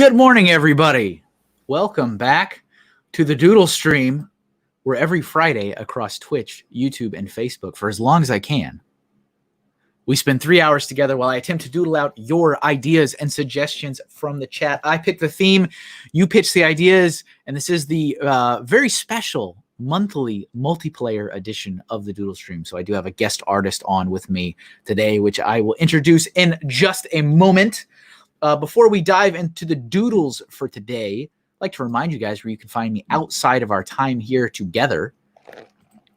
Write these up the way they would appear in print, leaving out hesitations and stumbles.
Good morning, everybody. Welcome back to the Doodle stream, where every Friday across Twitch, YouTube, and Facebook, for as long as I can, we spend 3 hours together while I attempt to doodle out your ideas and suggestions from the chat. I pick the theme, you pitch the ideas, and this is the very special monthly multiplayer edition of the Doodle stream. So I do have a guest artist on with me today, which I will introduce in just a moment. Before we dive into the doodles for today, I'd like to remind you guys where you can find me outside of our time here together.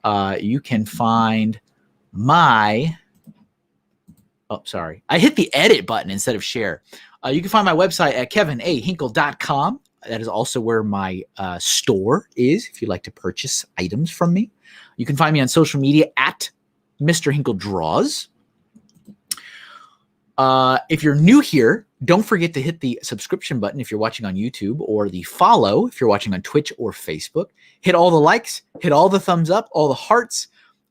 You can find my... Oh, sorry. I hit the edit button instead of share. You can find my website at kevinahinkle.com. That is also where my store is if you'd like to purchase items from me. You can find me on social media at MrHinkleDraws. If you're new here, don't forget to hit the subscription button if you're watching on YouTube, or the follow if you're watching on Twitch or Facebook. Hit all the likes, hit all the thumbs up, all the hearts,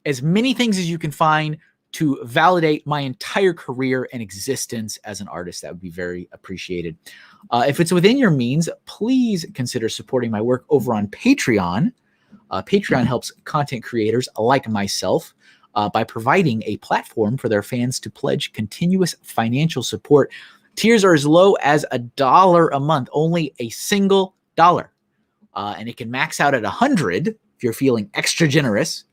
as many things as you can find to validate my entire career and existence as an artist. That would be very appreciated. If it's within your means, please consider supporting my work over on Patreon. Patreon helps content creators like myself by providing a platform for their fans to pledge continuous financial support. Tiers are as low as $1 a month, only a single dollar. And it can max out at 100 if you're feeling extra generous,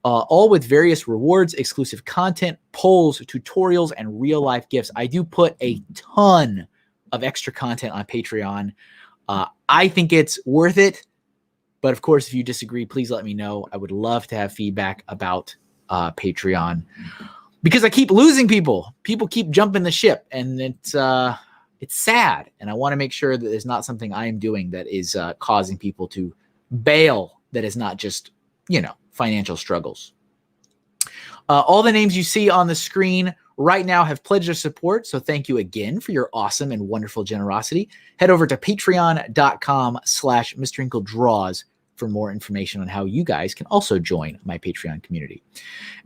all with various rewards, exclusive content, polls, tutorials, and real-life gifts. I do put a ton of extra content on Patreon. I think it's worth it. But, of course, if you disagree, please let me know. I would love to have feedback about Patreon, because I keep losing people. People keep jumping the ship, and it's sad. And I want to make sure that there's not something I am doing that is causing people to bail. That is not just, financial struggles. All the names you see on the screen right now have pledged their support. So thank you again for your awesome and wonderful generosity. Head over to patreon.com/MrHinkleDraws for more information on how you guys can also join my Patreon community.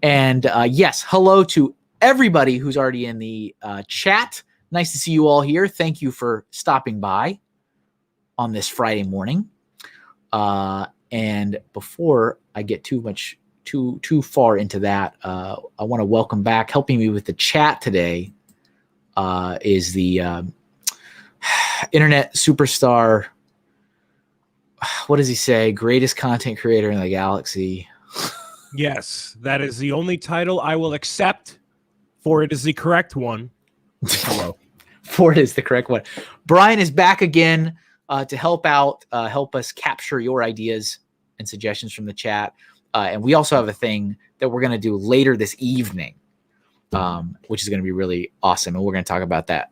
And yes, hello to everybody who's already in the chat. Nice to see you all here. Thank you for stopping by on this Friday morning. And before I get too far into that, I want to welcome back. Helping me with the chat today is the internet superstar. What does he say? Greatest content creator in the galaxy. Yes, that is the only title I will accept, for it is the correct one. Hello. For it is the correct one. Brian is back again to help out, help us capture your ideas and suggestions from the chat. And we also have a thing that we're going to do later this evening, which is going to be really awesome. And we're going to talk about that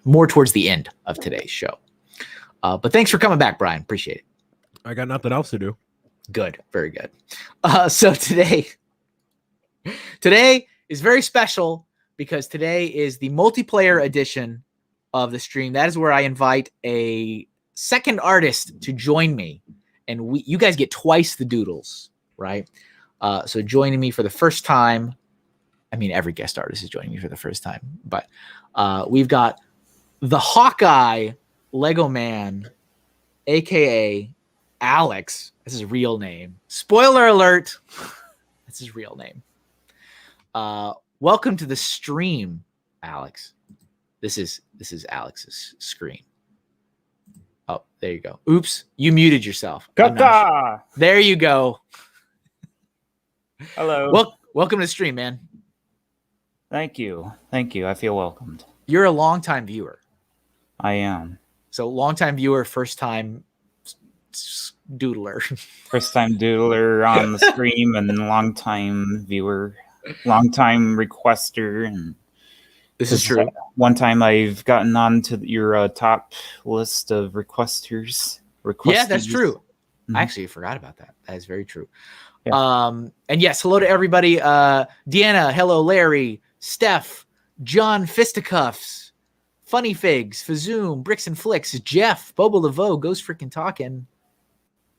more towards the end of today's show. But thanks for coming back, Brian. Appreciate it. I got nothing else to do. Good. Very good. So today is very special because today is the multiplayer edition of the stream. That is where I invite a second artist to join me. And you guys get twice the doodles, right? So joining me for the first time, I mean, every guest artist is joining me for the first time, but we've got the HawkeyeLegoman, a.k.a. Alex. That's his real name. Spoiler alert. That's his real name. Welcome to the stream, Alex. This is Alex's screen. Oh, there you go. Oops, you muted yourself. Sure. There you go. Hello. Welcome to the stream, man. Thank you. I feel welcomed. You're a longtime viewer. I am. So longtime viewer, first time doodler. First time doodler on the stream, and long time viewer, long time requester, and this is true. One time I've gotten on to your top list of requesters. Yeah, that's true. Mm-hmm. I actually forgot about that. That is very true. Yeah. And yes, hello to everybody. Deanna, hello, Larry, Steph, John Fisticuffs, Funny Figs, Fazoom, Bricks and Flicks, Jeff, Bobo Laveau, Ghost Freaking Talking.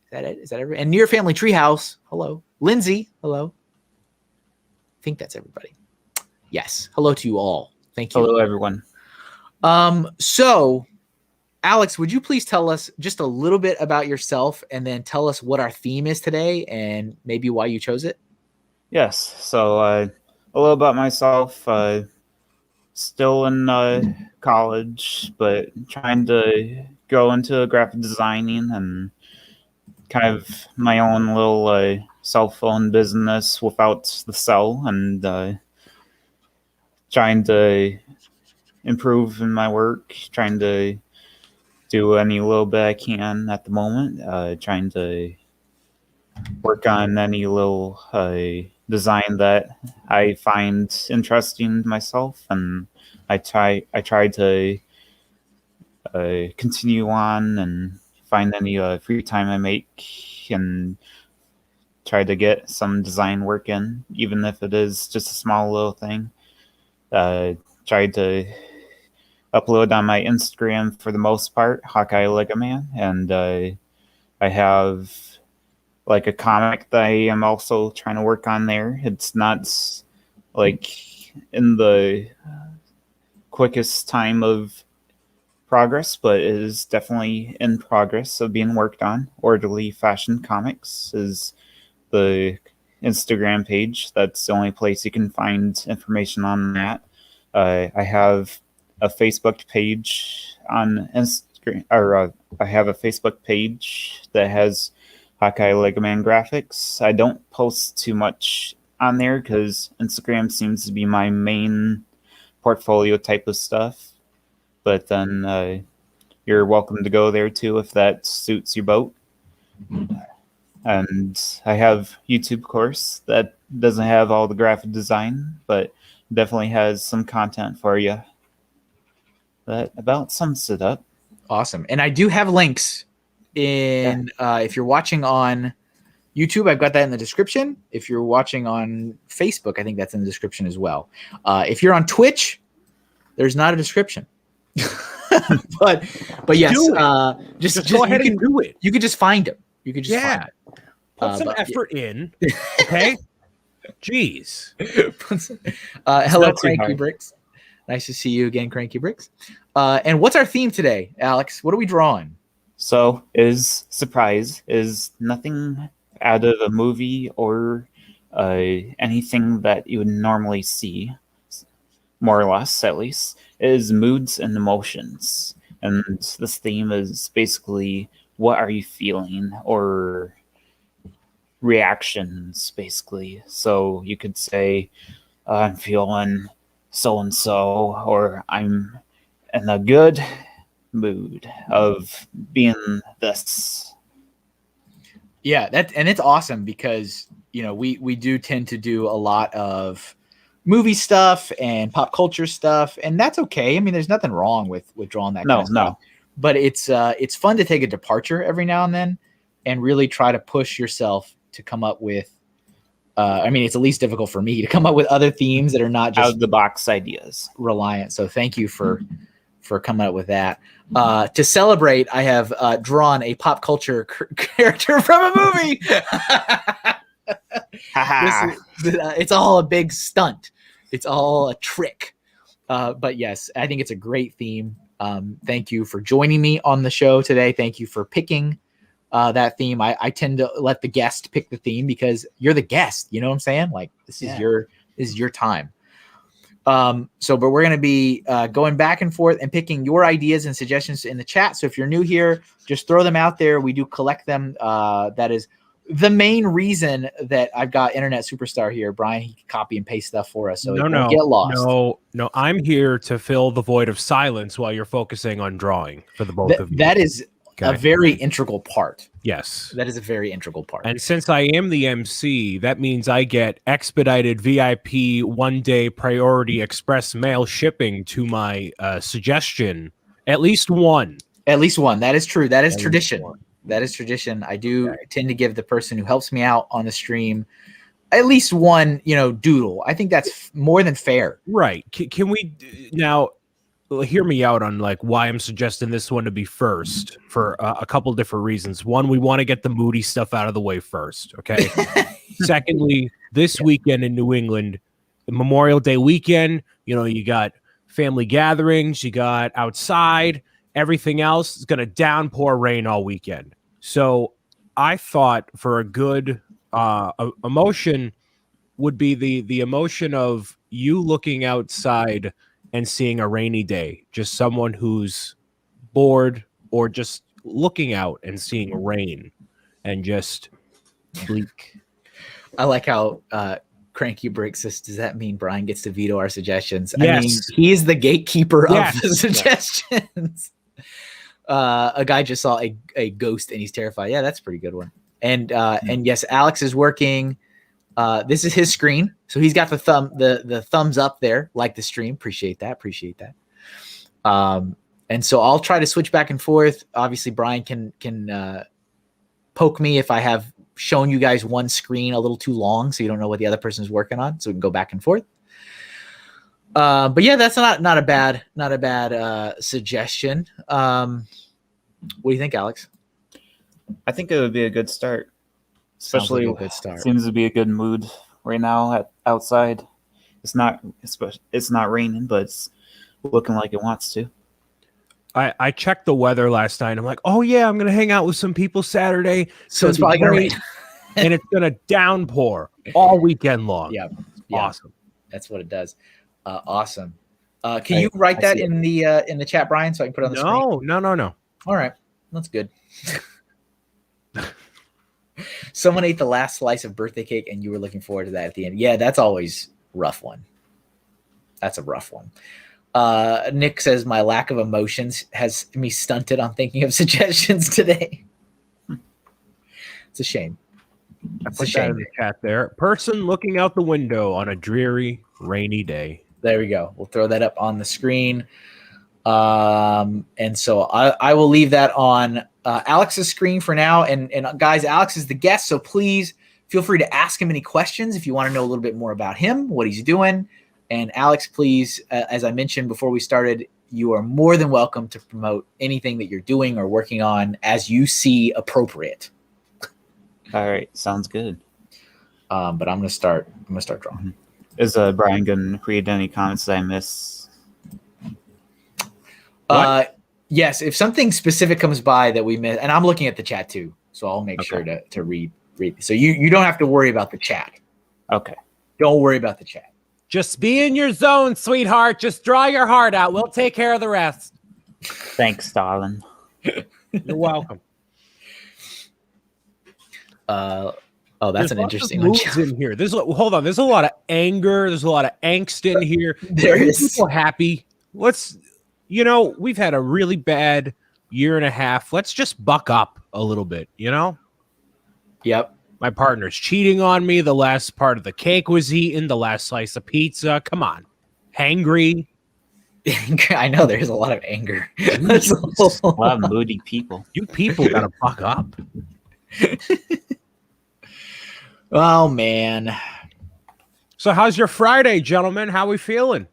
Is that it? Is that everybody? And Near Family Treehouse, hello. Lindsay, hello. I think that's everybody. Yes, hello to you all. Thank you. Hello, everyone. So Alex, would you please tell us just a little bit about yourself and then tell us what our theme is today and maybe why you chose it? Yes. So a little about myself. Still in college, but trying to go into graphic designing and kind of my own little cell phone business without the cell, and trying to improve in my work, trying to do any little bit I can at the moment, trying to work on any little design that I find interesting myself, and I try to continue on and find any free time I make and try to get some design work in, even if it is just a small little thing. Try to upload on my Instagram for the most part, HawkeyeLegoman, and I have like a comic that I am also trying to work on there. It's not like in the quickest time of progress, but it is definitely in progress of being worked on. Orderly Fashion Comics is the Instagram page. That's the only place you can find information on that. I have a Facebook page on Instagram, or I have a Facebook page that has HawkeyeLegoman graphics. I don't post too much on there because Instagram seems to be my main portfolio type of stuff. But then you're welcome to go there too if that suits your boat. And I have YouTube course that doesn't have all the graphic design, but definitely has some content for you. That about sums it up. Awesome. And I do have links in if you're watching on YouTube, I've got that in the description. If you're watching on Facebook, I think that's in the description as well. If you're on Twitch, there's not a description. but yes, just go ahead and do it. You could just find them. You could just find them. Put some effort in. Okay. Jeez. Hello, Cranky Bricks. Nice to see you again, Cranky Bricks. And what's our theme today, Alex? What are we drawing? So surprise is nothing out of a movie or anything that you would normally see, more or less at least, is moods and emotions. And this theme is basically what are you feeling, or reactions, basically. So you could say, I'm feeling so-and-so, or I'm in a good mood of being this. Yeah, it's awesome because, you know, we do tend to do a lot of movie stuff and pop culture stuff, and that's okay. I mean, there's nothing wrong with drawing that kind of stuff. But it's fun to take a departure every now and then and really try to push yourself to come up with I mean, it's at least difficult for me to come up with other themes that are not just out of the box ideas reliant. So thank you for coming up with that. To celebrate, I have drawn a pop culture character from a movie. It's all a big stunt. It's all a trick. But yes, I think it's a great theme. Thank you for joining me on the show today. Thank you for picking that theme. I tend to let the guest pick the theme because you're the guest. You know what I'm saying? Like this is your time. But we're going to be going back and forth and picking your ideas and suggestions in the chat. So if you're new here, just throw them out there. We do collect them. That is the main reason that I've got Internet Superstar here. Brian, he can copy and paste stuff for us. So don't get lost. No, I'm here to fill the void of silence while you're focusing on drawing for the both of you. That is a very integral part. Yes. That is a very integral part. And since I am the MC, that means I get expedited VIP 1-day priority express mail shipping to my suggestion. At least one. At least one. That is true. That is tradition. That is tradition. I do tend to give the person who helps me out on the stream at least one, doodle. I think that's more than fair. Right. Can we now hear me out on like why I'm suggesting this one to be first for a couple different reasons. One, we want to get the moody stuff out of the way first. Okay. Secondly, this weekend in New England, Memorial Day weekend, you got family gatherings, you got outside, Everything else is going to downpour rain all weekend. So I thought for a good emotion would be the emotion of you looking outside and seeing a rainy day, just someone who's bored or just looking out and seeing rain and just bleak. I like how Cranky Brick says, does that mean Brian gets to veto our suggestions? Yes. I mean, he's the gatekeeper Yes. of the suggestions. A guy just saw a ghost and he's terrified. Yeah, that's a pretty good one. And yes, Alex is working. This is his screen, so he's got the thumbs up there, like the stream. Appreciate that. And so I'll try to switch back and forth. Obviously, Brian can poke me if I have shown you guys one screen a little too long, so you don't know what the other person is working on. So we can go back and forth. But yeah, that's not a bad suggestion. What do you think, Alex? I think it would be a good start. Especially, like a good start. Seems to be a good mood right now outside. It's not raining, but it's looking like it wants to. I checked the weather last night. I'm like, oh yeah, I'm gonna hang out with some people Saturday. So it's probably gonna rain, and it's gonna downpour all weekend long. Yeah, Awesome. That's what it does. Awesome. Can you write that in the chat, Brian, so I can put it on the screen? No. All right, that's good. Someone ate the last slice of birthday cake, and you were looking forward to that at the end. Yeah, that's always a rough one. That's a rough one. Nick says, my lack of emotions has me stunted on thinking of suggestions today. It's a shame. It's a shame. In the chat there. Person looking out the window on a dreary, rainy day. There we go. We'll throw that up on the screen. And so I will leave that on Alex's screen for now. And guys, Alex is the guest, so please feel free to ask him any questions if you want to know a little bit more about him, what he's doing. And Alex, please, as I mentioned before we started, you are more than welcome to promote anything that you're doing or working on as you see appropriate. All right, sounds good. But I'm gonna start drawing. Is Brian gonna read any comments that I miss? Yes, if something specific comes by that we miss, and I'm looking at the chat too, so I'll make sure to read. So you don't have to worry about the chat. Okay. Don't worry about the chat. Just be in your zone, sweetheart. Just draw your heart out. We'll take care of the rest. Thanks, darling. You're welcome. That's an interesting one. In here. Hold on. There's a lot of anger. There's a lot of angst in here. There is. People happy. We've had a really bad year and a half. Let's just buck up a little bit, Yep. My partner's cheating on me. The last part of the cake was eaten. The last slice of pizza. Come on. Hangry. I know there's a lot of anger. There's a lot of moody people. You people gotta buck up. Oh, man. So how's your Friday, gentlemen? How we feeling?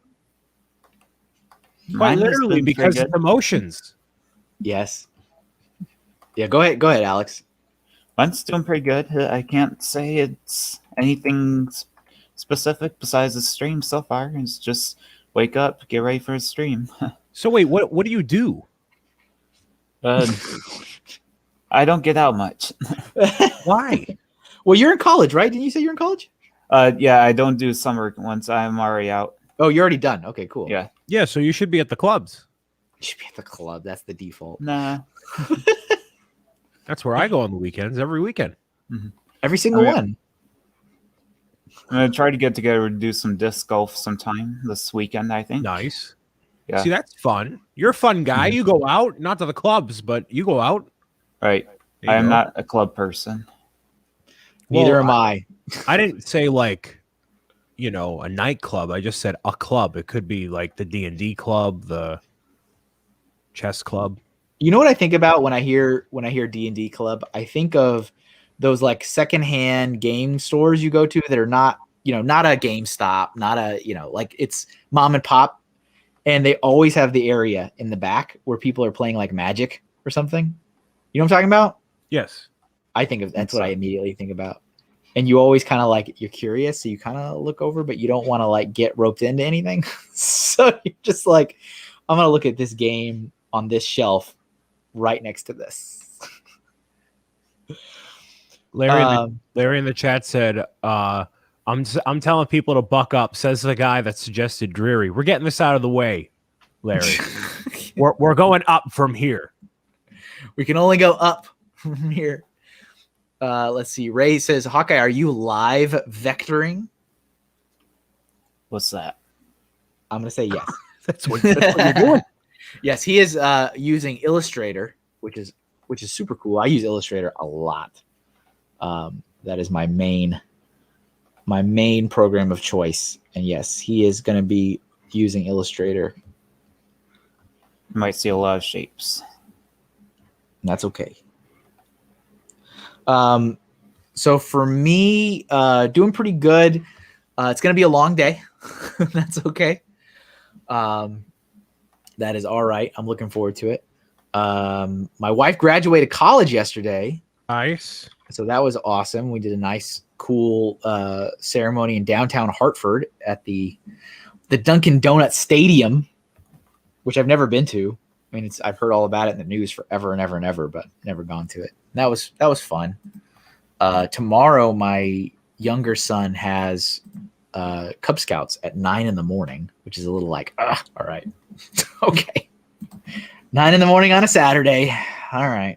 Quite literally because of emotions. Yes. Yeah, go ahead, Alex. Mine's doing pretty good. I can't say it's anything specific besides the stream so far. It's just wake up, get ready for a stream. So wait, what do you do? I don't get out much. Why? Well, you're in college, right? Didn't you say you're in college? Yeah, I don't do summer once. I'm already out. Oh, you're already done. Okay, cool. Yeah. Yeah, so you should be at the clubs. You should be at the club. That's the default. Nah. That's where I go on the weekends, every weekend. Mm-hmm. Every single one. I'm going to try to get together and do some disc golf sometime this weekend, I think. Nice. Yeah. See, that's fun. You're a fun guy. Mm-hmm. You go out, not to the clubs, but you go out. Right. I am not a club person. Neither am I. I didn't say a nightclub. I just said a club. It could be like the D&D club, the chess club. You know what I think about when I hear D&D club? I think of those like secondhand game stores you go to that are not a GameStop, not a, like it's mom and pop, and they always have the area in the back where people are playing like Magic or something. You know what I'm talking about? Yes. I think that's what I immediately think about. And you always kind of like, you're curious, so you kind of look over, but you don't want to like get roped into anything. So you're just like, I'm going to look at this game on this shelf right next to this. Larry in the chat said, I'm telling people to buck up, says the guy that suggested Dreary. We're getting this out of the way, Larry. we're going up from here. We can only go up from here. Let's see. Ray says, Hawkeye, are you live vectoring? What's that? I'm going to say yes. That's what you're doing. Yes, he is using Illustrator, which is super cool. I use Illustrator a lot. That is my main program of choice. And yes, he is going to be using Illustrator. You might see a lot of shapes. And that's okay. So for me, doing pretty good. It's going to be a long day. That's okay. That is all right. I'm looking forward to it. My wife graduated college yesterday. Nice. So that was awesome. We did a nice, cool ceremony in downtown Hartford at the Dunkin' Donuts Stadium, which I've never been to. I mean, I've heard all about it in the news forever and ever and ever, but never gone to it. That was fun. Tomorrow, my younger son has Cub Scouts at 9 a.m, which is a little like, all right, okay, 9 a.m. on a Saturday. All right,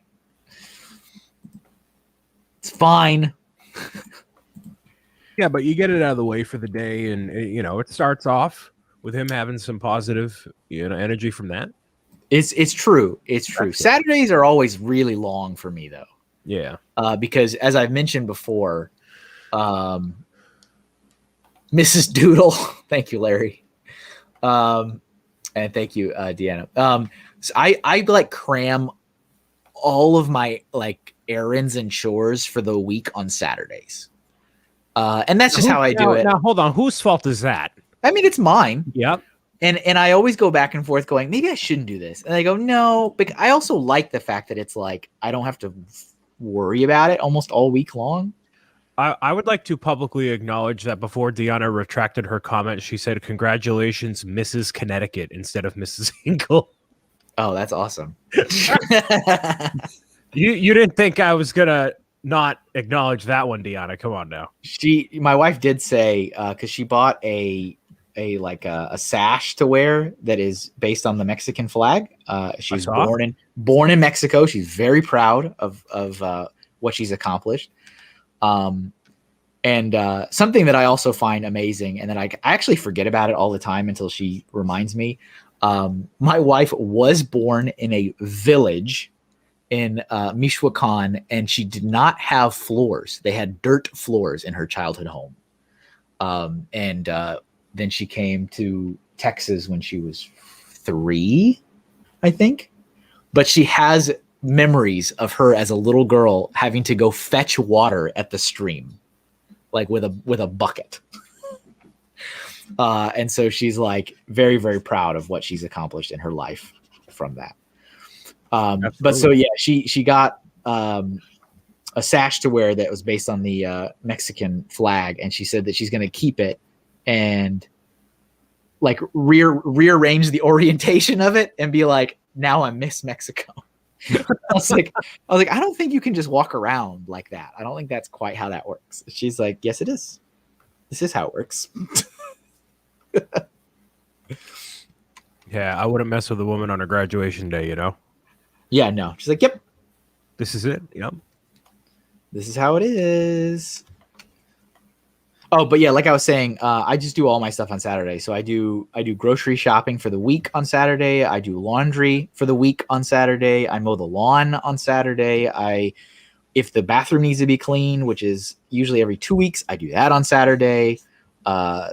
it's fine. Yeah, but you get it out of the way for the day, and it starts off with him having some positive, energy from that. It's true. It's true. Saturdays are always really long for me, though. Yeah. Because as I've mentioned before, Mrs. Doodle, thank you, Larry, and thank you, Deanna. So I like cram all of my like errands and chores for the week on Saturdays, and that's just how I do it. Now, hold on. Whose fault is that? I mean, it's mine. Yep. And I always go back and forth going, maybe I shouldn't do this. And I go, no, but I also like the fact that it's like, I don't have to worry about it almost all week long. I would like to publicly acknowledge that before Deanna retracted her comment, she said, congratulations, Mrs. Connecticut instead of Mrs. Hinkle. Oh, that's awesome. You didn't think I was going to not acknowledge that one, Deanna. Come on now. My wife did say, because she bought a sash to wear that is based on the Mexican flag. She's born in Mexico. She's very proud of what she's accomplished. And something that I also find amazing, and that I actually forget about it all the time until she reminds me. My wife was born in a village in Michoacan, and she did not have floors. They had dirt floors in her childhood home. Then she came to Texas when she was 3, I think. But she has memories of her as a little girl having to go fetch water at the stream, like with a bucket. And so she's like very, very proud of what she's accomplished in her life from that. But so yeah, she got a sash to wear that was based on the Mexican flag, and she said that she's going to keep it and like rearrange the orientation of it and be like, now I'm Miss Mexico. I was like, I don't think you can just walk around like that. I don't think that's quite how that works. She's like, yes, it is. This is how it works. Yeah, I wouldn't mess with a woman on her graduation day, Yeah, no. She's like, yep. This is it. Yep. This is how it is. Oh, but yeah, like I was saying, I just do all my stuff on Saturday. So I do grocery shopping for the week on Saturday. I do laundry for the week on Saturday. I mow the lawn on Saturday. If the bathroom needs to be clean, which is usually every 2 weeks, I do that on Saturday.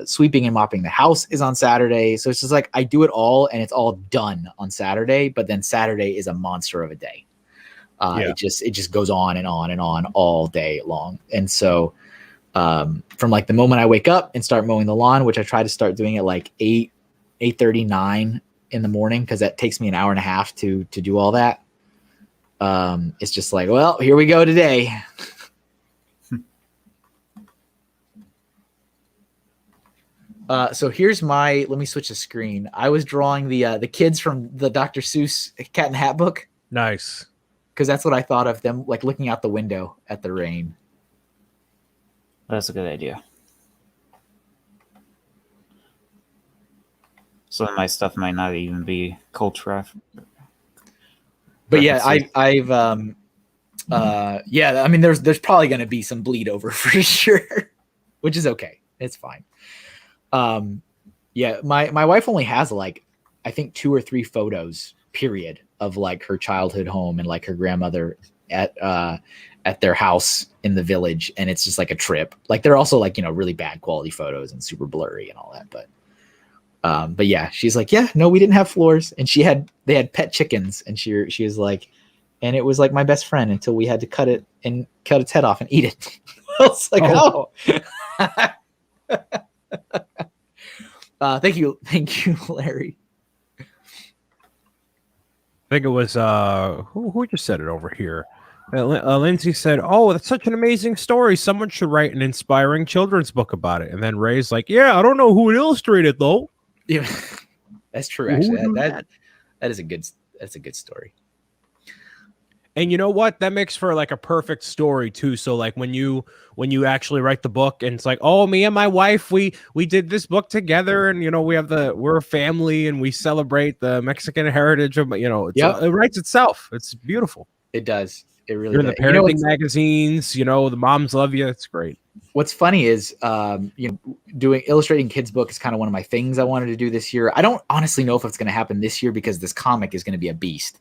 Sweeping and mopping the house is on Saturday. So it's just like I do it all, and it's all done on Saturday. But then Saturday is a monster of a day. It just goes on and on and on all day long. And so from like the moment I wake up and start mowing the lawn, which I try to start doing at like 8:39 in the morning, because that takes me an hour and a half to do all that. It's just like, well, here we go today. So here's my. Let me switch the screen. I was drawing the kids from the Dr. Seuss Cat in the Hat book Nice. because that's what I thought of them, like looking out the window at the rain. That's a good idea. So my stuff might not even be culture. But yeah, I've yeah. I mean, there's probably going to be some bleed over for sure, which is okay. It's fine. Yeah, my wife only has like I think 2 or 3 photos period of like her childhood home and like her grandmother at their house in the village, and it's just like a trip. Like they're also like, you know, really bad quality photos and super blurry and all that, but yeah, she's like, yeah, no, we didn't have floors, and they had pet chickens, and she was like, and it was like my best friend until we had to cut its head off and eat it. I was like, oh. Thank you, Larry. I think it was who just said it over here. Lindsay said, "Oh, that's such an amazing story. Someone should write an inspiring children's book about it." And then Ray's like, "Yeah, I don't know who would illustrate it though." Yeah, that's true. Actually, that is a good story. And you know what? That makes for like a perfect story too. So like when you actually write the book and it's like, oh, me and my wife, we did this book together, and you know, we're a family and we celebrate the Mexican heritage of, you know, it writes itself. It's beautiful. It does. It really You're in does. the parenting magazines, you know, the moms love you. It's great. What's funny is you know, illustrating kids' book is kind of one of my things I wanted to do this year. I don't honestly know if it's going to happen this year because this comic is going to be a beast.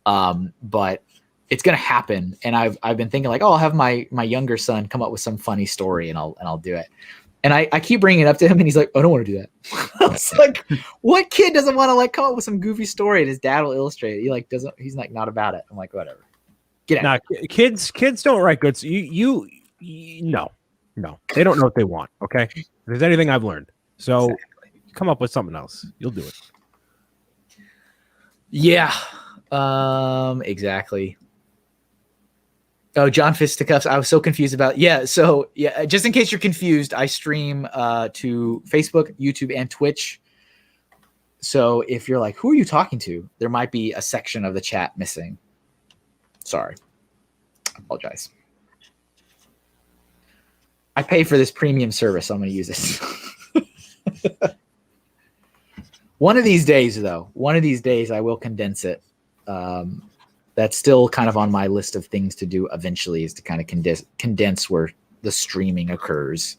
But it's going to happen. And I've been thinking like, oh, I'll have my younger son come up with some funny story and I'll do it. And I keep bringing it up to him and he's like, I don't want to do that. I was like, what kid doesn't want to like come up with some goofy story and his dad will illustrate it? He's like, not about it. I'm like, whatever. Get out. Nah, kids don't write good. So you no, they don't know what they want. Okay. If there's anything I've learned. So come up with something else. You'll do it. Yeah. Exactly. Oh, John Fisticuffs. I was so confused about. Yeah. So yeah, just in case you're confused, I stream to Facebook, YouTube, and Twitch. So if you're like, who are you talking to? There might be a section of the chat missing. Sorry. I apologize. I pay for this premium service, so I'm going to use this. One of these days, though, I will condense it. That's still kind of on my list of things to do eventually, is to kind of condense where the streaming occurs.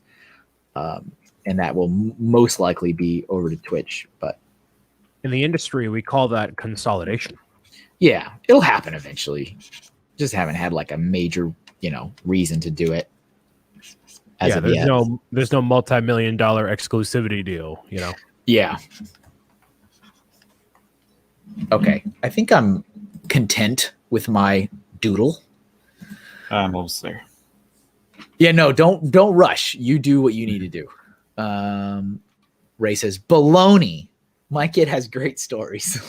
And that will most likely be over to Twitch. But in the industry, we call that consolidation. Yeah, it'll happen eventually. Just haven't had like a major, you know, reason to do it. There's no multi-million-dollar exclusivity deal, you know. Yeah. Okay, I think I'm content with my doodle. I'm almost there. Yeah, no, don't rush. You do what you need to do. Ray says, baloney. My kid has great stories.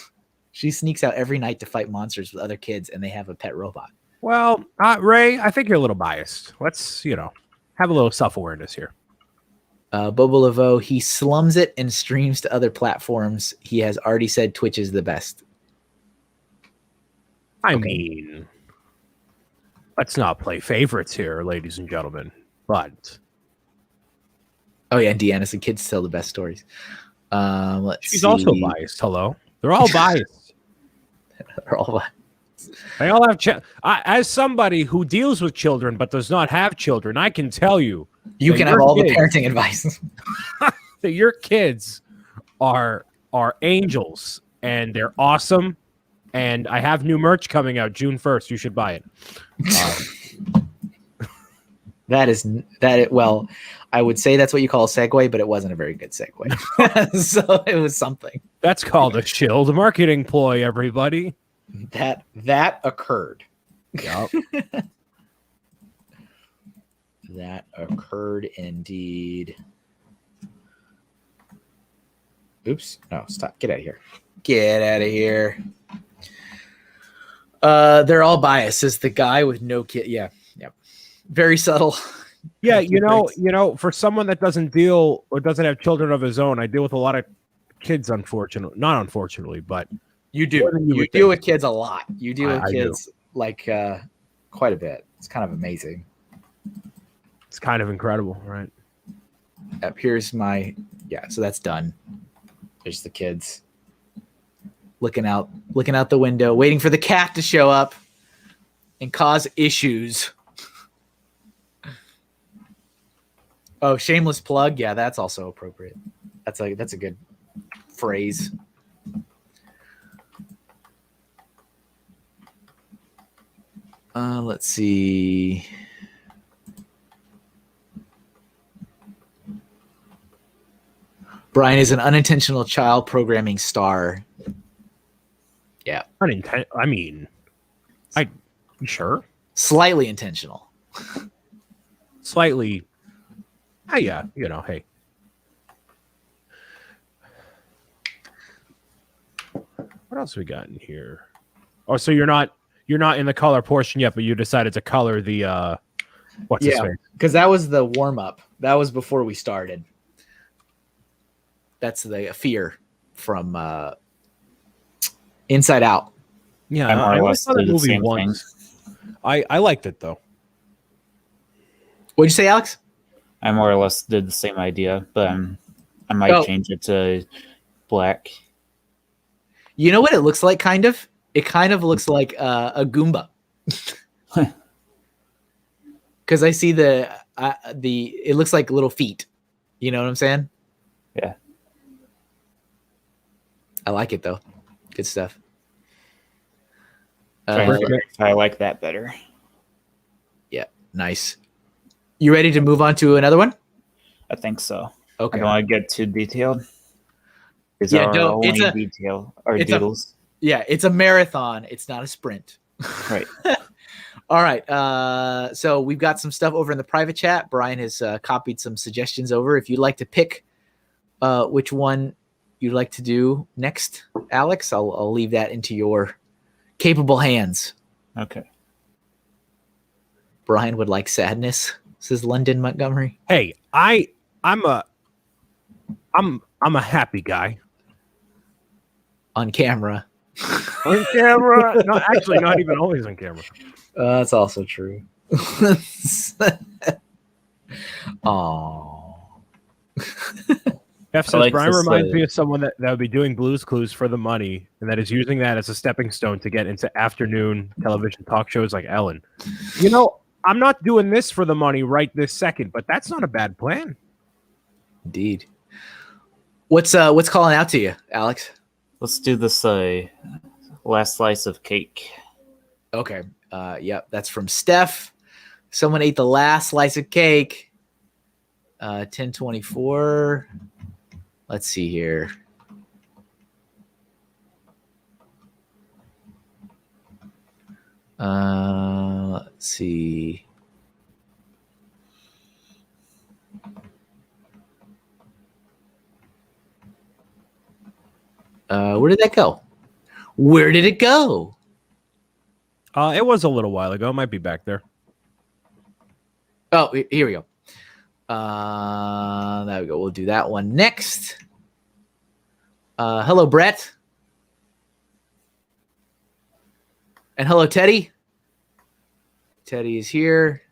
She sneaks out every night to fight monsters with other kids, and they have a pet robot. Well, Ray, I think you're a little biased. Let's, you know, have a little self-awareness here. Bobo Laveau, he slums it and streams to other platforms. He has already said Twitch is the best. I mean, let's not play favorites here, ladies and gentlemen. But oh yeah, Deanna said kids tell the best stories. She's also biased. Hello, they're all biased. They're all biased. They all have. As somebody who deals with children but does not have children, I can tell you, you can have all the parenting advice. That your kids are angels and they're awesome. And I have new merch coming out June 1st. You should buy it. Well, I would say that's what you call a segue, but it wasn't a very good segue. So it was something. That's called a shield marketing ploy, everybody. That occurred. Yep. That occurred indeed. Oops. No, stop. Get out of here. Get out of here. They're all biased, says the guy with no kid. Yeah. Yep. Very subtle. Yeah, Keep breaks. for someone that doesn't deal or doesn't have children of his own, I deal with a lot of kids, not unfortunately, but You more do. than you You would deal think. with kids a lot. You deal with I do. kids like quite a bit. It's kind of amazing. It's kind of incredible, right? Yep, here's my so that's done. There's the kids looking out the window, waiting for the cat to show up and cause issues. Oh, shameless plug. Yeah, that's also appropriate. That's a good phrase. Let's see. Brian is an unintentional child programming star. Yeah. I mean, you sure? Slightly intentional. Slightly. Yeah, hey. What else we got in here? Oh, so you're not in the color portion yet, but you decided to color the what's his face? Because that was the warm up. That was before we started. That's the fear from Inside Out. Yeah, I I saw that the movie same once. I liked it though. What'd you say, Alex? I more or less did the same idea, but I might change it to black. You know what it looks like, kind of? It kind of looks like a Goomba. Because I see it looks like little feet. You know what I'm saying? Yeah. I like it, though. Good stuff. I like that better. Yeah, nice. You ready to move on to another one? I think so. Okay. I don't want to get too detailed. These Yeah, are only detail or doodles. It's a marathon. It's not a sprint. Right. All right. So we've got some stuff over in the private chat. Brian has copied some suggestions over. If you'd like to pick which one you'd like to do next, Alex, I'll leave that into your capable hands. Okay. Brian would like sadness, says London Montgomery. Hey, I'm a happy guy. On camera. On camera? No, actually, not even always on camera. That's also true. Aww. F says, Brian reminds me of someone that would be doing Blue's Clues for the money and that is using that as a stepping stone to get into afternoon television talk shows like Ellen. I'm not doing this for the money right this second, but that's not a bad plan. Indeed. What's calling out to you, Alex? Let's do this last slice of cake. Okay. Yep, that's from Steph. Someone ate the last slice of cake. 1024. Let's see here. Let's see. Where did that go? Where did it go? It was a little while ago. It might be back there. Oh, here we go. There we go. We'll do that one next. Hello, Brett. And hello, Teddy. Teddy is here.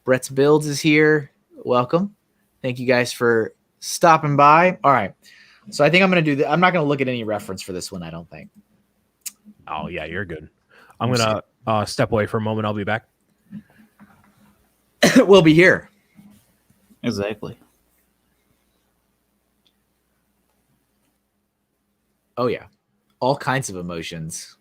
Brett's Builds is here. Welcome. Thank you guys for stopping by. All right. So I think I'm going to do I'm not going to look at any reference for this one, I don't think. Oh, yeah, you're good. I'm going to step away for a moment. I'll be back. We'll be here. Exactly. Oh, yeah. All kinds of emotions.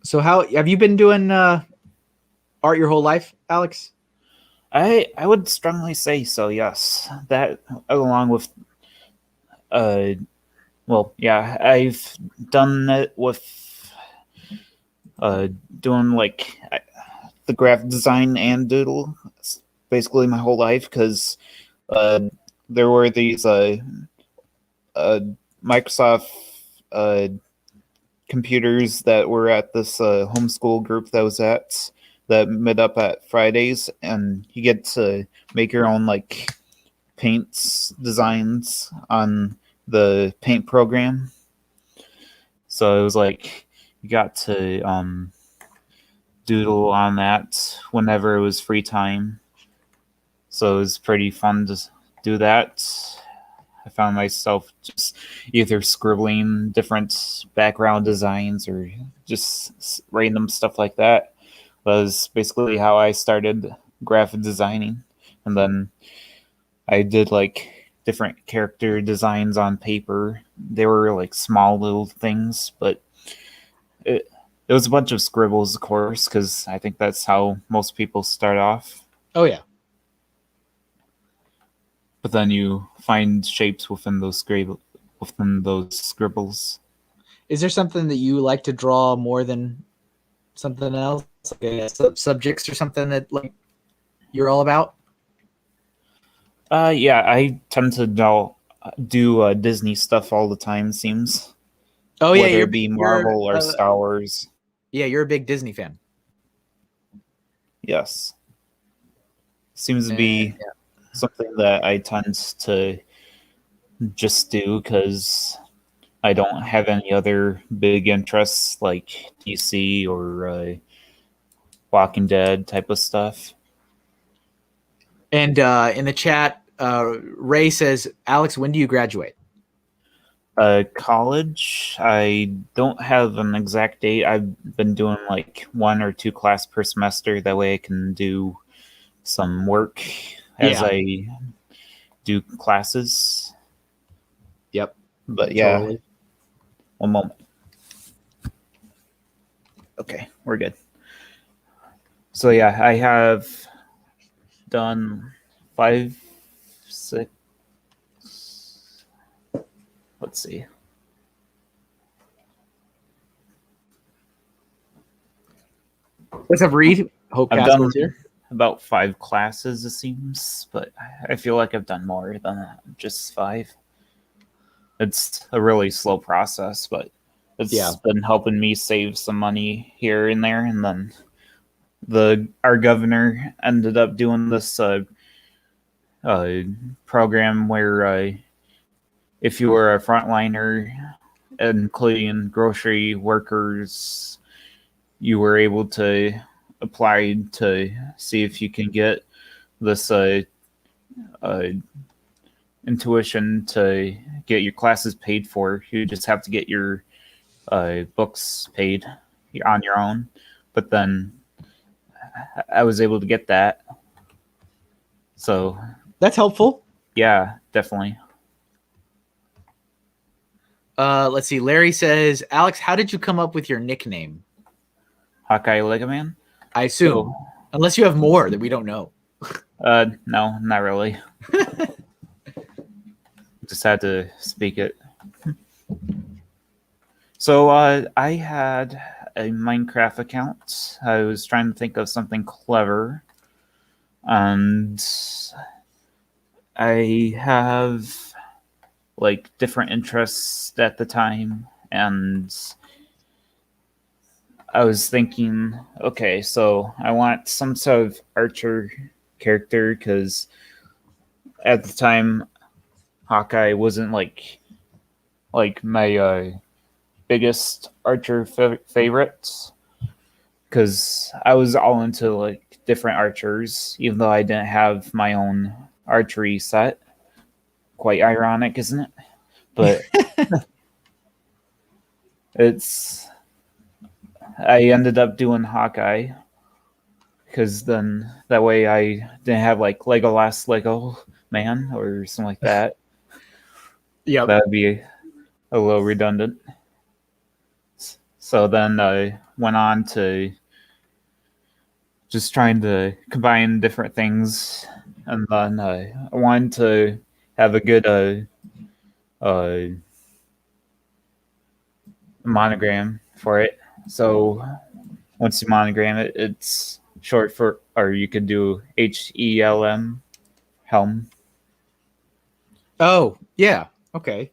So how have you been doing art your whole life, Alex? I would strongly say so, yes. That along with I've done it with doing like the graphic design and Doodle basically my whole life because there were these Microsoft computers that were at this homeschool group that was at that met up at Fridays, and you get to make your own like paints designs on the paint program. So it was like you got to doodle on that whenever it was free time. So it was pretty fun to do that. I found myself just either scribbling different background designs or just random stuff like that. Was basically how I started graphic designing. And then I did like different character designs on paper. They were like small little things, but it was a bunch of scribbles, of course, because I think that's how most people start off. Oh yeah. But then you find shapes within those scribbles. Is there something that you like to draw more than something else, like subjects or something that like you're all about? Yeah, I tend to do Disney stuff all the time. Seems. Oh yeah, whether it be Marvel or Star Wars. Yeah, you're a big Disney fan. Yes. Seems to be something that I tend to just do because I don't have any other big interests like DC or Walking Dead type of stuff. And in the chat, Ray says, Alex, when do you graduate? College, I don't have an exact date. I've been doing like 1 or 2 class per semester. That way I can do some work as I do classes. Yep. But yeah, totally. One moment. Okay, we're good. So yeah, I have done 5, 6. Let's see. What's up, Reed? Hope I've Casco's done here. about 5 classes, it seems, but I feel like I've done more than just 5. It's a really slow process, but it's been helping me save some money here and there. And then our governor ended up doing this program where if you were a frontliner, including grocery workers, you were able to apply to see if you can get this intuition to get your classes paid for. You just have to get your books paid on your own. But then I was able to get that. So that's helpful. Yeah, definitely. Let's see. Larry says, Alex, how did you come up with your nickname? HawkeyeLegoman? I assume. Unless you have more that we don't know. No, not really. Just had to speak it. So I had a Minecraft account. I was trying to think of something clever. And I have like different interests at the time, and I was thinking, okay, so I want some sort of archer character because at the time Hawkeye wasn't like my biggest archer favorites, because I was all into like different archers, even though I didn't have my own archery set. Quite ironic, isn't it? But I ended up doing Hawkeye because then that way I didn't have like Legolas Lego Man or something like that. Yeah, that would be a little redundant. So then I went on to just trying to combine different things, and then I wanted to have a good monogram for it. So once you monogram it, it's short for, or you could do HELM, helm. Oh, yeah. Okay.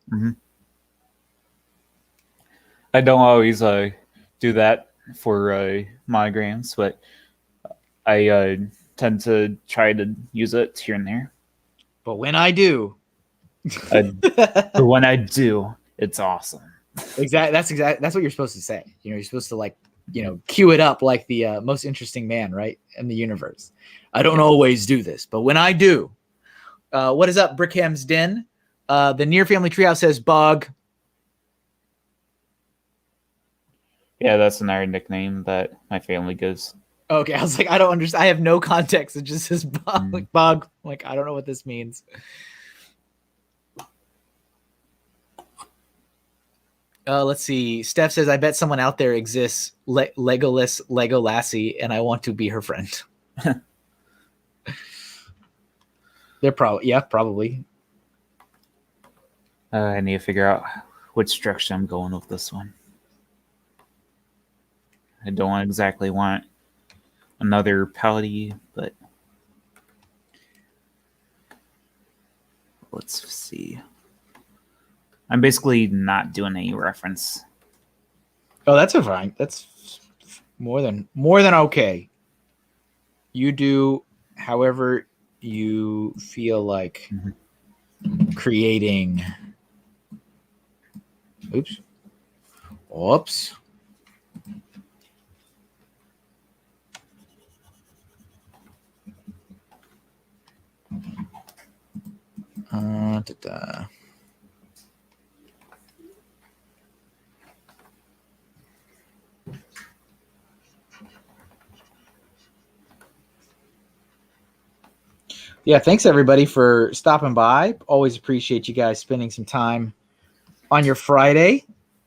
I don't always do that for monograms, but I tend to try to use it here and there. But when I do, But when I do, it's awesome. That's what you're supposed to say. You know, you're supposed to like, cue it up like the most interesting man, right, in the universe. I don't always do this, but when I do, what is up, Brickham's Den? The Near Family Treehouse says bug. Yeah, that's another nickname that my family gives. Okay, I was like, I don't understand. I have no context. It just says bug. Like bug. Like, I don't know what this means. Let's see. Steph says, I bet someone out there exists, Legolas Lego Lassie, and I want to be her friend. They're probably. I need to figure out which direction I'm going with this one. I don't exactly want another pouty, but let's see. I'm basically not doing any reference. Oh, that's fine. That's more than okay. You do however you feel like creating. Oops. Whoops. Yeah, thanks everybody for stopping by. Always appreciate you guys spending some time on your Friday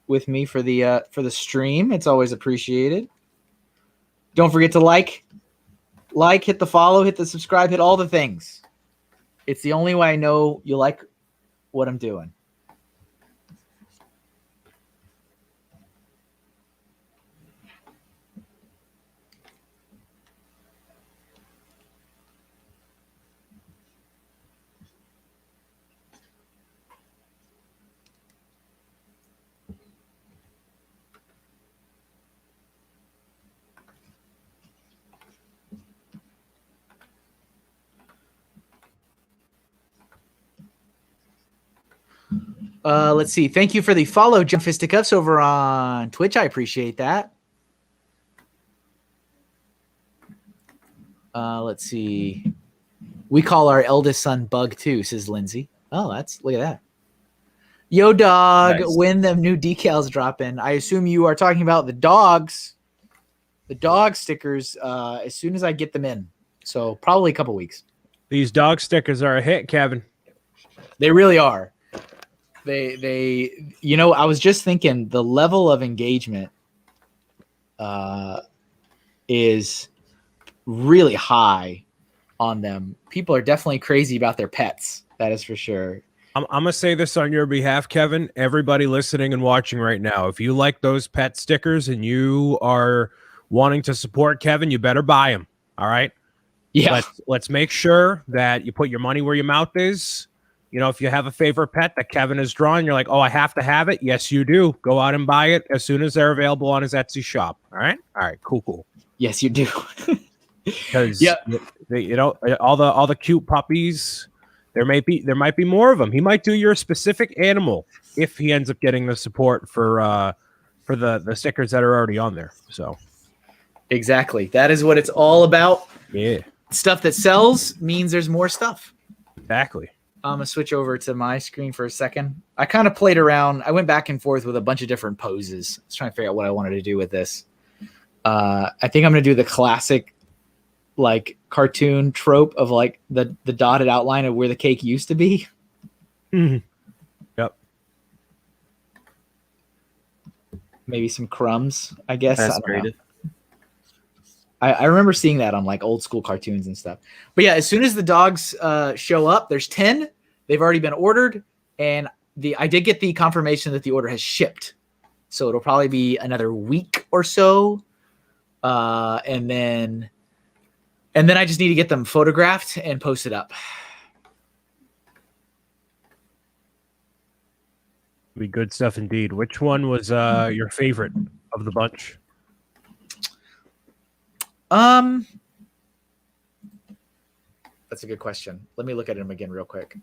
with me for the stream. It's always appreciated. Don't forget to like, hit the follow, hit the subscribe, hit all the things. It's the only way I know you like what I'm doing. Let's see. Thank you for the follow, John Fisticuffs, over on Twitch. I appreciate that. Let's see. We call our eldest son Bug too, says Lindsay. Oh, look at that. Yo, dog, Nice. when the new decals drop in. I assume you are talking about the dog stickers as soon as I get them in. So probably a couple weeks. These dog stickers are a hit, Kevin. They really are. They I was just thinking the level of engagement is really high on them. People are definitely crazy about their pets. That is for sure. I'm going to say this on your behalf, Kevin. Everybody listening and watching right now, if you like those pet stickers and you are wanting to support Kevin, you better buy them. All right? Yeah. Let's make sure that you put your money where your mouth is. If you have a favorite pet that Kevin has drawn, you're like, oh, I have to have it. Yes, you do. Go out and buy it as soon as they're available on his Etsy shop. All right. Cool. Yes, you do. Because all the cute puppies, there might be more of them. He might do your specific animal if he ends up getting the support for the stickers that are already on there. So exactly, that is what it's all about. Yeah, stuff that sells means there's more stuff. Exactly. I'm gonna switch over to my screen for a second. I kind of played around. I went back and forth with a bunch of different poses. I was trying to figure out what I wanted to do with this. I think I'm gonna do the classic like cartoon trope of like the dotted outline of where the cake used to be. Mm-hmm. Yep. Maybe some crumbs, I guess. That's creative. I remember seeing that on like old school cartoons and stuff. But yeah, as soon as the dogs show up, there's 10. They've already been ordered, and I did get the confirmation that the order has shipped. So it'll probably be another week or so, and then I just need to get them photographed and posted up. Be good stuff indeed. Which one was your favorite of the bunch? That's a good question. Let me look at them again real quick.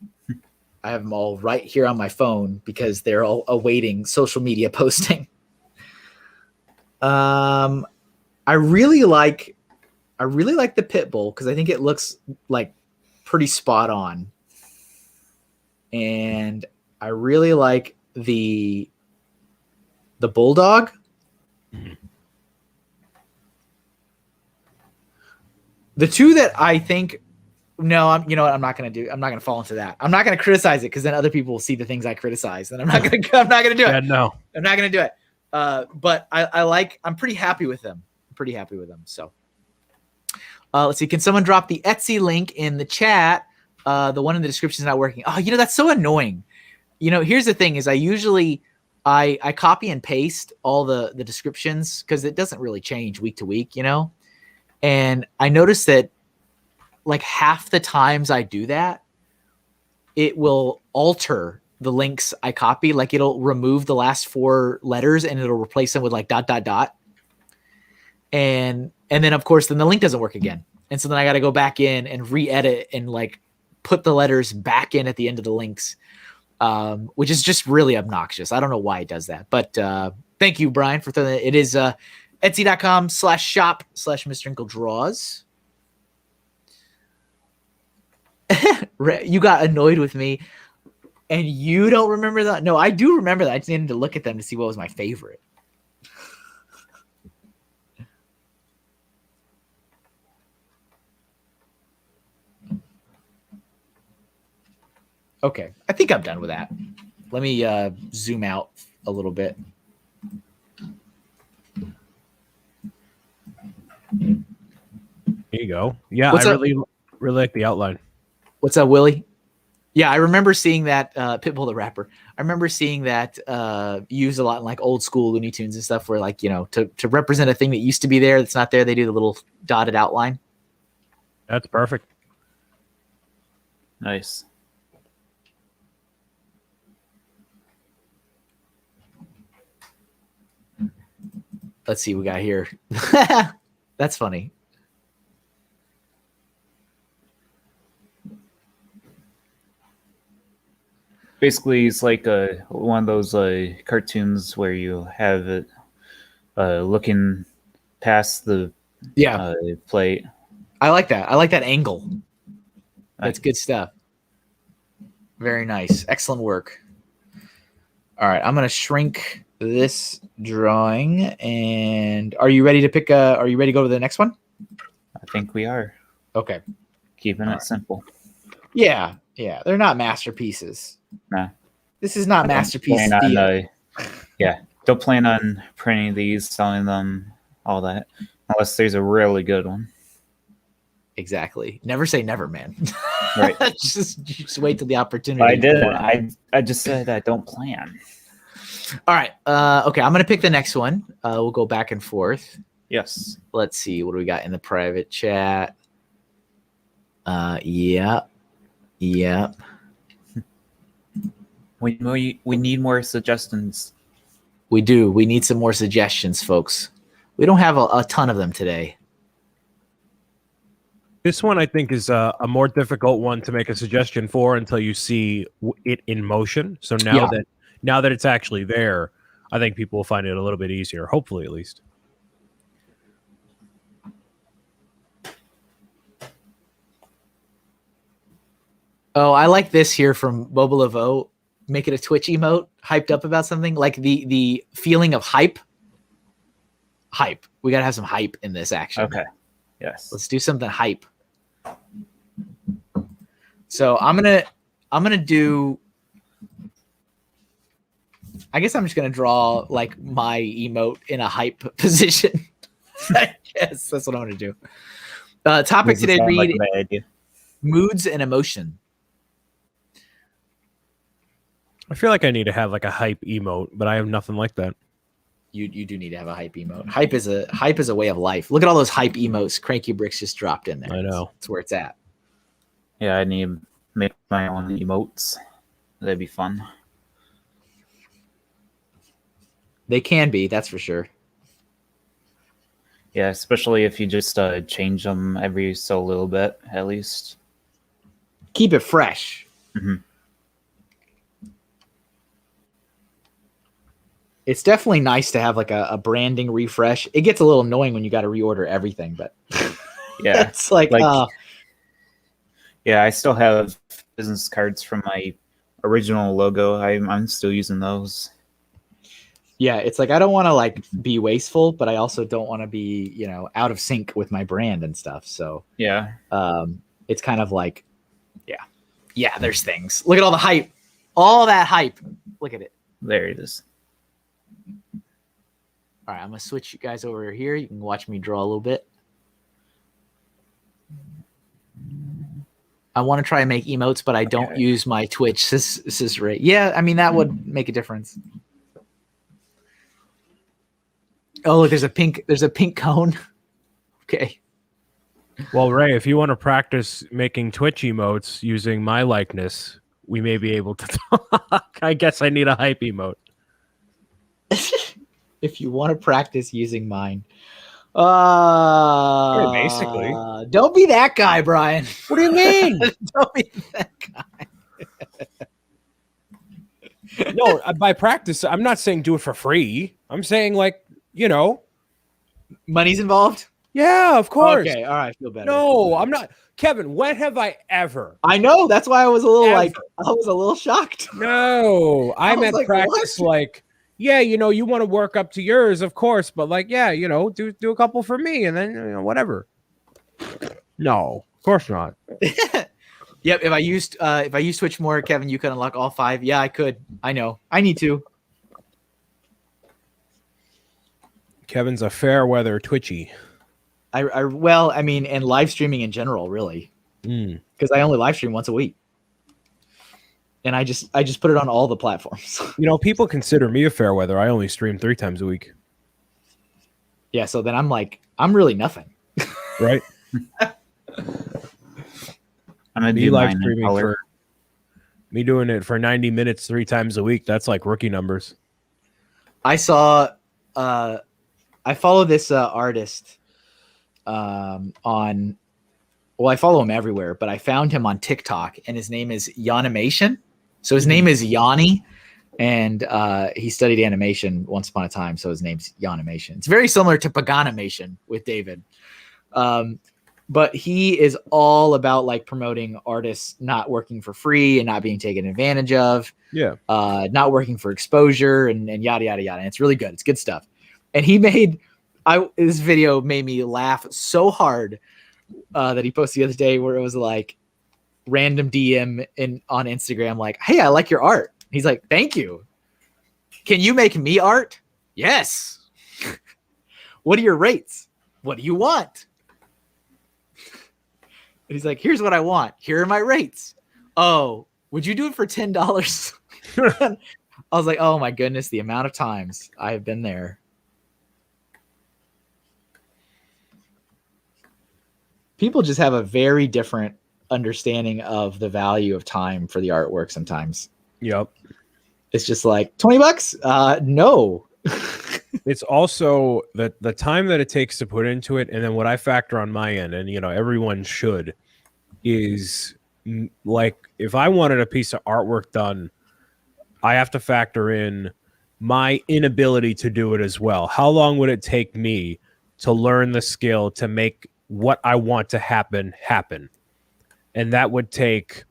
I have them all right here on my phone because they're all awaiting social media posting. I really like the pit bull because I think it looks like pretty spot on. And I really like the bulldog. The two that I think, no, you know what? I'm not going to fall into that. I'm not going to criticize it because then other people will see the things I criticize and I'm not going to do it. Yeah, no. I'm not going to do it. But I'm pretty happy with them. So let's see. Can someone drop the Etsy link in the chat? The one in the description is not working. Oh, that's so annoying. Here's the thing is I copy and paste all the descriptions because it doesn't really change week to week, and I noticed that like half the times I do that, it will alter the links I copy. Like it'll remove the last 4 letters and it'll replace them with like ... And then of course, then the link doesn't work again. And so then I got to go back in and re-edit and like put the letters back in at the end of the links, which is just really obnoxious. I don't know why it does that, but thank you, Brian, for throwing it. It is etsy.com/shop/MrHinkleDraws. You got annoyed with me and you don't remember that? No, I do remember that. I just needed to look at them to see what was my favorite. Okay, I think I'm done with that. Let me zoom out a little bit. There you go. Yeah, What's I up? really like the outline. What's up, Willie? Yeah, I remember seeing that Pitbull the Rapper. I remember seeing that used a lot in like old school Looney Tunes and stuff where like, to represent a thing that used to be there that's not there, they do the little dotted outline. That's perfect. Nice. Let's see what we got here. That's funny. Basically, it's like one of those cartoons where you have it looking past the plate. I like that. I like that angle. That's good stuff. Very nice. Excellent work. All right, I'm going to shrink this drawing. And are you ready to are you ready to go to the next one? I think we are. Okay. Keeping it simple. Yeah. Yeah. They're not masterpieces. Nah. This is not masterpiece. Don't plan on printing these, selling them, all that, unless there's a really good one. Exactly. Never say never, man. Right. just wait till the opportunity. But I didn't. I just said I don't plan. All right. Okay. I'm going to pick the next one. We'll go back and forth. Yes. Let's see. What do we got in the private chat? Yep. We need more suggestions. We do. We need some more suggestions, folks. We don't have a ton of them today. This one I think is a more difficult one to make a suggestion for until you see it in motion. So now that it's actually there, I think people will find it a little bit easier, hopefully at least. Oh, I like this here from Boba Laveau. Make it a Twitch emote, hyped up about something. Like the feeling of hype. Hype. We got to have some hype in this action. Okay. Yes. Let's do something hype. So I'm gonna do. I guess I'm just gonna draw like my emote in a hype position. I guess that's what I'm gonna do. Topic today: read moods and emotion. I feel like I need to have like a hype emote, but I have nothing like that. You do need to have a hype emote. Hype is a way of life. Look at all those hype emotes. Cranky Bricks just dropped in there. I know. That's where it's at. Yeah, I need to make my own emotes. That'd be fun. They can be, that's for sure. Yeah, especially if you just change them every so little bit, at least. Keep it fresh. Mm-hmm. It's definitely nice to have like a branding refresh. It gets a little annoying when you got to reorder everything, but Yeah, it's like yeah, I still have business cards from my original logo. I'm still using those. yeah, it's like I don't want to like be wasteful, but I also don't want to be, out of sync with my brand and stuff. So Yeah. it's kind of like, yeah, there's things. Look at all the hype, all that hype. Look at it. There it is. All right, I'm gonna switch you guys over here. You can watch me draw a little bit. I want to try and make emotes, but I don't use my Twitch. This is right. Yeah, I mean that would make a difference. Oh, look, there's a pink cone. Okay. Well, Ray, if you want to practice making Twitch emotes using my likeness, we may be able to talk. I guess I need a hype emote. If you want to practice using mine. Basically. Don't be that guy, Brian. What do you mean? Don't be that guy. No, by practice, I'm not saying do it for free. I'm saying Money's involved? Yeah, of course. Okay, all right, I feel better. No, I'm not. Kevin, when have I ever? I know, that's why I was a little shocked. No, I meant like, practice what? you want to work up to yours, of course, but do a couple for me and then whatever. No, of course not. Yep, if I used Twitch more, Kevin, you could unlock all 5. Yeah, I could. I know. I need to. Kevin's a fair weather Twitchy. Well, I mean, and live streaming in general, really, because I only live stream once a week, and I just put it on all the platforms. People consider me a fair weather. I only stream 3 times a week. Yeah, so then I'm really nothing, right? I'm gonna me do live mine in streaming color. me doing it for 90 minutes 3 times a week. That's like rookie numbers. I saw. I follow this artist. I follow him everywhere, but I found him on TikTok, and his name is Yanimation. So his name is Yanni, and he studied animation once upon a time, so his name's Yanimation. It's very similar to Paganimation with David, but he is all about like promoting artists not working for free and not being taken advantage of. Yeah, not working for exposure and yada yada yada. And it's really good. It's good stuff. And he made. This video made me laugh so hard that he posted the other day, where it was like random DM on Instagram, like, "Hey, I like your art." He's like, "Thank you. Can you make me art?" "Yes." "What are your rates? What do you want?" And he's like, "Here's what I want. Here are my rates." "Oh, would you do it for $10? I was like, "Oh my goodness, the amount of times I have been there." People just have a very different understanding of the value of time for the artwork sometimes. Yep. It's just like $20? No. It's also the time that it takes to put into it, and then what I factor on my end, and everyone should, is like if I wanted a piece of artwork done, I have to factor in my inability to do it as well. How long would it take me to learn the skill to make what I want to happen? And that would take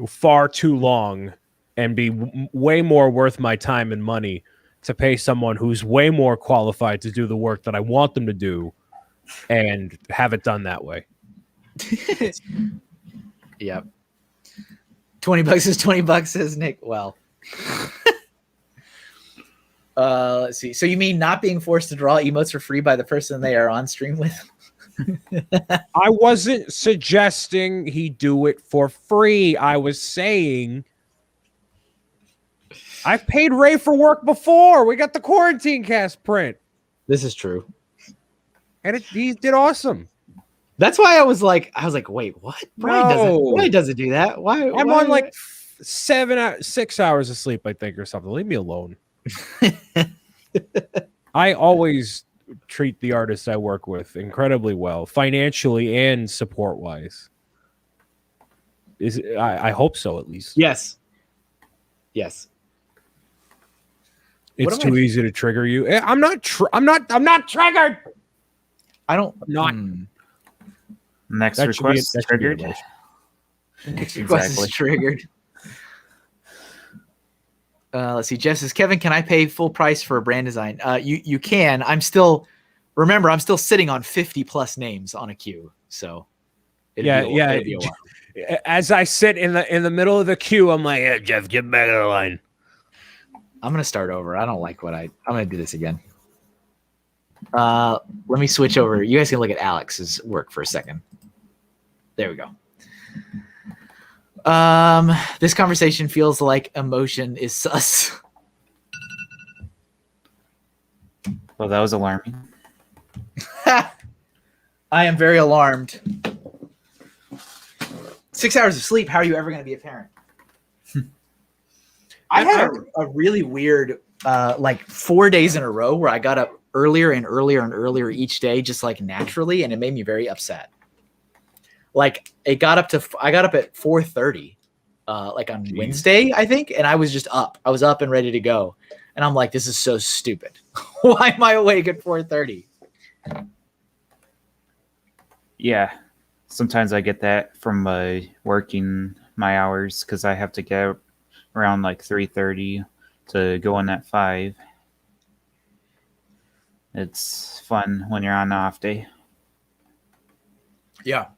far too long and be way more worth my time and money to pay someone who's way more qualified to do the work that I want them to do and have it done that way. Yep. $20 is $20, says Nick. Well, let's see. So you mean not being forced to draw emotes for free by the person they are on stream with? I wasn't suggesting he do it for free. I was saying I've paid Ray for work before. We got the quarantine cast print. This is true. And he did awesome. That's why I was like, wait, what? Brian doesn't do that. Why? I'm on like 6 hours of sleep, I think, or something. Leave me alone. I always treat the artists I work with incredibly well, financially and support wise. I hope so, at least. Yes. Yes. It's What am too I- easy to trigger you. I'm not triggered. I don't. Not. Next That should be- request that should be triggered. emotion. Next request is Exactly. triggered. Let's see. Jess says, Kevin, can I pay full price for a brand design? You can. I'm still sitting on 50 plus names on a queue. So it'll be a while. As I sit in the middle of the queue, I'm like, yeah, Jeff, get back in the line. I'm gonna start over. I don't like I'm gonna do this again. Let me switch over. You guys can look at Alex's work for a second. There we go. This conversation feels like emotion is sus. Well, that was alarming. I am very alarmed. 6 hours of sleep. How are you ever going to be a parent? I had a really weird, like 4 days in a row where I got up earlier and earlier and earlier each day, just like naturally, and it made me very upset. Like I got up at 4:30, like on Wednesday, I think, and I was just up. I was up and ready to go, and I'm like, this is so stupid. Why am I awake at 4:30? Yeah, sometimes I get that from working my hours because I have to get around like 3:30 to go in at 5. It's fun when you're on an off day. Yeah.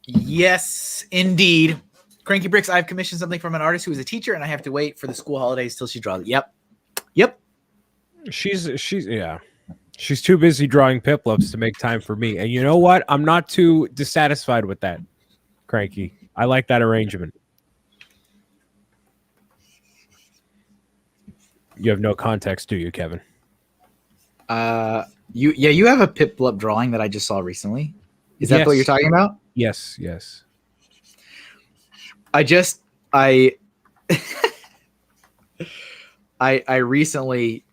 Yes, indeed. Cranky Bricks, I've commissioned something from an artist who is a teacher, and I have to wait for the school holidays till she draws it. Yep. She's too busy drawing Piplups to make time for me. And you know what? I'm not too dissatisfied with that, Cranky. I like that arrangement. You have no context, do you, Kevin? You have a Piplup drawing that I just saw recently. Is that what you're talking about? Yes. I recently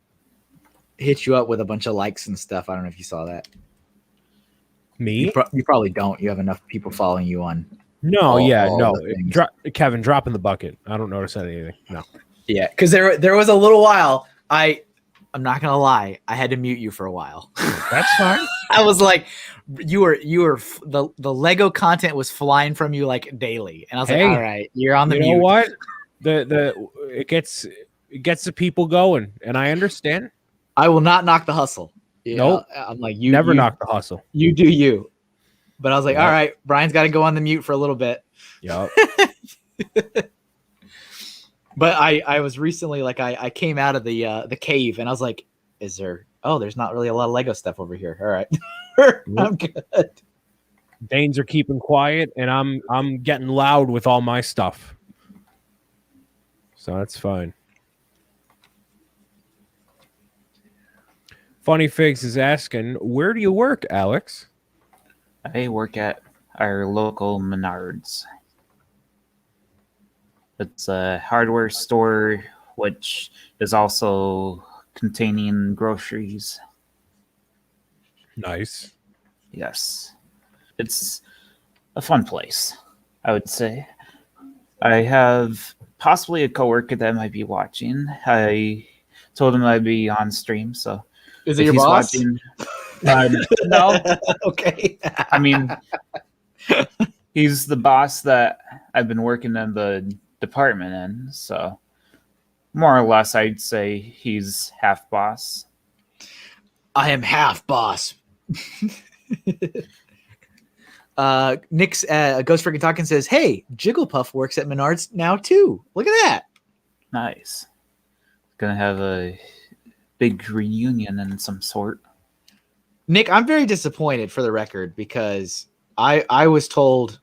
hit you up with a bunch of likes and stuff. I don't know if you saw that. Me? You probably don't. You have enough people following you on. No. things. Kevin, drop in the bucket. I don't notice anything. No. Yeah, because there was a little while. I'm not gonna lie. I had to mute you for a while. That's fine. I was like, you were the Lego content was flying from you like daily, and I was like, all right, you're on the mute. You know what? It gets the people going, and I understand. I will not knock the hustle. Nope. I'm like, Never knock the hustle. You do you. But I was like, Yep. all right, Brian's got to go on the mute for a little bit. Yep. But I was recently like I came out of the cave and I was like, there's not really a lot of Lego stuff over here. All right. I'm good. Danes are keeping quiet, and I'm getting loud with all my stuff. So that's fine. Funny Figs is asking, where do you work, Alex? I work at our local Menards. It's a hardware store which is also containing groceries. Nice. Yes. It's a fun place, I would say. I have possibly a coworker that might be watching. I told him I'd be on stream, so Is it if your he's boss? watching, no. Okay. I mean, he's the boss that I've been working in the department in, so more or less I'd say he's half boss. I am half boss. Nick's Ghost Freaking Talking says, hey, Jigglypuff works at Menards now too. Look at that. Nice. Gonna have a big reunion in some sort. Nick, I'm very disappointed for the record because I was told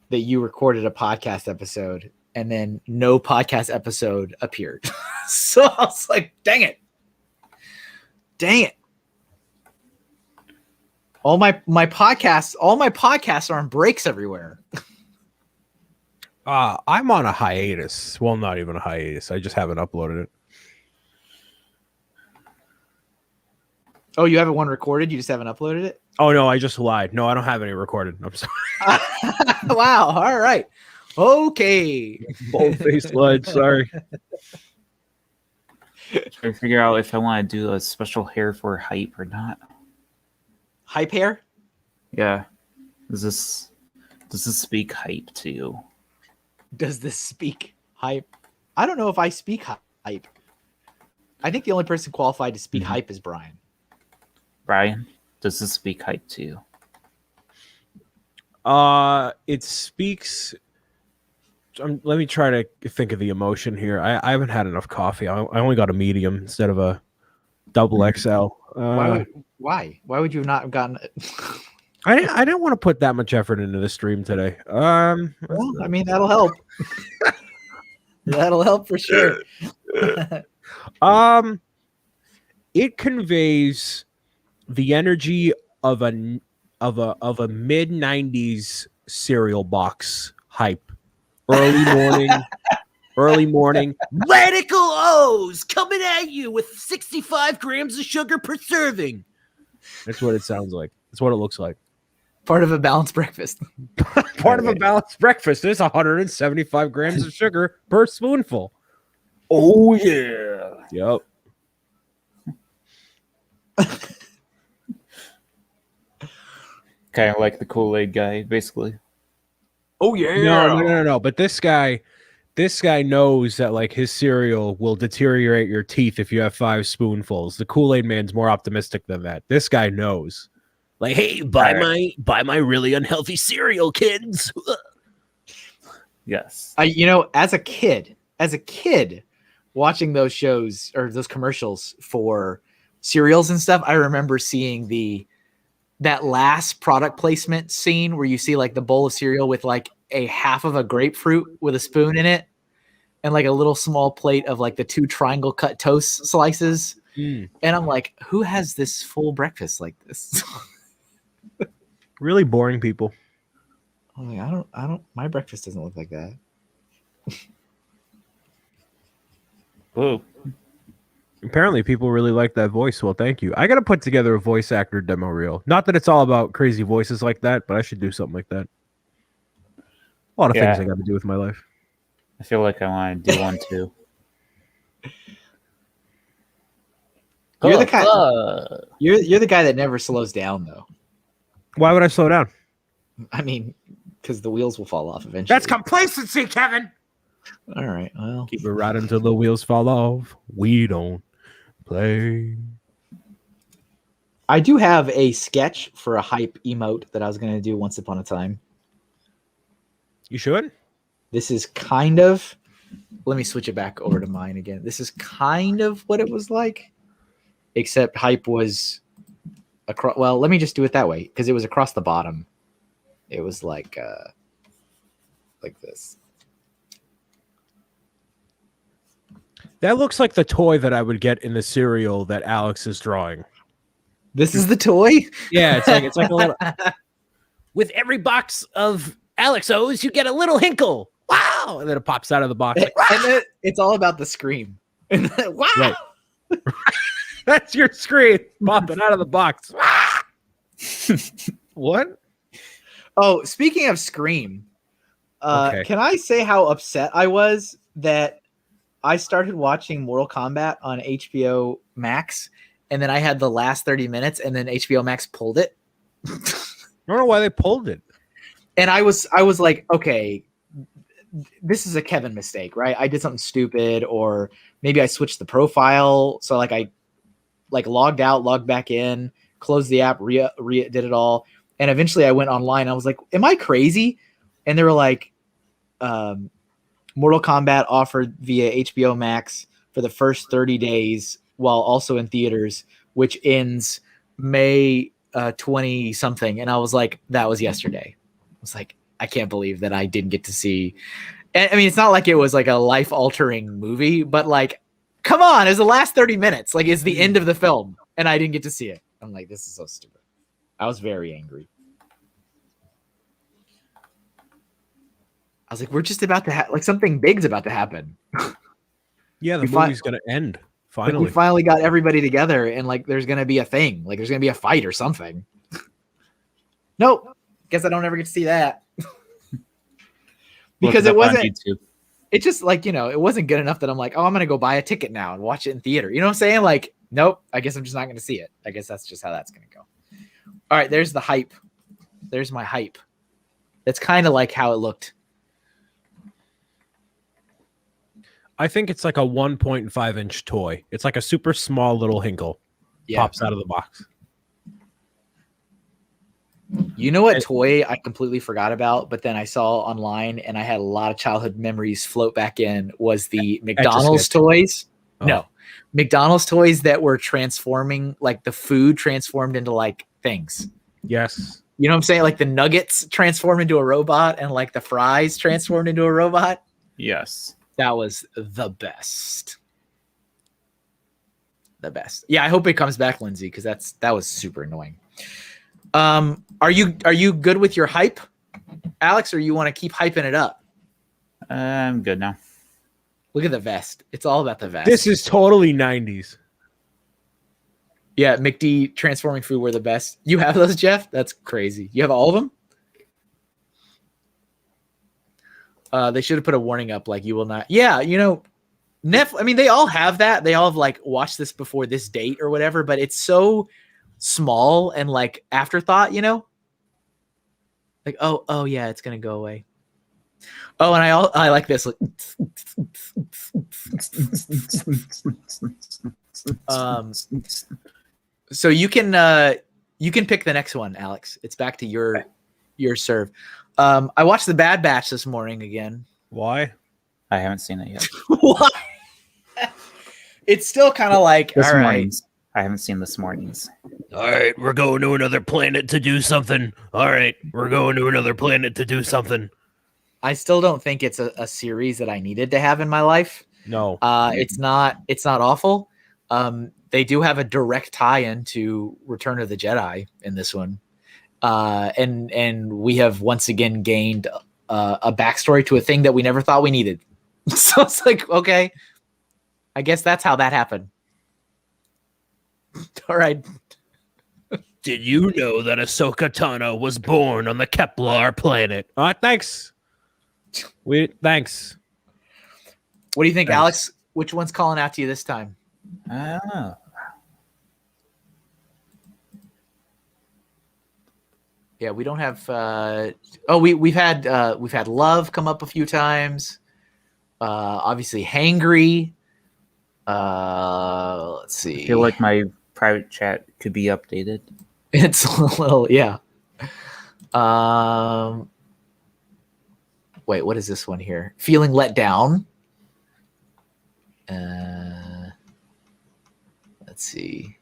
that you recorded a podcast episode and then no podcast episode appeared. So I was like, dang it. All my podcasts are on breaks everywhere. I'm on a hiatus. Well, not even a hiatus. I just haven't uploaded it. Oh, you haven't one recorded? You just haven't uploaded it? Oh no, I just lied. No, I don't have any recorded. I'm sorry. Wow. All right. Okay. Bold-faced lied. Sorry. Trying to figure out if I want to do a special hair for hype or not. Hype hair? Yeah. Does this speak hype to you? Does this speak hype? I don't know if I speak hype. I think the only person qualified to speak hype is Brian. Brian, does this speak hype to you? It speaks. Let me try to think of the emotion here. I haven't had enough coffee. I only got a medium instead of a double XL. Why would you not have gotten it? I didn't want to put that much effort into the stream today. Well, I mean, that'll help. That'll help for sure. It conveys the energy of a mid 90s cereal box hype. Early morning. Radical O's coming at you with 65 grams of sugar per serving. That's what it sounds like. That's what it looks like. Part of a balanced breakfast. Part of a balanced breakfast is 175 grams of sugar per spoonful. Oh, yeah. Yep. Kind of like the Kool-Aid guy, basically. Oh, yeah. No. But this guy knows that like his cereal will deteriorate your teeth if you have 5 spoonfuls. The Kool-Aid man's more optimistic than that. This guy knows. Like, hey, buy my really unhealthy cereal, kids. Yes. As a kid, watching those shows or those commercials for cereals and stuff, I remember seeing that last product placement scene where you see like the bowl of cereal with like a half of a grapefruit with a spoon in it and like a little small plate of like the 2 triangle cut toast slices. And I'm like, who has this full breakfast like this? Really boring people. I'm like, I don't, my breakfast doesn't look like that. Whoa. Apparently people really like that voice. Well, thank you. I got to put together a voice actor demo reel. Not that it's all about crazy voices like that, but I should do something like that. A lot of things I got to do with my life. I feel like I want to do one too. You're the guy that never slows down though. Why would I slow down? I mean, because the wheels will fall off eventually. That's complacency, Kevin. All right. Well, keep it right until the wheels fall off. We don't play. I do have a sketch for a hype emote that I was going to do once upon a time. You should? This is kind of, let me switch it back over to mine again. This is kind of what it was like, except hype was across. Well, let me just do it that way because it was across the bottom. It was like this. That looks like the toy that I would get in the cereal that Alex is drawing. This is the toy? Yeah, it's like a little. With every box of Alex O's, you get a little Hinkle. Wow! And then it pops out of the box. Like, and then it's all about the scream. Wow! Right. That's your scream popping out of the box. What? Oh, speaking of scream, Can I say how upset I was that I started watching Mortal Kombat on HBO Max, and then I had the last 30 minutes, and then HBO Max pulled it. I don't know why they pulled it. And I was like, okay, this is a Kevin mistake, right? I did something stupid, or maybe I switched the profile. So like I logged out, logged back in, closed the app, did it all. And eventually I went online. I was like, am I crazy? And they were like, Mortal Kombat offered via HBO Max for the first 30 days while also in theaters, which ends May 20 something. And I was like, that was yesterday. I was like, I can't believe that I didn't get to see. I mean, it's not like it was like a life altering movie, but like, come on, it was the last 30 minutes. Like, it's the end of the film, and I didn't get to see it. I'm like, this is so stupid. I was very angry. I was like, we're just about to have like something big's about to happen. Yeah, the We fi- movie's gonna end Like finally. we finally got everybody together, and like there's gonna be a thing. Like there's gonna be a fight or something. Nope. Guess I don't ever get to see that. Because it wasn't. YouTube. It just like, you know, it wasn't good enough that I'm like, oh, I'm gonna go buy a ticket now and watch it in theater. You know what I'm saying? Like, nope. I guess I'm just not gonna see it. I guess that's just how that's gonna go. All right, there's the hype. There's my hype. That's kind of like how it looked. I think it's like a 1.5-inch toy. It's like a super small little Hinkle. Yeah. Pops out of the box. You know what toy I completely forgot about, but then I saw online and I had a lot of childhood memories float back in was the McDonald's toys. Oh. No, McDonald's toys that were transforming, like the food transformed into like things. Yes. You know what I'm saying? Like the nuggets transformed into a robot and like the fries transformed into a robot. Yes. That was the best. The best. Yeah, I hope it comes back, Lindsay, because that was super annoying. Are you good with your hype, Alex, or you want to keep hyping it up? I'm good now. Look at the vest. It's all about the vest. This is totally 90s. Yeah, McD transforming food were the best. You have those, Jeff? That's crazy. You have all of them? They should have put a warning up like you will not. Yeah, you know, I mean, they all have that. They all have like watched this before this date or whatever, but it's so small and like afterthought, you know? Like, oh yeah, it's gonna go away. Oh, and I like this. Like, so you can pick the next one, Alex. It's back to your serve. I watched The Bad Batch this morning again. Why? I haven't seen it yet. Why? It's still kind of like This all right. morning's. I haven't seen this morning's. All right, we're going to another planet to do something. All right, we're going to another planet to do something. I still don't think it's a series that I needed to have in my life. No. It's not awful. They do have a direct tie-in to Return of the Jedi in this one. And we have once again gained a backstory to a thing that we never thought we needed. So it's like, okay, I guess that's how that happened. All right. Did you know that Ahsoka Tano was born on the Kepler planet? Thanks. Thanks. What do you think, Thanks. Alex? Which one's calling out to you this time? I don't know. Yeah, we don't have. We've had Love come up a few times. Obviously, Hangry. Let's see. I feel like my private chat could be updated. It's a little, yeah. Wait, what is this one here? Feeling let down. Let's see.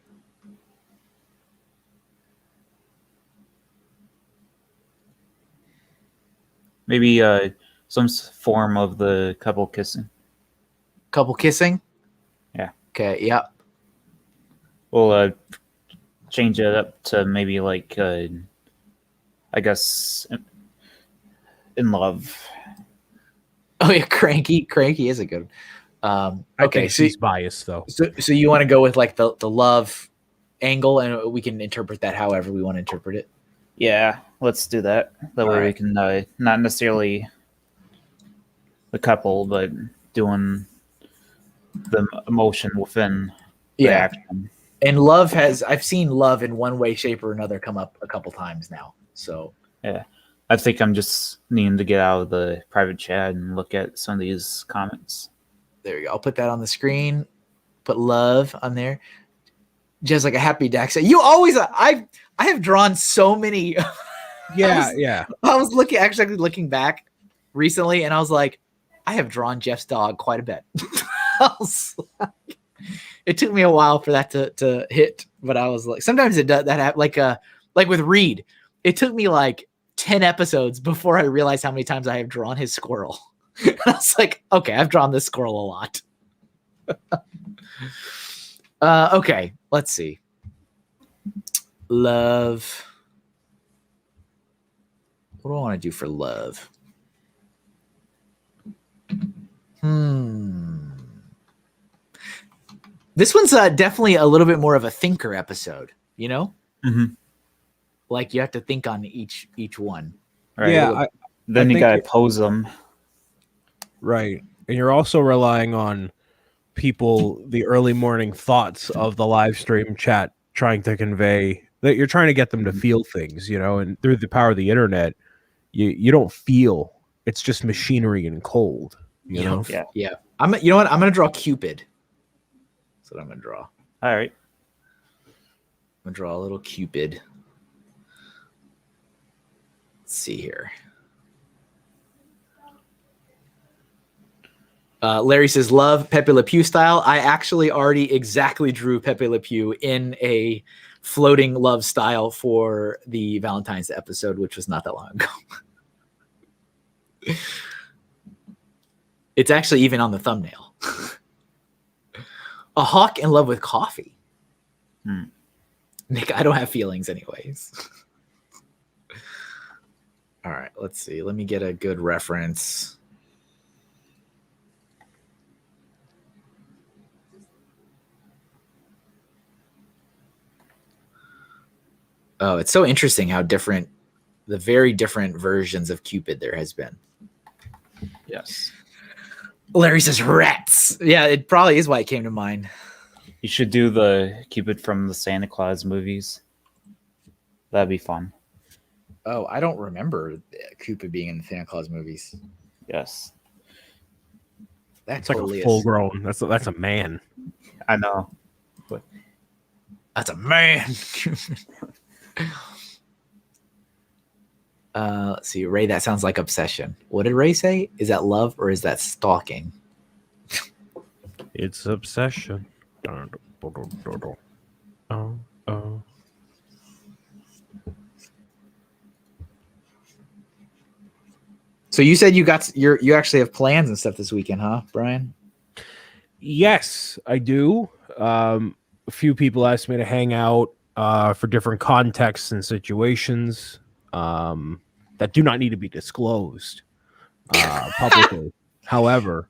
Maybe some form of the couple kissing. Couple kissing. Yeah. Okay. Yep. We'll change it up to maybe like I guess in love. Oh yeah, cranky. Cranky is a good one. I Okay, think she's biased though. So you want to go with like the love angle, and we can interpret that however we want to interpret it. Yeah, let's do that. That way we can not necessarily the couple, but doing the emotion within the action. And love I've seen love in one way, shape, or another come up a couple times now. So yeah, I think I'm just needing to get out of the private chat and look at some of these comments. there you go. I'll put that on the screen. Put love on there. Just like a happy Dax. You always, I have drawn so many. Yeah. I was actually looking back recently, and I was like, I have drawn Jeff's dog quite a bit. It took me a while for that to hit, but I was like, sometimes it does that happen. Like with Reed, it took me like 10 episodes before I realized how many times I have drawn his squirrel. And I was like, okay, I've drawn this squirrel a lot. Okay, let's see. Love. What do I want to do for love? This one's definitely a little bit more of a thinker episode, you know? Mm-hmm. Like you have to think on each one. Right. Yeah. Then I you gotta pose them. Right. And you're also relying on people, the early morning thoughts of the live stream chat, trying to convey that you're trying to get them to feel things, you know, and through the power of the internet, you don't feel. It's just machinery and cold, you know? Yeah. Yeah. You know what? I'm gonna draw Cupid. That's what I'm gonna draw. All right. I'm gonna draw a little Cupid. Let's see here. Larry says, love Pepe Le Pew style. I actually already exactly drew Pepe Le Pew in a floating love style for the Valentine's episode, which was not that long ago. It's actually even on the thumbnail. A hawk in love with coffee. Nick, I don't have feelings anyways. All right, let's see. Let me get a good reference. Oh, it's so interesting how different, the very different versions of Cupid there has been. Yes. Larry says rats. Yeah, it probably is why it came to mind. You should do the Cupid from the Santa Claus movies. That'd be fun. Oh, I don't remember Cupid being in the Santa Claus movies. Yes. That's It's like a full grown. That's a man. I know. That's a man. Let's see, Ray. That sounds like obsession. What did Ray say? Is that love or is that stalking? It's obsession. Oh. So you said you actually have plans and stuff this weekend, huh, Brian? Yes, I do. A few people asked me to hang out for different contexts and situations that do not need to be disclosed publicly. However,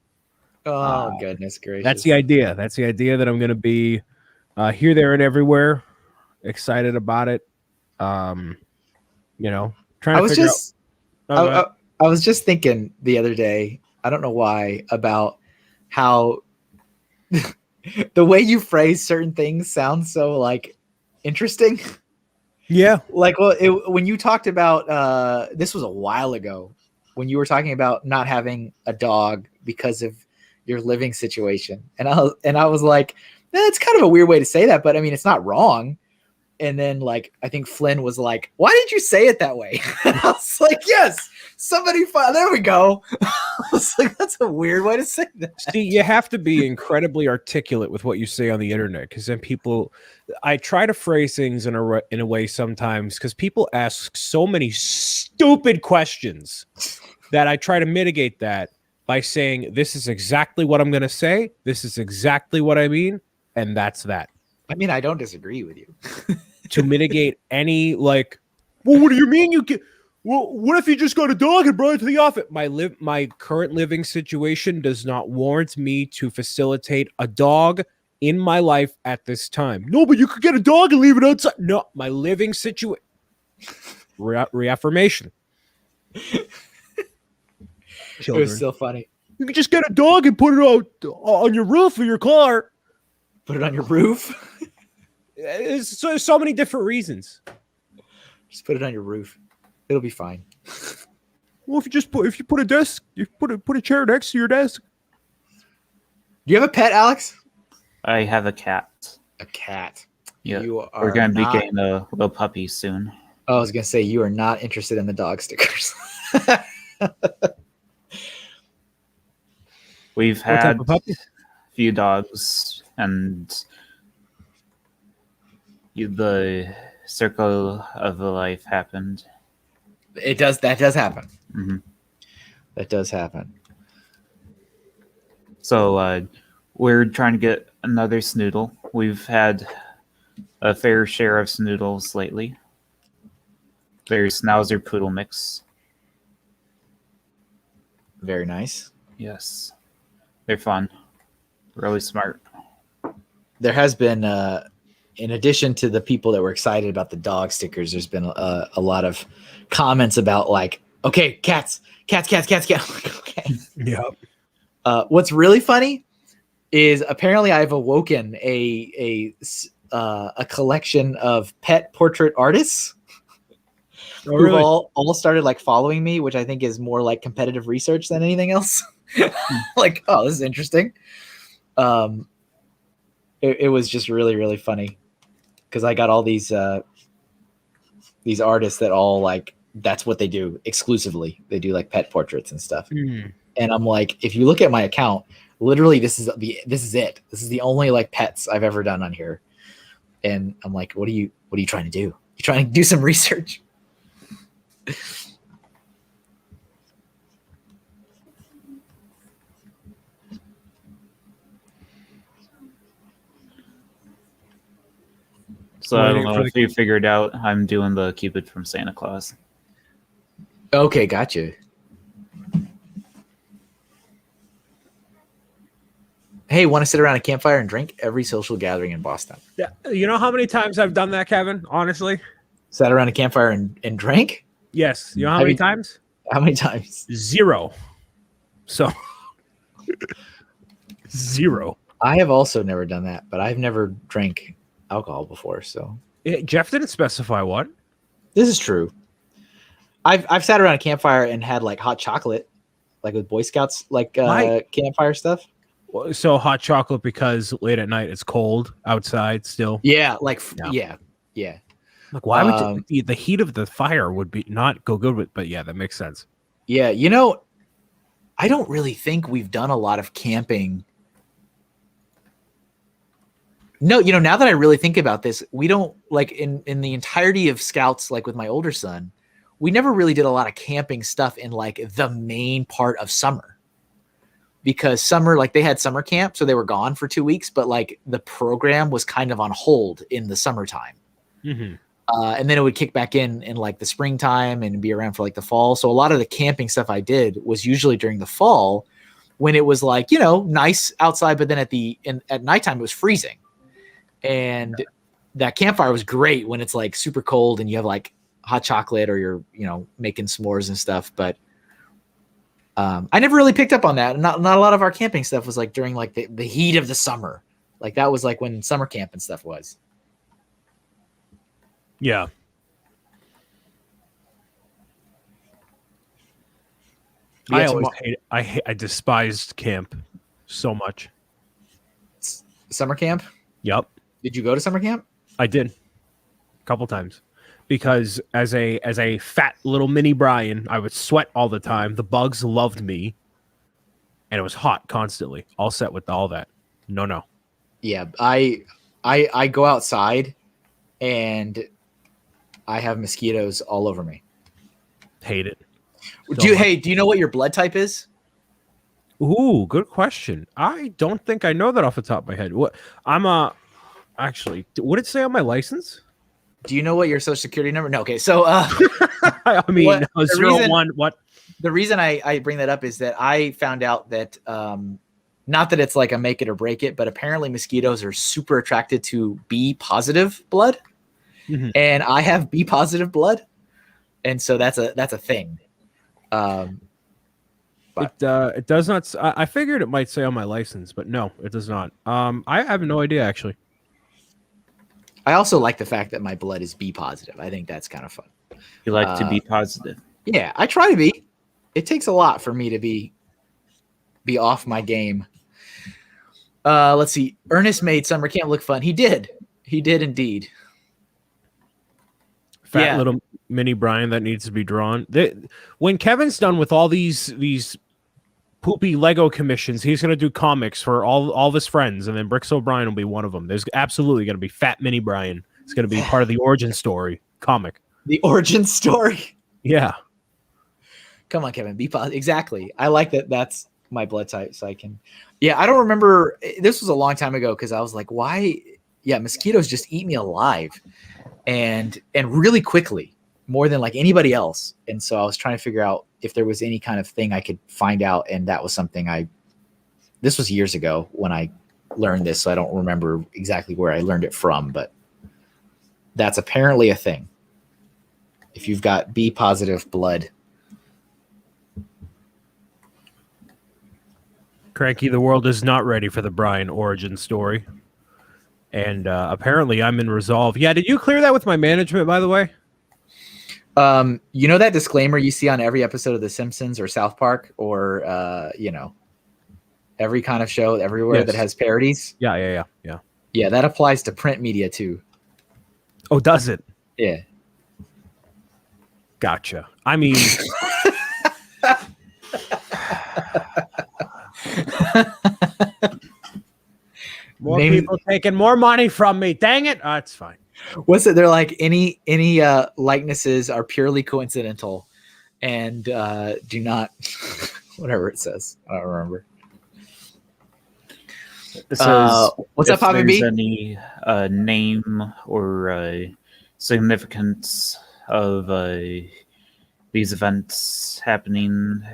goodness gracious. that's the idea. That's the idea that I'm going to be here, there, and everywhere. Excited about it. You know, trying to figure out. I was just thinking the other day, I don't know why, about how the way you phrase certain things sounds so like interesting. Yeah. Like, well, when you talked about this was a while ago when you were talking about not having a dog because of your living situation, and I was like, it's kind of a weird way to say that, but I mean, it's not wrong. And then, like, I think Flynn was like, why did you say it that way? I was like, yes, somebody, there we go. I was like, that's a weird way to say that. See, you have to be incredibly articulate with what you say on the internet, because then I try to phrase things in a way sometimes, because people ask so many stupid questions that I try to mitigate that by saying, this is exactly what I'm going to say. This is exactly what I mean. And that's that. I mean, I don't disagree with you. To mitigate any, like, well, what do you mean you can? Well, what if you just got a dog and brought it to the office? My current living situation does not warrant me to facilitate a dog in my life at this time. No, but you could get a dog and leave it outside. No, my living situation. Reaffirmation. It was still funny. You could just get a dog and put it on your roof of your car. Put it on your roof. There's so many different reasons. Just put it on your roof. It'll be fine. Well, if you put a desk, you put a chair next to your desk. Do you have a pet, Alex? I have a cat. A cat. Yeah. We're going to be getting a little puppy soon. I was going to say, you are not interested in the dog stickers. We've had a few dogs, and the circle of the life happened. That does happen. Mm-hmm. That does happen. So we're trying to get another Snoodle. We've had a fair share of Snoodles lately. There's Schnauzer Poodle mix. Very nice. Yes. They're fun. Really smart. There has been, in addition to the people that were excited about the dog stickers, there's been a lot of comments about like, okay, cats. Okay. Yeah. What's really funny is apparently I've awoken a collection of pet portrait artists Oh, who've really? all started like following me, which I think is more like competitive research than anything else. Like, oh, this is interesting. It was just really, really funny because I got all these artists that all like, that's what they do exclusively. They do like pet portraits and stuff. Mm. And I'm like, if you look at my account, literally this is it. This is the only like pets I've ever done on here. And I'm like, what are you trying to do? You trying to do some research? So I don't know if you figured out I'm doing the Cupid from Santa Claus. Okay, gotcha. Hey, want to sit around a campfire and drink? Every social gathering in Boston. Yeah. You know how many times I've done that, Kevin? Honestly? Sat around a campfire and drank? Yes. You know how many times? How many times? 0. So 0. I have also never done that, but I've never drank alcohol before. So Jeff didn't specify what. this is true. I've sat around a campfire and had like hot chocolate, like with Boy Scouts, like campfire stuff. So hot chocolate because late at night it's cold outside still. Yeah, like Yeah. yeah. Like why would the heat of the fire would be not go good with? But yeah, that makes sense. Yeah, I don't really think we've done a lot of camping. No, now that I really think about this, we don't like in the entirety of Scouts, like with my older son, we never really did a lot of camping stuff in like the main part of summer. Because summer, like they had summer camp, so they were gone for 2 weeks, but like the program was kind of on hold in the summertime. Mm-hmm. And then it would kick back in like the springtime and be around for like the fall. So a lot of the camping stuff I did was usually during the fall when it was like, nice outside, but then at nighttime it was freezing. And that campfire was great when it's like super cold and you have like hot chocolate or you're, making s'mores and stuff. But I never really picked up on that. Not a lot of our camping stuff was like during like the heat of the summer. Like that was like when summer camp and stuff was. Yeah. I always I despised camp so much. Summer camp? Yep. Did you go to summer camp? I did. A couple times. Because as a fat little mini Brian, I would sweat all the time. The bugs loved me. And it was hot constantly. All set with all that. No. Yeah, I go outside and I have mosquitoes all over me. Hate it. Do you know what your blood type is? Ooh, good question. I don't think I know that off the top of my head. What actually, what did it say on my license? Do you know what your social security number? No. Okay. So, I mean, what? The reason I bring that up is that I found out that, not that it's like a make it or break it, but apparently mosquitoes are super attracted to B positive blood. Mm-hmm. And I have B positive blood. And so that's a thing. But it does not. I figured it might say on my license, but no, it does not. I have no idea actually. I also like the fact that my blood is B positive. I think that's kind of fun. You like to be positive? Yeah, I try to be. It takes a lot for me to be off my game. Let's see. Ernest made summer camp look fun. He did indeed. Fat little mini Brian that needs to be drawn. When Kevin's done with all these poopy Lego commissions, he's going to do comics for all of his friends, and then Bricks O'Brien will be one of them. There's absolutely going to be Fat Mini Brian. It's going to be part of the origin story comic. The origin story? Yeah. Come on, Kevin. Be positive. Exactly. I like that. That's my blood type, so I can. Yeah, I don't remember. This was a long time ago because I was like, why? Yeah, mosquitoes just eat me alive, and really quickly, more than like anybody else. And so I was trying to figure out if there was any kind of thing I could find out, and that was something I this was years ago when I learned this, so I don't remember exactly where I learned it from, but that's apparently a thing. If you've got B positive blood. Cranky, the world is not ready for the Brian origin story. And apparently I'm in resolve. Yeah, did you clear that with my management, by the way? You know that disclaimer you see on every episode of The Simpsons or South Park or, you know, every kind of show everywhere that has parodies? Yeah. Yeah, that applies to print media too. Oh, does it? Yeah. Gotcha. I mean... More people taking more money from me. Dang it. Oh, it's fine. What's it? They're like any likenesses are purely coincidental and do not whatever it says. I don't remember. It says what's up, Papa B? Any name or significance of these events happening,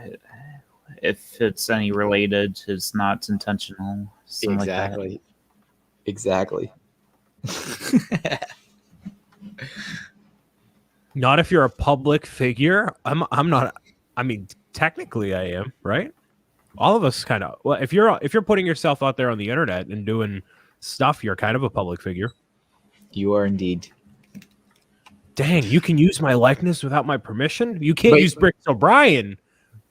if it's any related, it's not intentional. Exactly. Like Exactly. Not if you're a public figure. I'm not. I mean, technically, I am, right? All of us kind of. Well, if you're putting yourself out there on the internet and doing stuff, you're kind of a public figure. You are indeed. Dang, you can use my likeness without my permission? You can't use Bricks O'Brien,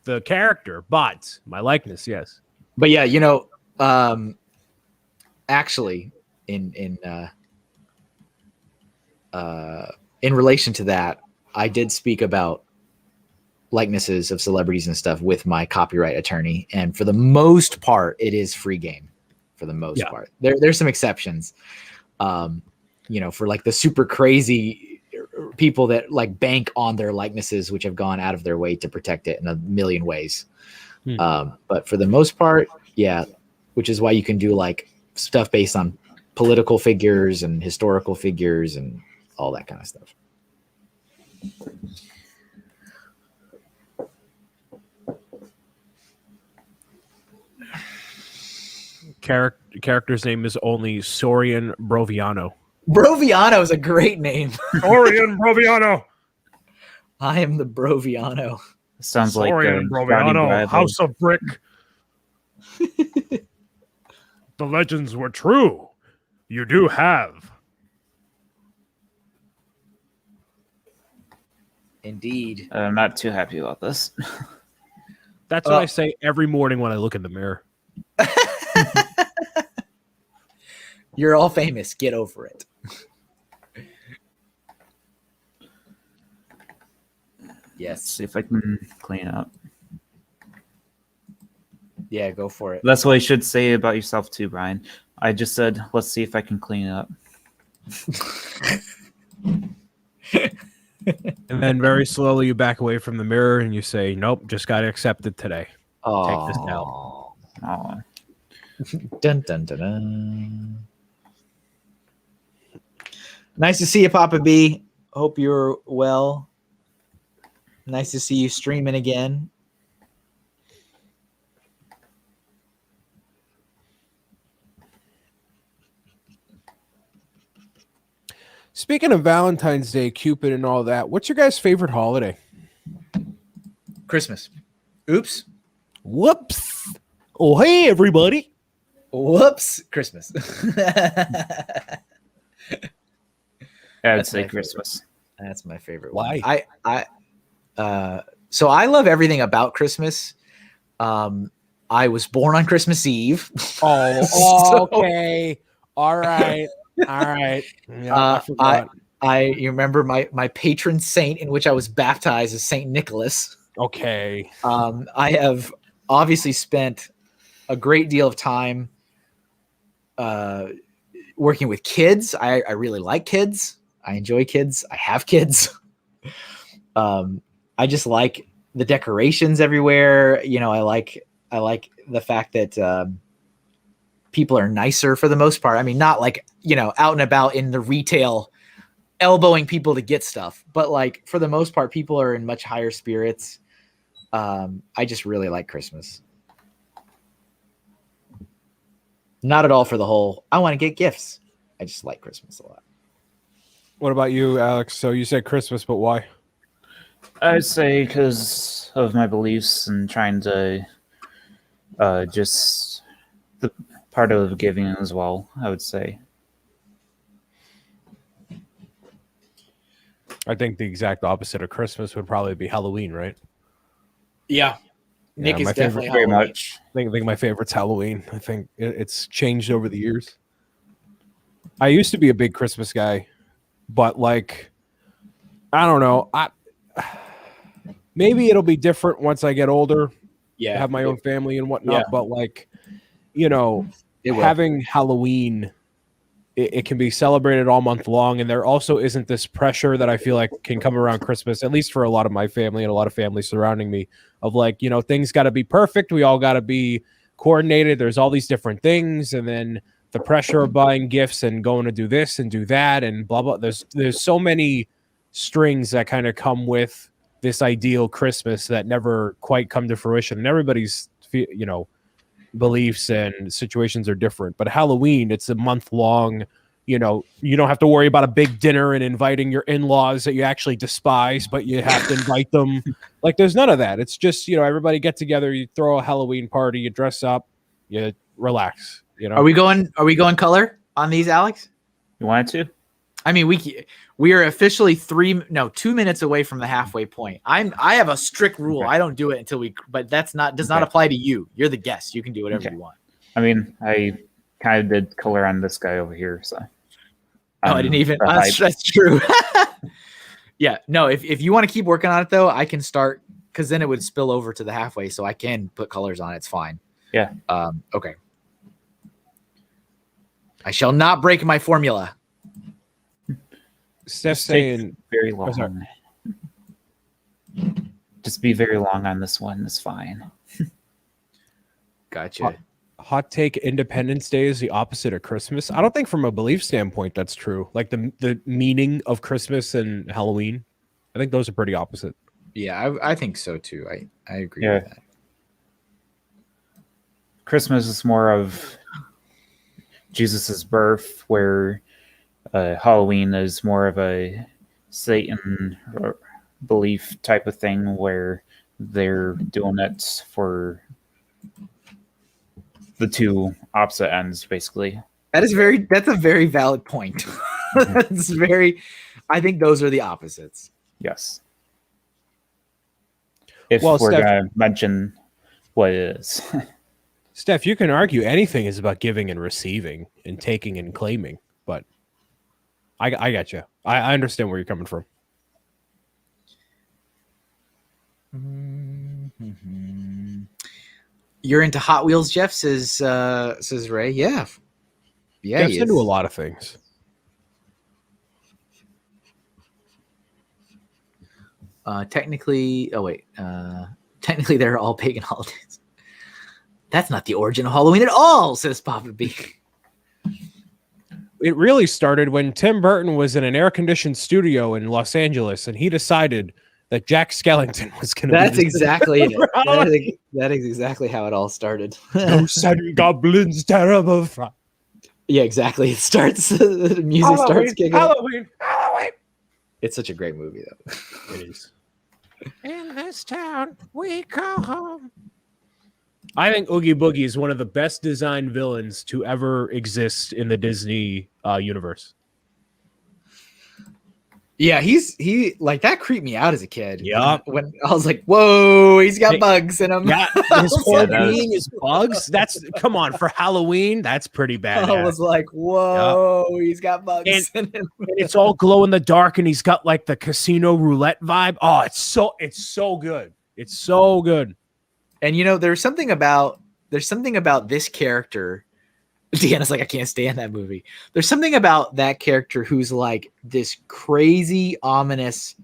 the character, but my likeness, yes. But yeah, you know, actually, in relation to that, I did speak about likenesses of celebrities and stuff with my copyright attorney, and for the most part, it is free game. For the most part, there's some exceptions. You know, for like the super crazy people that like bank on their likenesses, which have gone out of their way to protect it in a million ways. But for the most part, yeah, which is why you can do like stuff based on political figures and historical figures and all that kind of stuff. Character's name is only Sorian Broviano. Broviano is a great name. Sorian Broviano. I am the Broviano. Sounds Sorian like Broviano, House of Brick. The legends were true. You do have. Indeed. I'm not too happy about this. That's what I say every morning when I look in the mirror. You're all famous. Get over it. Yes. Let's see if I can clean up. Yeah, go for it. That's what you should say about yourself too, Brian. I just said, let's see if I can clean it up. And then very slowly you back away from the mirror and you say, nope, just got to accept it today. Take this down. Oh. Dun, dun, dun, dun. Nice to see you, Papa B. Hope you're well. Nice to see you streaming again. Speaking of Valentine's Day, Cupid, and all that, what's your guys' favorite holiday? Christmas. Oops. Whoops. Oh, hey, everybody. Whoops. Christmas. I'd say Christmas. That's my favorite one. Why? So I love everything about Christmas. I was born on Christmas Eve. Oh, okay. All right. Yeah, you remember my patron saint in which I was baptized is Saint Nicholas. Okay. I have obviously spent a great deal of time working with kids. I really like kids. I enjoy kids. I have kids. I just like the decorations everywhere. You know, I like the fact that people are nicer for the most part. I mean, not like, you know, out and about in the retail elbowing people to get stuff, but like for the most part, people are in much higher spirits. I just really like Christmas. Not at all for the whole, I want to get gifts. I just like Christmas a lot. What about you, Alex? So you said Christmas, but why? I'd say because of my beliefs and trying to just the part of giving as well, I would say. I think the exact opposite of Christmas would probably be Halloween, right? Yeah. Nick is my definitely Very Halloween. much. I think my favorite's Halloween. I think it's changed over the years. I used to be a big Christmas guy, but like, I don't know. Maybe it'll be different once I get older, Yeah. have my own family and whatnot. Yeah. But like, you know, having Halloween, it can be celebrated all month long, and there also isn't this pressure that I feel like can come around Christmas, at least for a lot of my family and a lot of families surrounding me, of like, you know, things got to be perfect. We all got to be coordinated. There's all these different things, and then the pressure of buying gifts and going to do this and do that and blah blah. There's so many strings that kind of come with this ideal Christmas that never quite come to fruition, and everybody's, you know, beliefs and situations are different. But Halloween, it's a month long. You know, you don't have to worry about a big dinner and inviting your in-laws that you actually despise, but you have to invite them. Like, there's none of that. It's just, you know, everybody get together, you throw a Halloween party, you dress up, you relax. You know, Are we going color on these, Alex? You wanted to? I mean, we are officially 2 minutes away from the halfway point. I have a strict rule. Okay. I don't do it until but does not apply to you. You're the guest. You can do whatever you want. I mean, I kind of did color on this guy over here, so. No, I didn't even. That's true. Yeah. No, if you want to keep working on it though, I can start, because then it would spill over to the halfway, so I can put colors on it. It's fine. Yeah. Okay. I shall not break my formula. Steph's Just take saying very Oh, sorry. long. Just be very long on this one. It's fine. Gotcha. hot take, Independence Day is the opposite of Christmas. I don't think from a belief standpoint that's true. Like the meaning of Christmas and Halloween, I think those are pretty opposite. Yeah, I think so too. I agree Yeah. with that. Christmas is more of Jesus's birth, where Halloween is more of a Satan belief type of thing, where they're doing it for the two opposite ends, basically. That's a very valid point. I think those are the opposites. Yes. If Well, we're Steph- going to mention what it is. Steph, you can argue anything is about giving and receiving and taking and claiming, but I got you. I understand where you're coming from. Mm-hmm. You're into Hot Wheels, Jeff, says Ray. Yeah. Yeah. Jeff's into a lot of things. Technically, technically they're all pagan holidays. That's not the origin of Halloween at all, says Papa B. It really started when Tim Burton was in an air-conditioned studio in Los Angeles, and he decided that Jack Skellington was going to. That's exactly it. That is exactly how it all started. Ghosts and goblins, terrible. Yeah, exactly. It starts. The music starts kicking. Halloween. It's such a great movie, though. It is. In this town, we go home. I think Oogie Boogie is one of the best designed villains to ever exist in the Disney universe. Yeah, he like that creeped me out as a kid. Yeah. When I was like, whoa, he's got bugs in him. Yeah, his whole Yeah, being is bugs. That's come on for Halloween. That's pretty bad. I was like, whoa, he's got bugs in him. And it's all glow in the dark, and he's got like the casino roulette vibe. Oh, it's so good. It's so good. And you know, there's something about this character. Deanna's like, I can't stand that movie. There's something about that character who's like this crazy, ominous,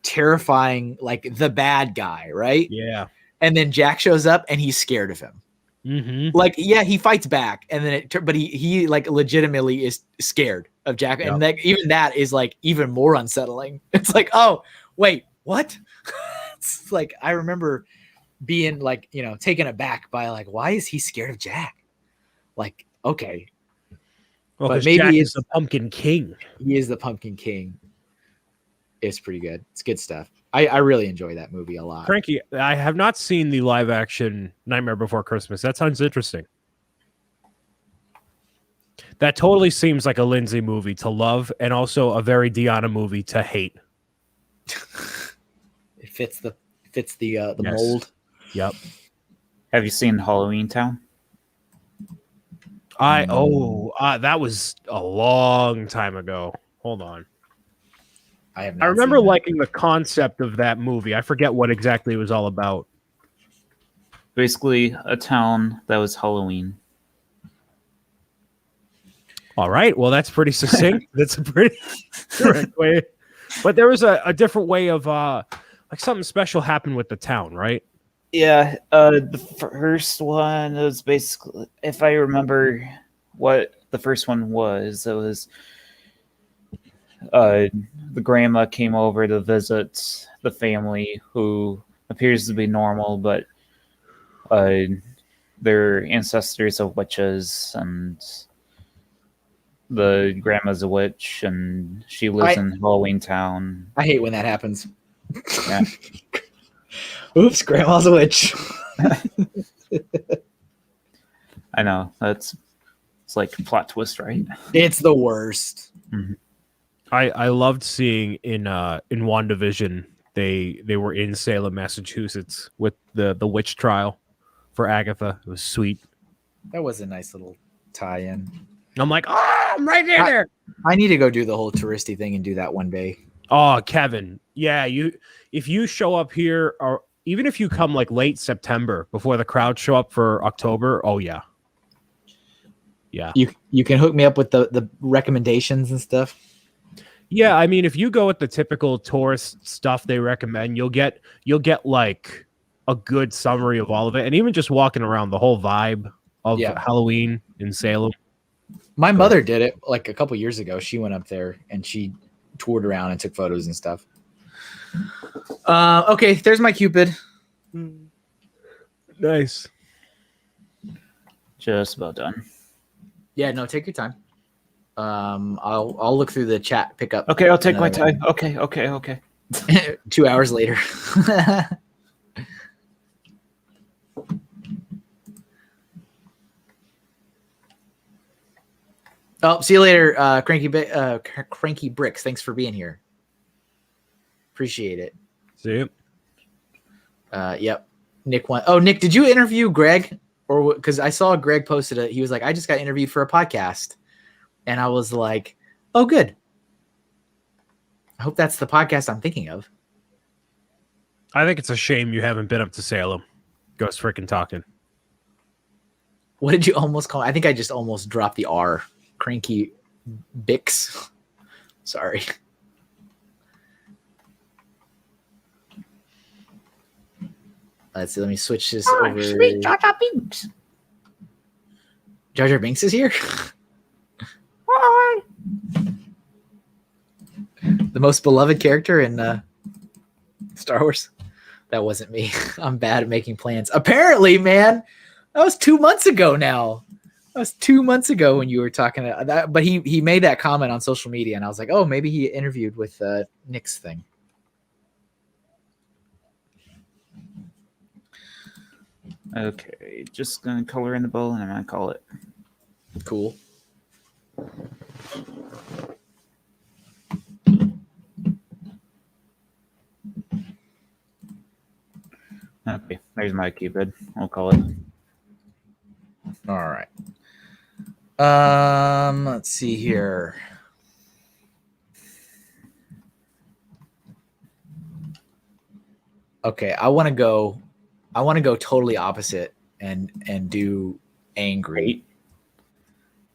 terrifying, like the bad guy, right? Yeah. And then Jack shows up and he's scared of him. Mm-hmm. Like, yeah, he fights back, and then but he like legitimately is scared of Jack, and like even that is like even more unsettling. It's like, oh wait, what? It's like I remember being like, you know, taken aback by like, why is he scared of Jack? Like, Okay, Well, but because maybe Jack is it's the Pumpkin King. he is the Pumpkin King. It's pretty good. It's good stuff. I really enjoy that movie a lot. Cranky, I have not seen the live action Nightmare Before Christmas. That sounds interesting. That totally seems like a Lindsay movie to love, and also a very Deanna movie to hate. It fits the Yes. mold. Yep. Have you seen Halloween Town? That was a long time ago. Hold on. I have not I remember seen that. liking the concept of that movie. I forget what exactly it was all about. Basically, a town that was Halloween. All right. Well, that's pretty succinct. That's a pretty direct way. But there was a different way of like something special happened with the town, right? Yeah, the first one was basically, if I remember what the first one was, it was the grandma came over to visit the family who appears to be normal, but they're ancestors of witches, and the grandma's a witch, and she lives in Halloween Town. I hate when that happens. Yeah. Oops, grandma's a witch. I know, it's like a plot twist, right? It's the worst. Mm-hmm. I loved seeing in WandaVision they were in Salem, Massachusetts with the witch trial for Agatha. It was sweet. That was a nice little tie-in. I'm like, oh, I'm right there. I need to go do the whole touristy thing and do that one day. Oh, Kevin. Yeah, if you show up here, or even if you come like late September before the crowd show up for October, oh yeah. Yeah. You can hook me up with the recommendations and stuff. Yeah, I mean, if you go with the typical tourist stuff they recommend, you'll get like a good summary of all of it, and even just walking around the whole vibe of Halloween in Salem. My mother did it like a couple years ago. She went up there and she toured around and took photos and stuff. Okay, there's my Cupid. Nice. Just about done. Yeah, no, take your time. I'll look through the chat, pick up. Okay, I'll take my time. Okay. 2 hours later. Oh, see you later, Cranky Bricks. Thanks for being here. Appreciate it. See you. Yep. Nick won. Oh, Nick, did you interview Greg? Or because I saw Greg posted it. He was like, I just got interviewed for a podcast. And I was like, oh, good. I hope that's the podcast I'm thinking of. I think it's a shame you haven't been up to Salem. Ghost freaking talking. What did you almost call it? I think I just almost dropped the R. Cranky Bix. Sorry. Let's see. Let me switch this over. Sweet Jar Jar Binks. Jar Jar Binks is here. Hi. The most beloved character in Star Wars. That wasn't me. I'm bad at making plans. Apparently, man, that was 2 months ago now. That was 2 months ago when you were talking about that. But he made that comment on social media, and I was like, oh, maybe he interviewed with Nick's thing. Okay, just gonna color in the bowl and I'm gonna call it. Cool. Okay, there's my Cupid. I'll call it. All right. Let's see here. Okay, I want to go totally opposite and do angry.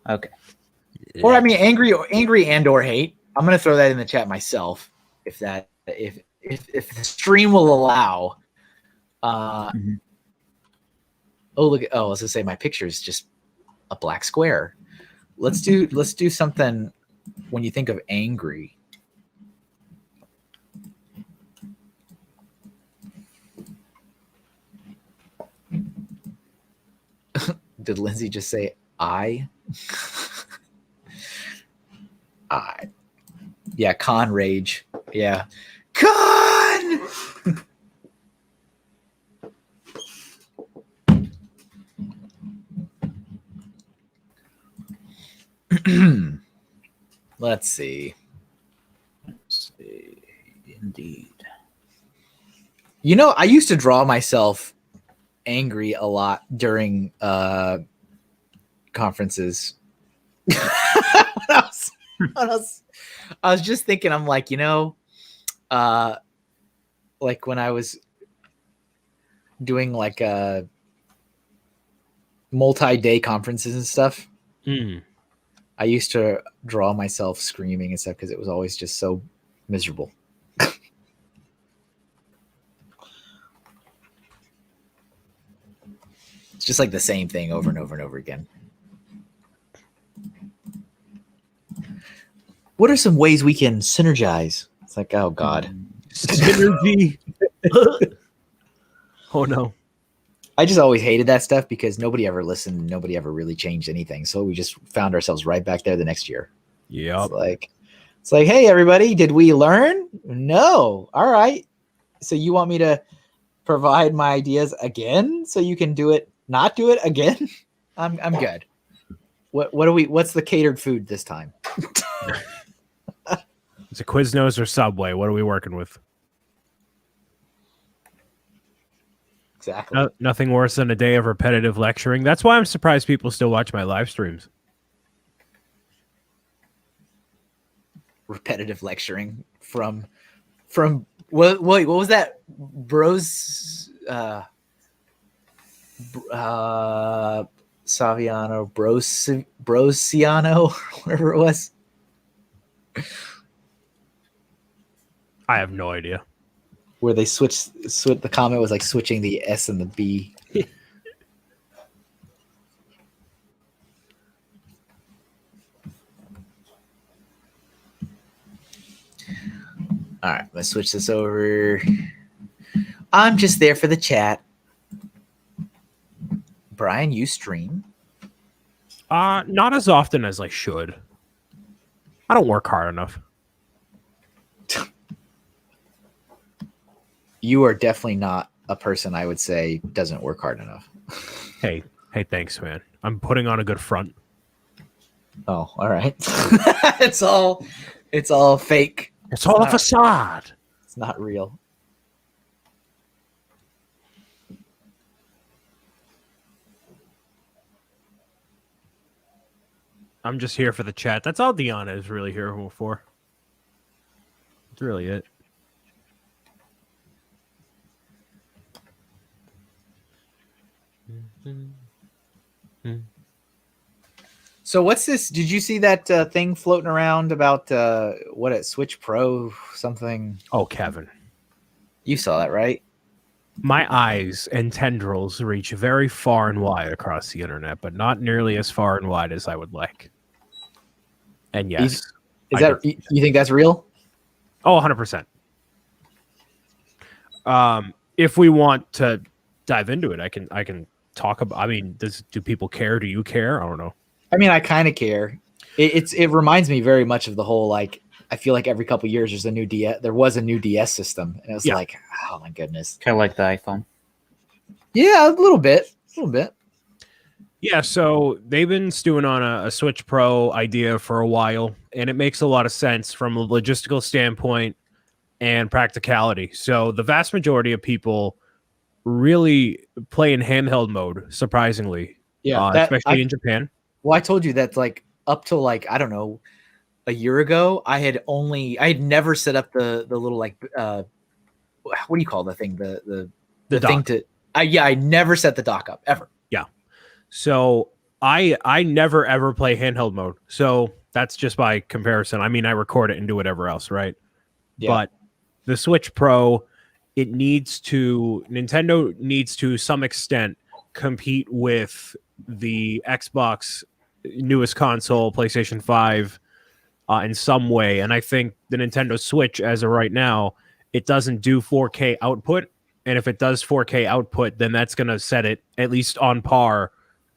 Okay. Or I mean angry and or hate. I'm gonna throw that in the chat myself if the stream will allow. Oh look! I was gonna say my picture is just a black square. Let's do something when you think of angry. Did Lindsay just say I. Yeah, con rage. Yeah. Con! Let's see. Indeed. You know, I used to draw myself angry a lot during conferences. I was just thinking, I'm like, you know, like when I was doing like multi-day conferences and stuff, I used to draw myself screaming and stuff because it was always just so miserable. It's just like the same thing over and over and over again. What are some ways we can synergize? It's like, oh God. Synergy. Oh no. I just always hated that stuff because nobody ever listened. Nobody ever really changed anything. So we just found ourselves right back there the next year. Yeah. It's like, hey, everybody, did we learn? No. All right. So you want me to provide my ideas again so you can not do it again? I'm good. What's the catered food this time? Is it Quiznos or Subway? What are we working with? Exactly. Nothing worse than a day of repetitive lecturing. That's why I'm surprised people still watch my live streams. Repetitive lecturing from what was that? Saviano, Brosiano, whatever it was. I have no idea. Where they switched the comment was like switching the S and the B. All right, let's switch this over. I'm just there for the chat. Brian, you stream? Not as often as I should. I don't work hard enough. You are definitely not a person I would say doesn't work hard enough. Hey, thanks, man. I'm putting on a good front. Oh, all right. It's all fake. It's all a facade. It's not real. I'm just here for the chat. That's all Deanna is really here for. That's really it. So what's this? Did you see that thing floating around about what at Switch Pro something? Oh, Kevin. You saw that, right? My eyes and tendrils reach very far and wide across the internet, but not nearly as far and wide as I would like. And yes. Is that you think that's real? Oh, 100%. If we want to dive into it, I can talk about. I mean, do people care? Do you care? I don't know. I mean, I kind of care. It reminds me very much of the whole, like, I feel like every couple of years there's a new DS. There was a new DS system, and it was like, oh my goodness, Kind of like the iPhone. Yeah, a little bit. Yeah, so they've been stewing on a Switch Pro idea for a while, and it makes a lot of sense from a logistical standpoint and practicality. So the vast majority of people really play in handheld mode, surprisingly. Yeah, especially in Japan. Well, I told you that, like, up to, like, I don't know, a year ago, I had never set up the little, like, what do you call the thing? The thing to, I never set the dock up ever. Yeah. So I never ever play handheld mode. So that's just by comparison. I mean, I record it and do whatever else, right? Yeah. But the Switch Pro, Nintendo needs to some extent compete with the Xbox newest console, PlayStation 5, in some way. And I think the Nintendo Switch, as of right now, it doesn't do 4K output. And if it does 4K output, then that's going to set it at least on par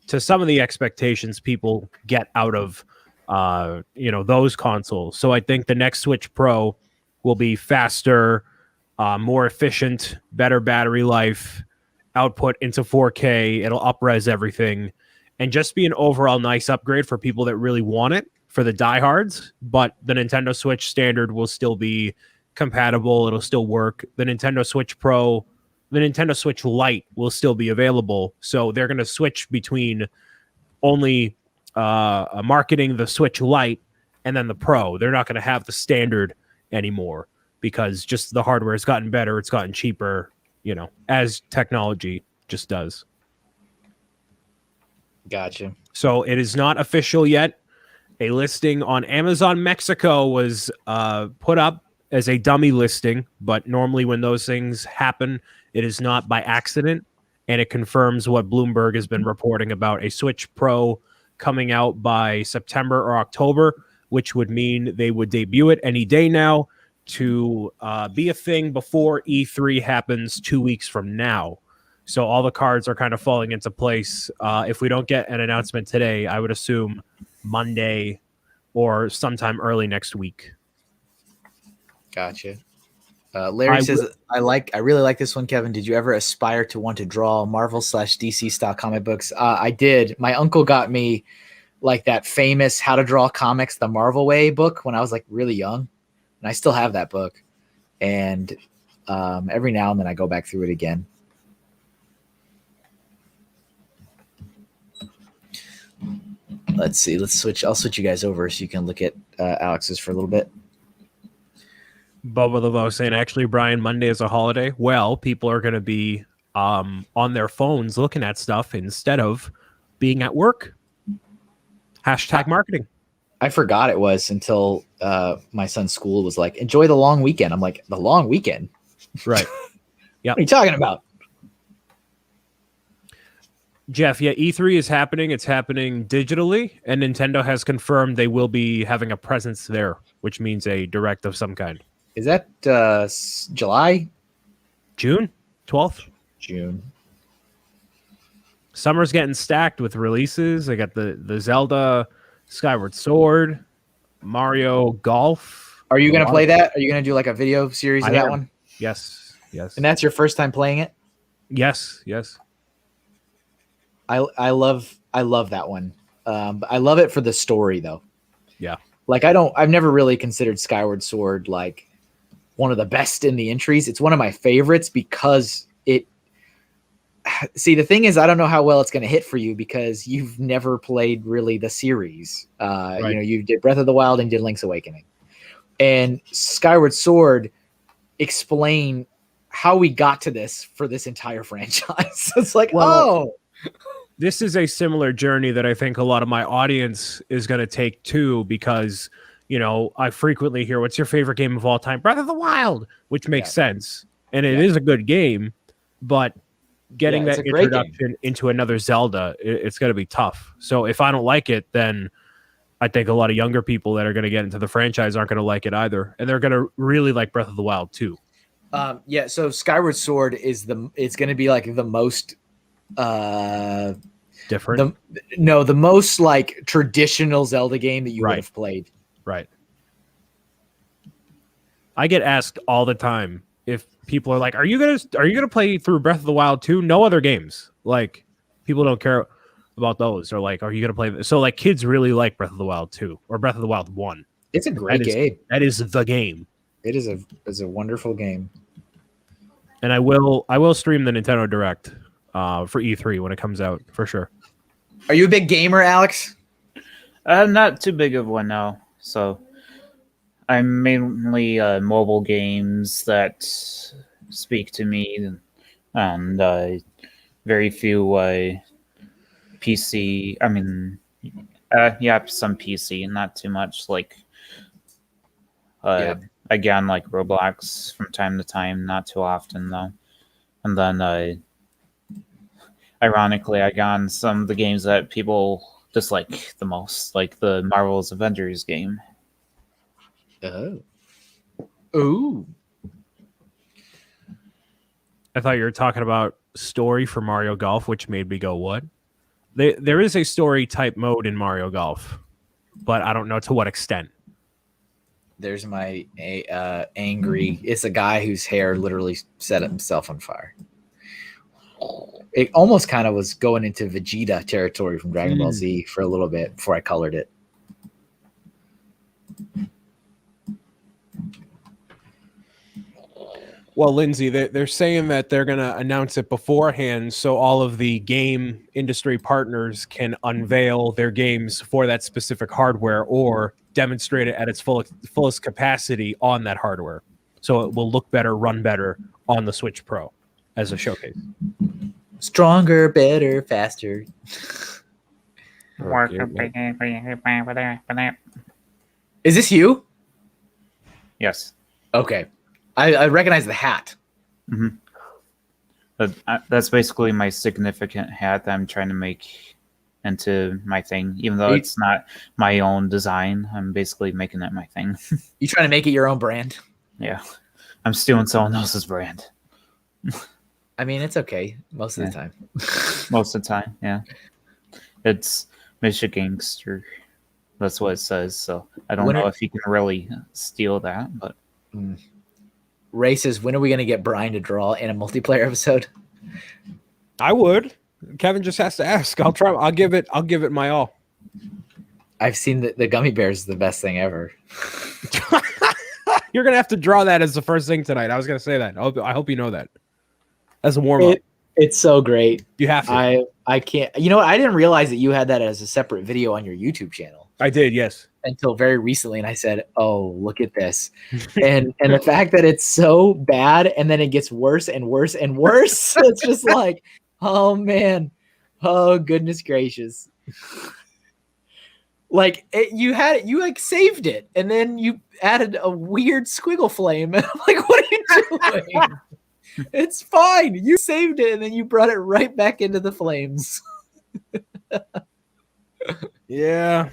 to some of the expectations people get out of those consoles. So I think the next Switch Pro will be faster, more efficient, better battery life, output into 4K. It'll up-res everything, and just be an overall nice upgrade for people that really want it, for the diehards. But the Nintendo Switch Standard will still be compatible. It'll still work. The Nintendo Switch Pro, the Nintendo Switch Lite will still be available. So they're going to switch between only marketing the Switch Lite and then the Pro. They're not going to have the Standard anymore because just the hardware has gotten better. It's gotten cheaper, as technology just does. Gotcha. So it is not official yet. A listing on Amazon Mexico was put up as a dummy listing, but normally when those things happen, it is not by accident, and it confirms what Bloomberg has been reporting about a Switch Pro coming out by September or October, which would mean they would debut it any day now to be a thing before E3 happens 2 weeks from now. So all the cards are kind of falling into place. If we don't get an announcement today, I would assume Monday or sometime early next week. Gotcha. Larry says, I really like this one, Kevin. Did you ever aspire to want to draw Marvel/DC style comic books? I did. My uncle got me like that famous How to Draw Comics the Marvel Way book when I was like really young. And I still have that book. And every now and then I go back through it again. Let's see. I'll switch you guys over so you can look at Alex's for a little bit. Bubba Laveau saying, actually, Brian, Monday is a holiday. Well, people are going to be on their phones looking at stuff instead of being at work. Hashtag marketing. I forgot it was until my son's school was like, enjoy the long weekend. I'm like, the long weekend? Right. Yeah. What are you talking about? Jeff, yeah, E3 is happening. It's happening digitally, and Nintendo has confirmed they will be having a presence there, which means a direct of some kind. Is that July? June 12th? June. Summer's getting stacked with releases. I got the Zelda, Skyward Sword, Mario Golf. Are you going to play that? Are you going to do like a video series of that one? Yes. And that's your first time playing it? Yes. I love that one. I love it for the story though. Yeah. Like I've never really considered Skyward Sword like one of the best in the entries. It's one of my favorites because the thing is, I don't know how well it's going to hit for you because you've never played really the series. Right. You did Breath of the Wild and did Link's Awakening, and Skyward Sword explain how we got to this for this entire franchise. It's like, this is a similar journey that I think a lot of my audience is going to take too, because, I frequently hear, what's your favorite game of all time? Breath of the Wild, which makes sense. And it is a good game, but getting that introduction into another Zelda, it's going to be tough. So if I don't like it, then I think a lot of younger people that are going to get into the franchise aren't going to like it either. And they're going to really like Breath of the Wild too. So Skyward Sword it's going to be like the most different. The most like traditional Zelda game that you would have played. Right. I get asked all the time if people are like, "Are you gonna play through Breath of the Wild 2?" No other games. Like, people don't care about those. Or like, "Are you gonna play this?" So like, kids really like Breath of the Wild 2 or Breath of the Wild 1. It's a great game. That is the game. It is a wonderful game. And I will stream the Nintendo Direct for E3 when it comes out for sure. Are you a big gamer, Alex? I'm not too big of one now. So I'm mainly mobile games that speak to me, and very few PC. I mean, some PC, not too much. Like, again, like Roblox from time to time, not too often though. And then, ironically, I got on some of the games that people dislike the most, like the Marvel's Avengers game. Oh. Ooh. I thought you were talking about story for Mario Golf, which made me go, what? There is a story type mode in Mario Golf, but I don't know to what extent. There's my angry. It's a guy whose hair literally set himself on fire. It almost kind of was going into Vegeta territory from Dragon Ball Z for a little bit before I colored it. Well, Lindsay, they're saying that they're going to announce it beforehand so all of the game industry partners can unveil their games for that specific hardware or demonstrate it at its fullest capacity on that hardware. So it will look better, run better on the Switch Pro as a showcase. Stronger, better, faster. Is this you? Yes. Okay. I recognize the hat. Mm-hmm. But that's basically my significant hat that I'm trying to make into my thing. Even though it's not my own design, I'm basically making it my thing. You trying to make it your own brand? Yeah. I'm stealing someone else's brand. I mean, it's okay most of the time. Most of the time, yeah. It's Michigangster. That's what it says. So I don't know if you can really steal that, but... Ray says, when are we going to get Brian to draw in a multiplayer episode? I would. Kevin just has to ask. I'll try. I'll give it my all. I've seen the gummy bears is the best thing ever. You're going to have to draw that as the first thing tonight. I was going to say that. I hope you know that. As a warm-up. It's so great. You have to. I can't. You know what? I didn't realize that you had that as a separate video on your YouTube channel. I did, yes. Until very recently, and I said, "Oh, look at this," and the fact that it's so bad, and then it gets worse and worse and worse. It's just like, oh man, oh goodness gracious! Like you like saved it, and then you added a weird squiggle flame, and I'm like, what are you doing? It's fine. You saved it, and then you brought it right back into the flames. Yeah.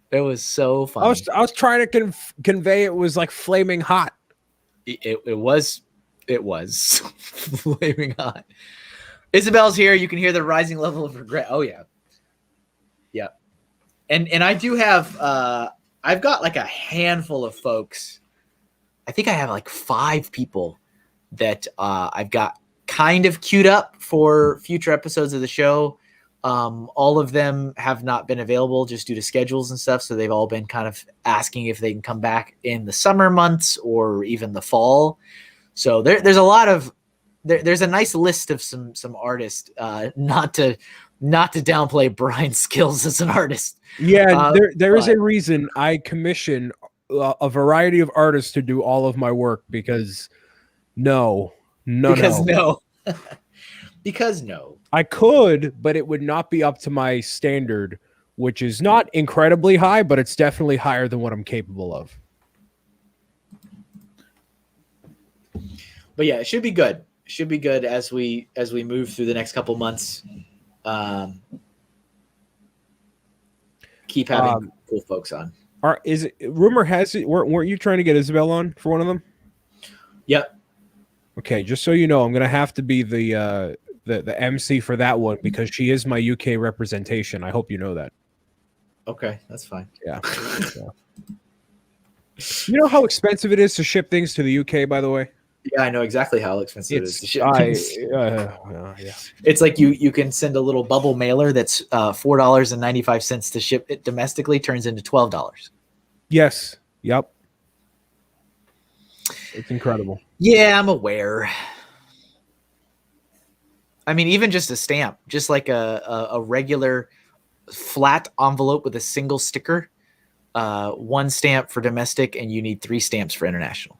It was so funny. I was trying to convey it was like flaming hot. It was flaming hot. Isabel's here. You can hear the rising level of regret. Oh yeah. Yeah. And I do have I've got like a handful of folks. I think I have like 5 people that I've got kind of queued up for future episodes of the show. All of them have not been available just due to schedules and stuff. So they've all been kind of asking if they can come back in the summer months or even the fall. So there's a lot of, there's a nice list of some artists, not to downplay Brian's skills as an artist. Yeah. There is a reason I commission a variety of artists to do all of my work because no. Because no. I could, but it would not be up to my standard, which is not incredibly high, but it's definitely higher than what I'm capable of. But yeah, it should be good. It should be good as we move through the next couple months. Keep having cool folks on. Rumor has it, weren't you trying to get Isabel on for one of them? Yep. Okay, just so you know, I'm gonna have to be the MC for that one because she is my UK representation. I hope you know that. Okay, that's fine. Yeah. You know how expensive it is to ship things to the UK, by the way? Yeah, I know exactly how expensive it is to ship things. Yeah. It's like you can send a little bubble mailer that's $4.95 to ship it domestically, turns into $12. Yes. Yep. It's incredible. Yeah, I'm aware. I mean, even just a stamp, just like a regular flat envelope with a single sticker, 1 stamp for domestic, and you need 3 stamps for international.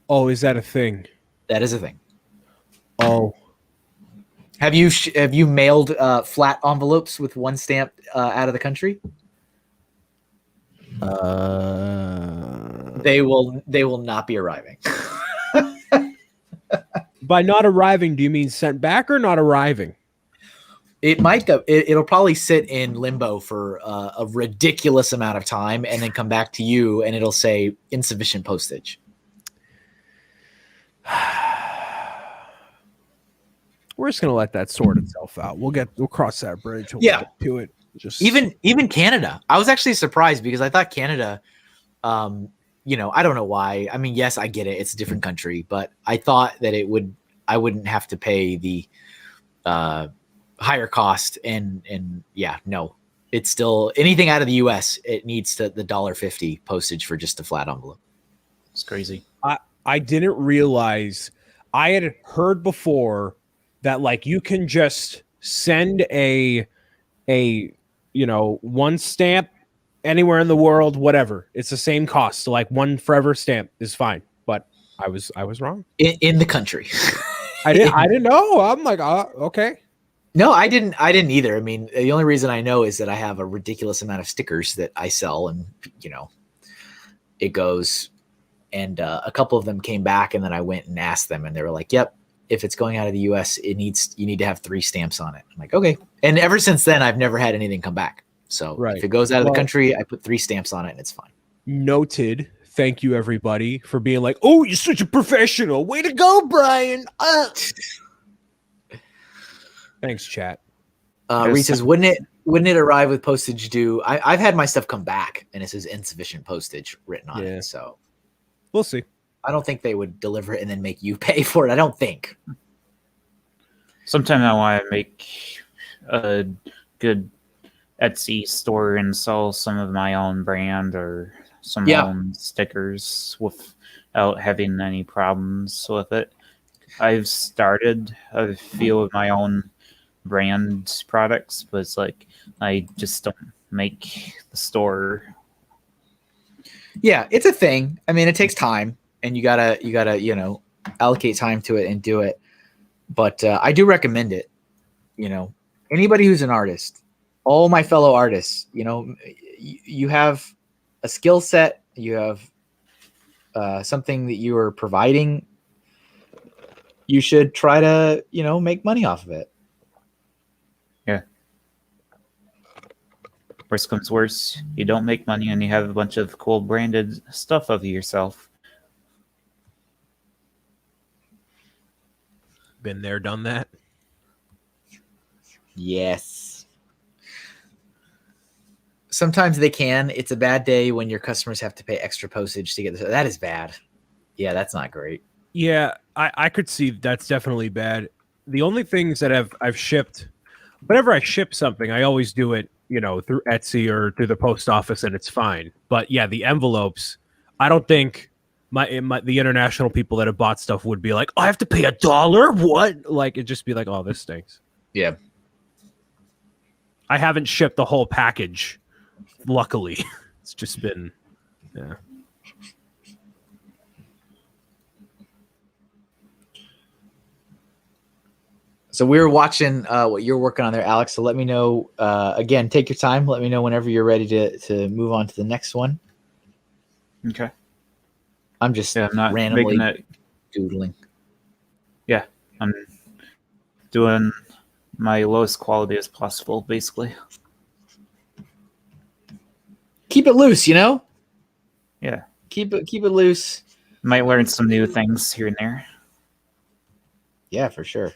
Oh, is that a thing? That is a thing. Oh. Have you mailed flat envelopes with 1 stamp out of the country? They will not be arriving. By not arriving, do you mean sent back or not arriving? It might go. It'll probably sit in limbo for a ridiculous amount of time, and then come back to you, and it'll say insufficient postage. we're just gonna let that sort itself out. We'll cross that bridge when we Yeah. get to it. Just Even Canada. I was actually surprised because I thought Canada, you know, I don't know why. I mean, yes, I get it. It's a different country, but I thought that I wouldn't have to pay the higher cost and yeah, no. It's still anything out of the US, it needs the $1.50 postage for just a flat envelope. It's crazy. I didn't realize. I had heard before that like you can just send a one stamp anywhere in the world, whatever. It's the same cost. So like one forever stamp is fine. But I was wrong. In the country. I didn't know. I'm like, okay. No, I didn't either. I mean, the only reason I know is that I have a ridiculous amount of stickers that I sell, and you know, it goes. And a couple of them came back, and then I went and asked them, and they were like, "Yep, if it's going out of the U.S., you need to have 3 stamps on it." I'm like, "Okay." And ever since then, I've never had anything come back. So if it goes out of the country, I put 3 stamps on it, and it's fine. Noted. Thank you, everybody, for being like, "Oh, you're such a professional. Way to go, Brian." Thanks, chat. Reed says, wouldn't it arrive with postage due? I've had my stuff come back, and it says insufficient postage written on it. So we'll see. I don't think they would deliver it and then make you pay for it. I don't think. Sometimes I want to make a good Etsy store and sell some of my own brand or some of my own stickers without having any problems with it. I've started a few of my own brand products, but it's like I just don't make the store. Yeah, it's a thing. I mean, it takes time, and you gotta allocate time to it and do it. But I do recommend it. You know, anybody who's an artist, all my fellow artists, you know, you have a skill set, you have something that you are providing. You should try to, make money off of it. Yeah. Worst comes worse, you don't make money and you have a bunch of cool branded stuff of yourself. Been there, done that. Yes. Sometimes they can. It's a bad day when your customers have to pay extra postage to get this. That is bad. Yeah, that's not great. Yeah, I could see that's definitely bad. The only things that I've shipped, whenever I ship something, I always do it, through Etsy or through the post office, and it's fine. But yeah, the envelopes, I don't think the international people that have bought stuff would be like, oh, I have to pay $1? What? Like, it'd just be like, oh, this stinks. Yeah. I haven't shipped the whole package, luckily. It's just been, yeah. So we were watching what you're working on there, Alex. So let me know. Again, take your time. Let me know whenever you're ready to move on to the next one. Okay. I'm just I'm not randomly making it. doodling. Yeah, I'm doing my lowest quality as possible, basically. Keep it loose, Yeah. Keep it loose. Might learn some new things here and there. Yeah, for sure.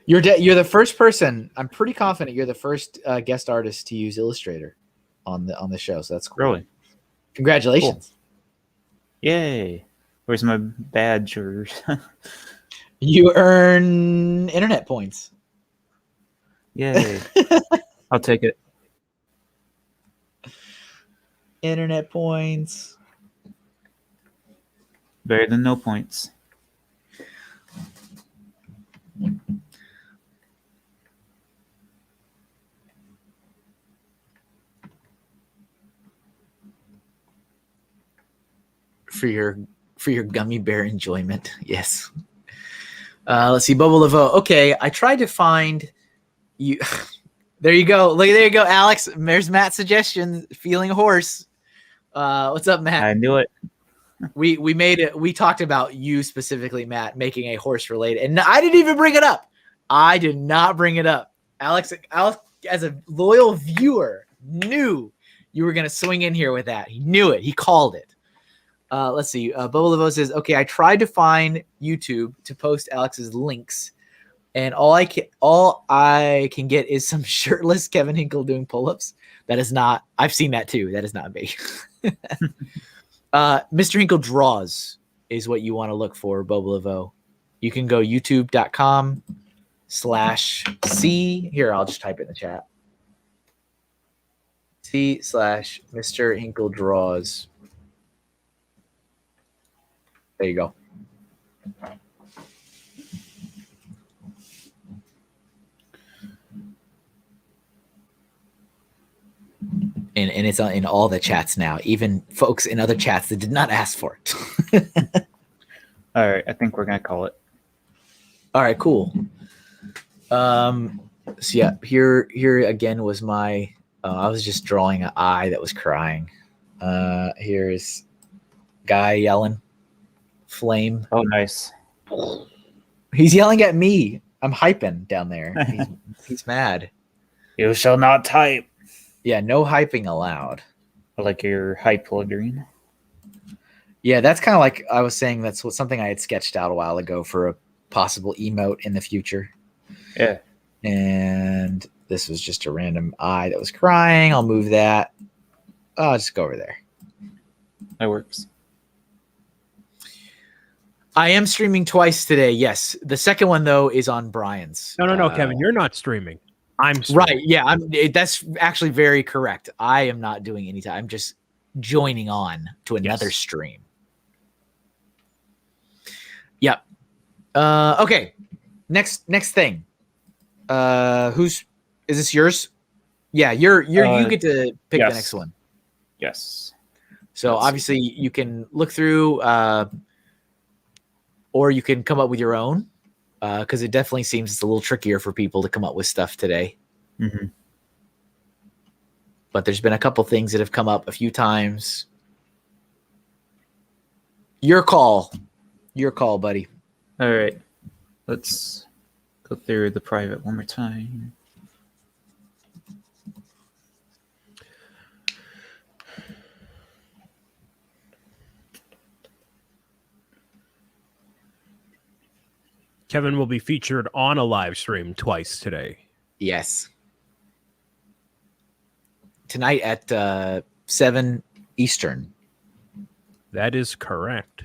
You're the first person. I'm pretty confident you're the first guest artist to use Illustrator on the show. So that's cool. Really? Congratulations. Cool. Yay. Where's my badge? Or You earn internet points. Yay. I'll take it. Internet points. Better than no points. For your gummy bear enjoyment. Yes. Let's see. Bobo Laveau. Okay, I tried to find you. There you go. Look, there you go, Alex. There's Matt's suggestion. Feeling a horse. What's up, Matt? I knew it. We made it. We talked about you specifically, Matt, making a horse related, and I didn't even bring it up. I did not bring it up. Alex, as a loyal viewer, knew you were gonna swing in here with that. He knew it. He called it. Let's see. Bobo Laveau says, okay, I tried to find YouTube to post Alex's links, And all I can get is some shirtless Kevin Hinkle doing pull-ups. That is not. I've seen that too. That is not me. MrHinkleDraws is what you want to look for, Boba Laveau. You can go youtube.com/C. Here, I'll just type it in the chat. C/MrHinkleDraws. There you go. And it's in all the chats now, even folks in other chats that did not ask for it. All right, I think we're gonna call it. All right, cool. So yeah, here again was my. I was just drawing an eye that was crying. Here's guy yelling, flame. Oh, nice. He's yelling at me. I'm hyping down there. He's mad. You shall not type. Yeah, no hyping allowed. I like your hype green. Yeah, that's kind of like I was saying. That's something I had sketched out a while ago for a possible emote in the future. Yeah. And this was just a random eye that was crying. I'll move that. I'll just go over there. That works. I am streaming twice today. Yes. The second one, though, is on Brian's. No, Kevin, you're not streaming. I'm streaming. Right. Yeah, that's actually very correct. I am not doing any time. I'm just joining on to another stream. Yep. Okay. Next thing. Is this yours? Yeah, you get to pick the next one. Yes. So obviously you can look through, or you can come up with your own, because it definitely seems it's a little trickier for people to come up with stuff today. Mm-hmm. But there's been a couple things that have come up a few times. Your call, buddy. All right. Let's go through the private one more time. Kevin will be featured on a live stream twice today. Yes. Tonight at 7 Eastern. That is correct.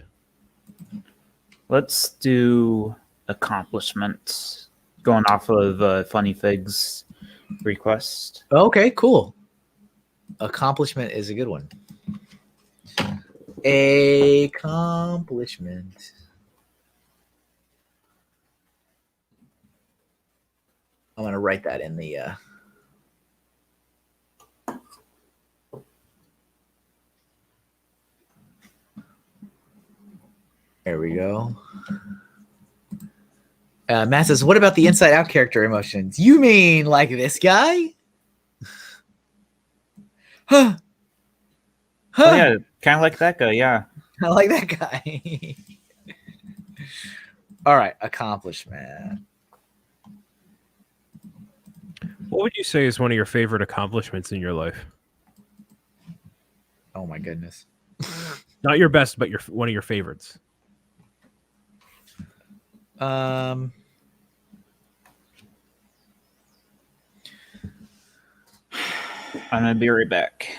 Let's do accomplishments. Going off of Funny Fig's request. Okay, cool. Accomplishment is a good one. Accomplishment. I'm going to write that in the... There we go. Matt says, what about the inside out character emotions? You mean like this guy? Huh. Oh, yeah, kind of like that guy, yeah. I like that guy. All right, accomplishment. What would you say is one of your favorite accomplishments in your life? Oh my goodness. Not your best, but one of your favorites. I'm gonna be right back.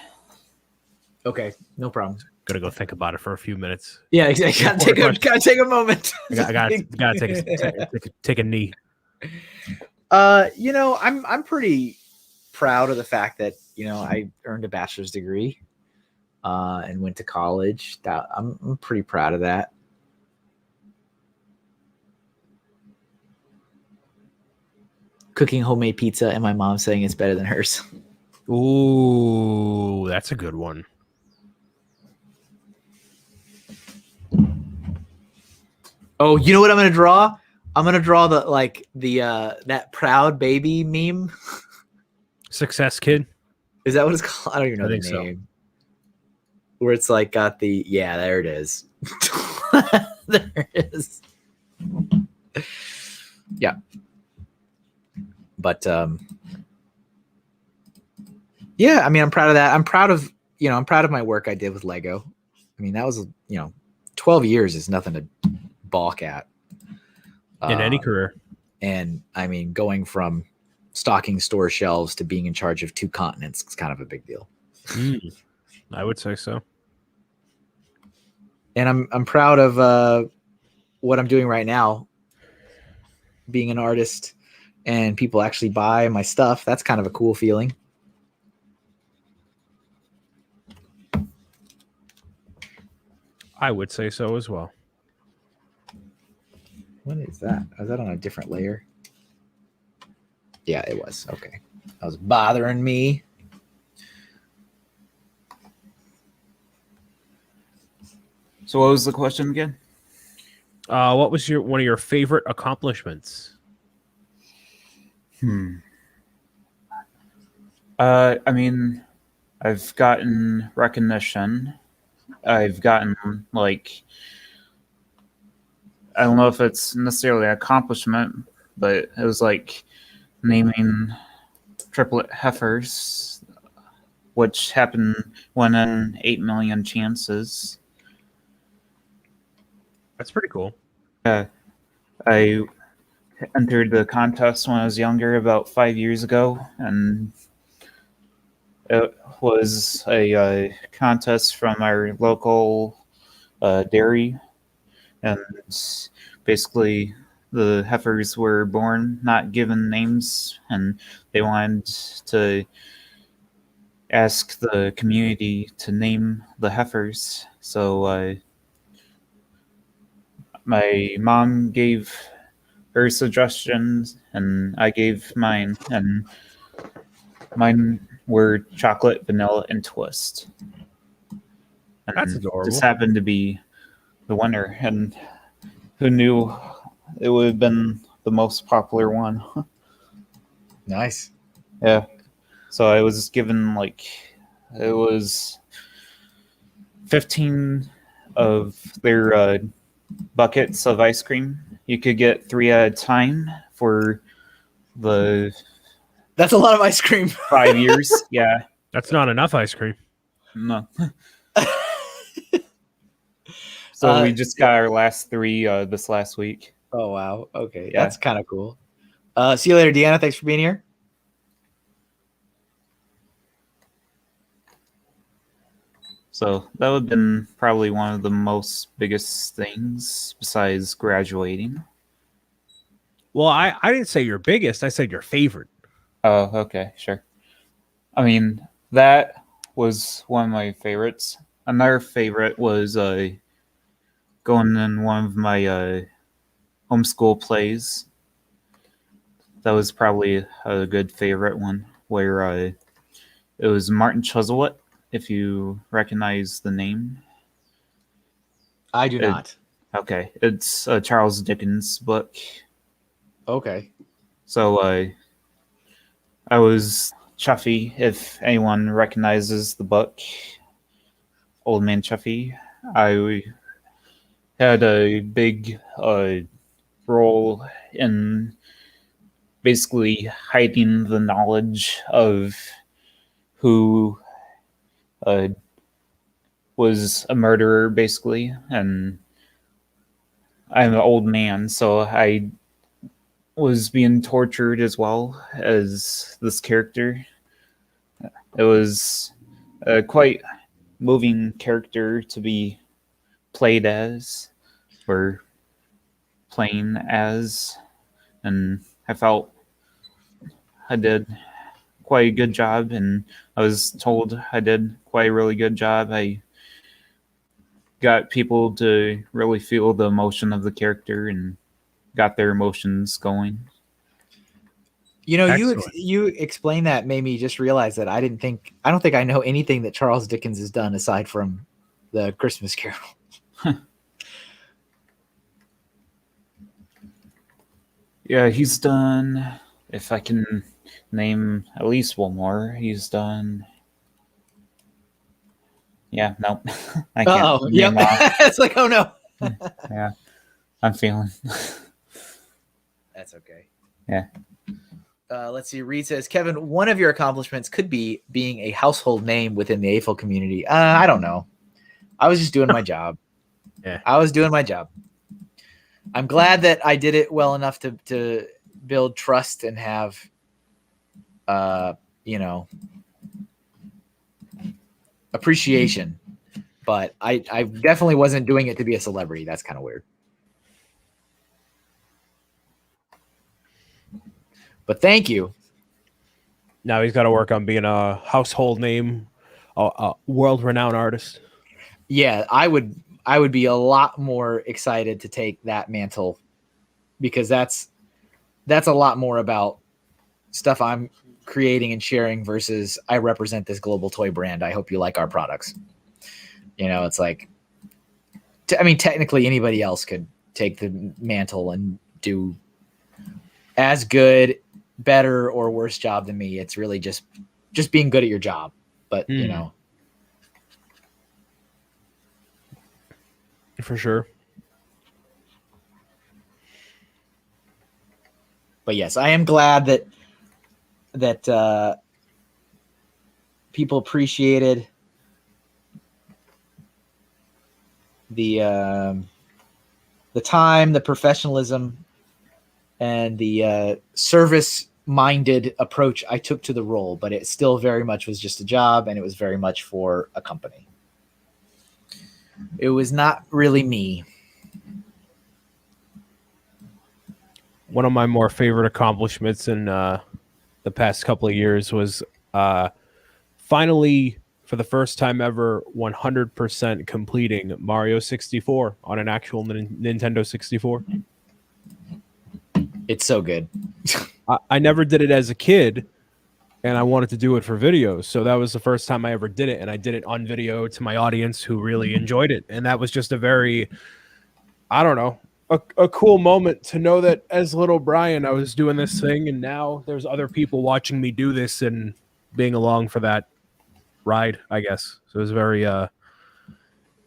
Okay, no problem. Gotta go think about it for a few minutes. Yeah, exactly. Gotta take a moment. I gotta take a knee. I'm pretty proud of the fact that I earned a bachelor's degree, and went to college. I'm pretty proud of that. Cooking homemade pizza and my mom saying it's better than hers. Ooh, that's a good one. Oh, you know what I'm gonna draw? I'm gonna draw that proud baby meme. Success Kid. Is that what it's called? I don't even know the name. So. Where it's like got the there it is. There it is. Yeah. But yeah, I mean, I'm proud of that. I'm proud of my work I did with Lego. I mean, that was 12 years is nothing to balk at. In any career. And I mean, going from stocking store shelves to being in charge of 2 continents is kind of a big deal. I would say so. And I'm proud of what I'm doing right now, being an artist, and people actually buy my stuff. That's kind of a cool feeling. I would say so as well. What is that? Was that on a different layer? Yeah, it was. Okay. That was bothering me. So what was the question again? What was one of your favorite accomplishments? I mean, I've gotten recognition. I've gotten, like, I don't know if it's necessarily an accomplishment, but it was like naming triplet heifers, which happened 1 in 8 million chances. That's pretty cool. I entered the contest when I was younger, about 5 years ago, and it was a contest from our local dairy, and basically the heifers were born not given names, and they wanted to ask the community to name the heifers. So my mom gave her suggestions, and I gave mine, and mine were chocolate, vanilla, and twist. And That's adorable. just happened to be the winner, and who knew it would have been the most popular one. Nice. Yeah. So I was given, like, it was 15 of their buckets of ice cream. You could get 3 at a time for the That's a lot of ice cream. 5 years. Yeah. That's not enough ice cream. No. So we just got our last 3 this last week. Oh, wow. Okay. Yeah. That's kind of cool. See you later, Deanna. Thanks for being here. So that would have been probably one of the most biggest things besides graduating. Well, I didn't say your biggest. I said your favorite. Oh, okay, sure. I mean, that was one of my favorites. Another favorite was going in one of my homeschool plays. That was probably a good favorite one, where it was Martin Chuzzlewit, if you recognize the name. I do not. Okay, it's a Charles Dickens book. Okay. So I was Chuffy, if anyone recognizes the book, Old Man Chuffy. I had a big role in basically hiding the knowledge of who was a murderer, basically. And I'm an old man, so I was being tortured as well as this character. It was a quite moving character to be played as, or playing as, and I felt I did quite a good job, and I was told I did quite a really good job. I got people to really feel the emotion of the character and got their emotions going. You know, Excellent. you explain that made me just realize that I don't think I know anything that Charles Dickens has done aside from the Christmas Carol. Yeah, he's done, if I can name at least one more, he's done. Yeah, no. I can't. Oh, yep. It's like, oh no. Yeah, I'm feeling. That's okay. Yeah. Let's see. Reed says, Kevin, one of your accomplishments could be being a household name within the AFL community. I don't know. I was just doing my job. Yeah. I was doing my job. I'm glad that I did it well enough to build trust and have, you know, appreciation. But I definitely wasn't doing it to be a celebrity. That's kind of weird. But thank you. Now he's got to work on being a household name, a world-renowned artist. Yeah, I would be a lot more excited to take that mantle, because that's a lot more about stuff I'm creating and sharing versus I represent this global toy brand. I hope you like our products. You know, it's like, I mean, technically anybody else could take the mantle and do as good, better, or worse job than me. It's really just being good at your job. But you know, for sure. But yes, I am glad that people appreciated the time, the professionalism, and the service-minded approach I took to the role. But it still very much was just a job, and it was very much for a company. It was not really me. One of my more favorite accomplishments in the past couple of years was finally, for the first time ever, 100% completing Mario 64 on an actual Nintendo 64. It's so good. I never did it as a kid, and I wanted to do it for videos. So that was the first time I ever did it, and I did it on video to my audience who really enjoyed it. And that was just a very, I don't know, a cool moment to know that as little Brian, I was doing this thing, and now there's other people watching me do this and being along for that ride, I guess. So it was very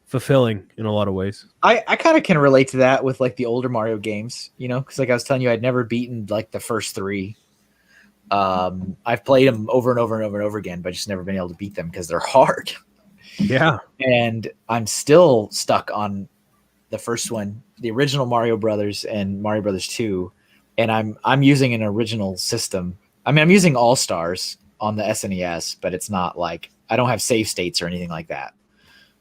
fulfilling in a lot of ways. I kind of can relate to that with like the older Mario games, you know, because like I was telling you, I'd never beaten like the first three. I've played them over and over and over and over again, but just never been able to beat them because they're hard. Yeah. And I'm still stuck on the first one, the original Mario Brothers and Mario Brothers 2. And I'm using an original system. I mean, I'm using All Stars on the SNES, but it's not like, I don't have save states or anything like that.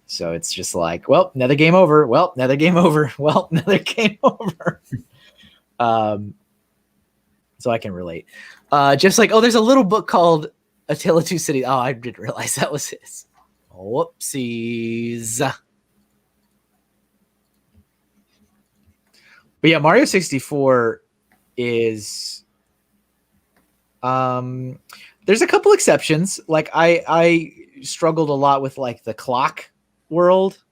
So it's just like, well, another game over. Well, another game over. Well, another game over. So I can relate. Just like, oh, there's a little book called A Tale of Two Cities. Oh, I didn't realize that was his. Whoopsies. But yeah, Mario 64 is there's a couple exceptions. Like I struggled a lot with like the clock world.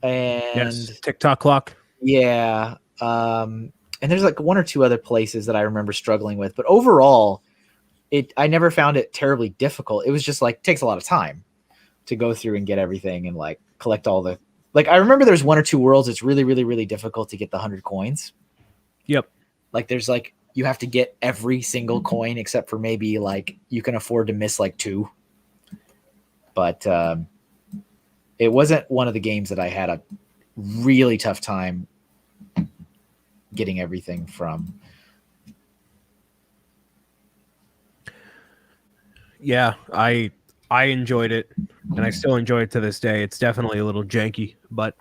And yes, TikTok clock. Yeah. And there's like one or two other places that I remember struggling with, but overall I never found it terribly difficult. It was just like, takes a lot of time to go through and get everything and like collect all the, like, I remember there's one or two worlds. It's really, really, really difficult to get the 100 coins. Yep. Like there's like, you have to get every single coin except for maybe like you can afford to miss like 2. But it wasn't one of the games that I had a really tough time getting everything from. Yeah, I enjoyed it, and I still enjoy it to this day. It's definitely a little janky, but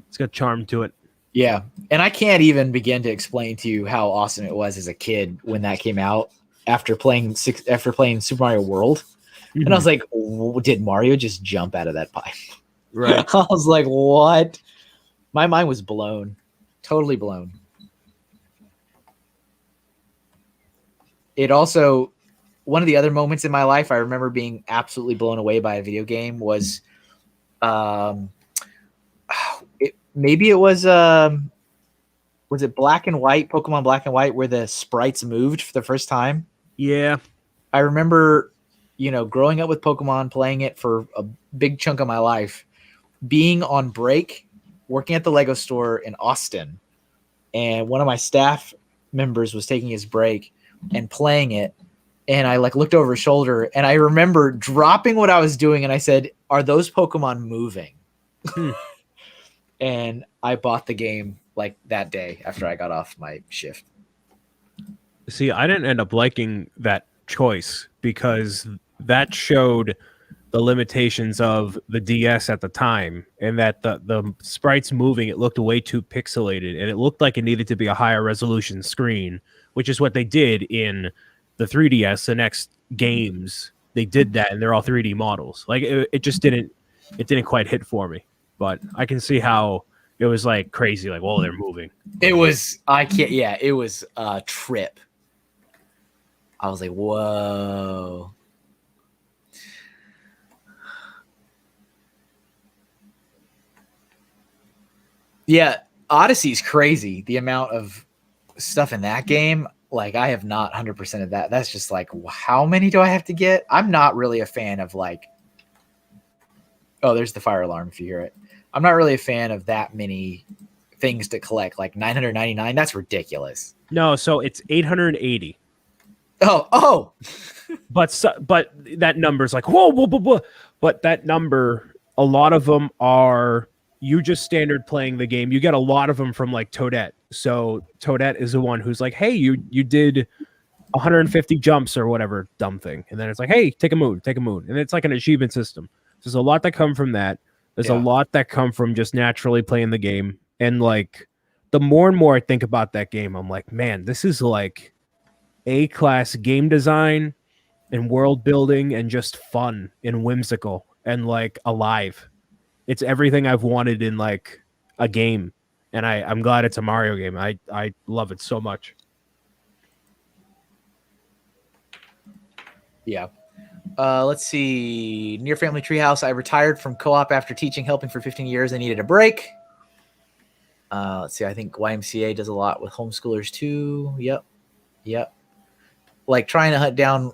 it's got charm to it. Yeah, and I can't even begin to explain to you how awesome it was as a kid when that came out after playing Super Mario World. Mm-hmm. And I was like, did Mario just jump out of that pipe? Right. I was like, what? My mind was blown. Totally blown. It also, one of the other moments in my life I remember being absolutely blown away by a video game was maybe it was it Black and White, Pokemon Black and White, where the sprites moved for the first time? Yeah. I remember, you know, growing up with Pokemon, playing it for a big chunk of my life, being on break, working at the Lego store in Austin, and one of my staff members was taking his break and playing it, and I like looked over his shoulder, and I remember dropping what I was doing, and I said, "Are those Pokemon moving?" And I bought the game like that day after I got off my shift. See, I didn't end up liking that choice because that showed the limitations of the DS at the time, and that the sprites moving, it looked way too pixelated, and it looked like it needed to be a higher resolution screen, which is what they did in the 3DS. The next games, they did that, and they're all 3D models. Like it just didn't quite hit for me. But I can see how it was like crazy, like, whoa, they're moving. It was it was a trip. I was like, whoa. Yeah, Odyssey's crazy. The amount of stuff in that game, like I have not 100% of that. That's just like, how many do I have to get? I'm not really a fan of like, oh, there's the fire alarm if you hear it. I'm not really a fan of that many things to collect, like 999. That's ridiculous. No, so it's 880. Oh. But that number's like, whoa. But that number, a lot of them are you just standard playing the game. You get a lot of them from like Toadette. So Toadette is the one who's like, hey, you did 150 jumps or whatever dumb thing. And then it's like, hey, take a moon. And it's like an achievement system. There's a lot that come from that. There's a lot that come from just naturally playing the game. And like the more and more I think about that game, I'm like, man, this is like A-class game design and world building and just fun and whimsical and like alive. It's everything I've wanted in like a game. And I'm glad it's a Mario game. I love it so much. Yeah. Let's see. Near Family Treehouse. I retired from co-op after helping for 15 years. I needed a break. Let's see. I think YMCA does a lot with homeschoolers too. Yep. Like trying to hunt down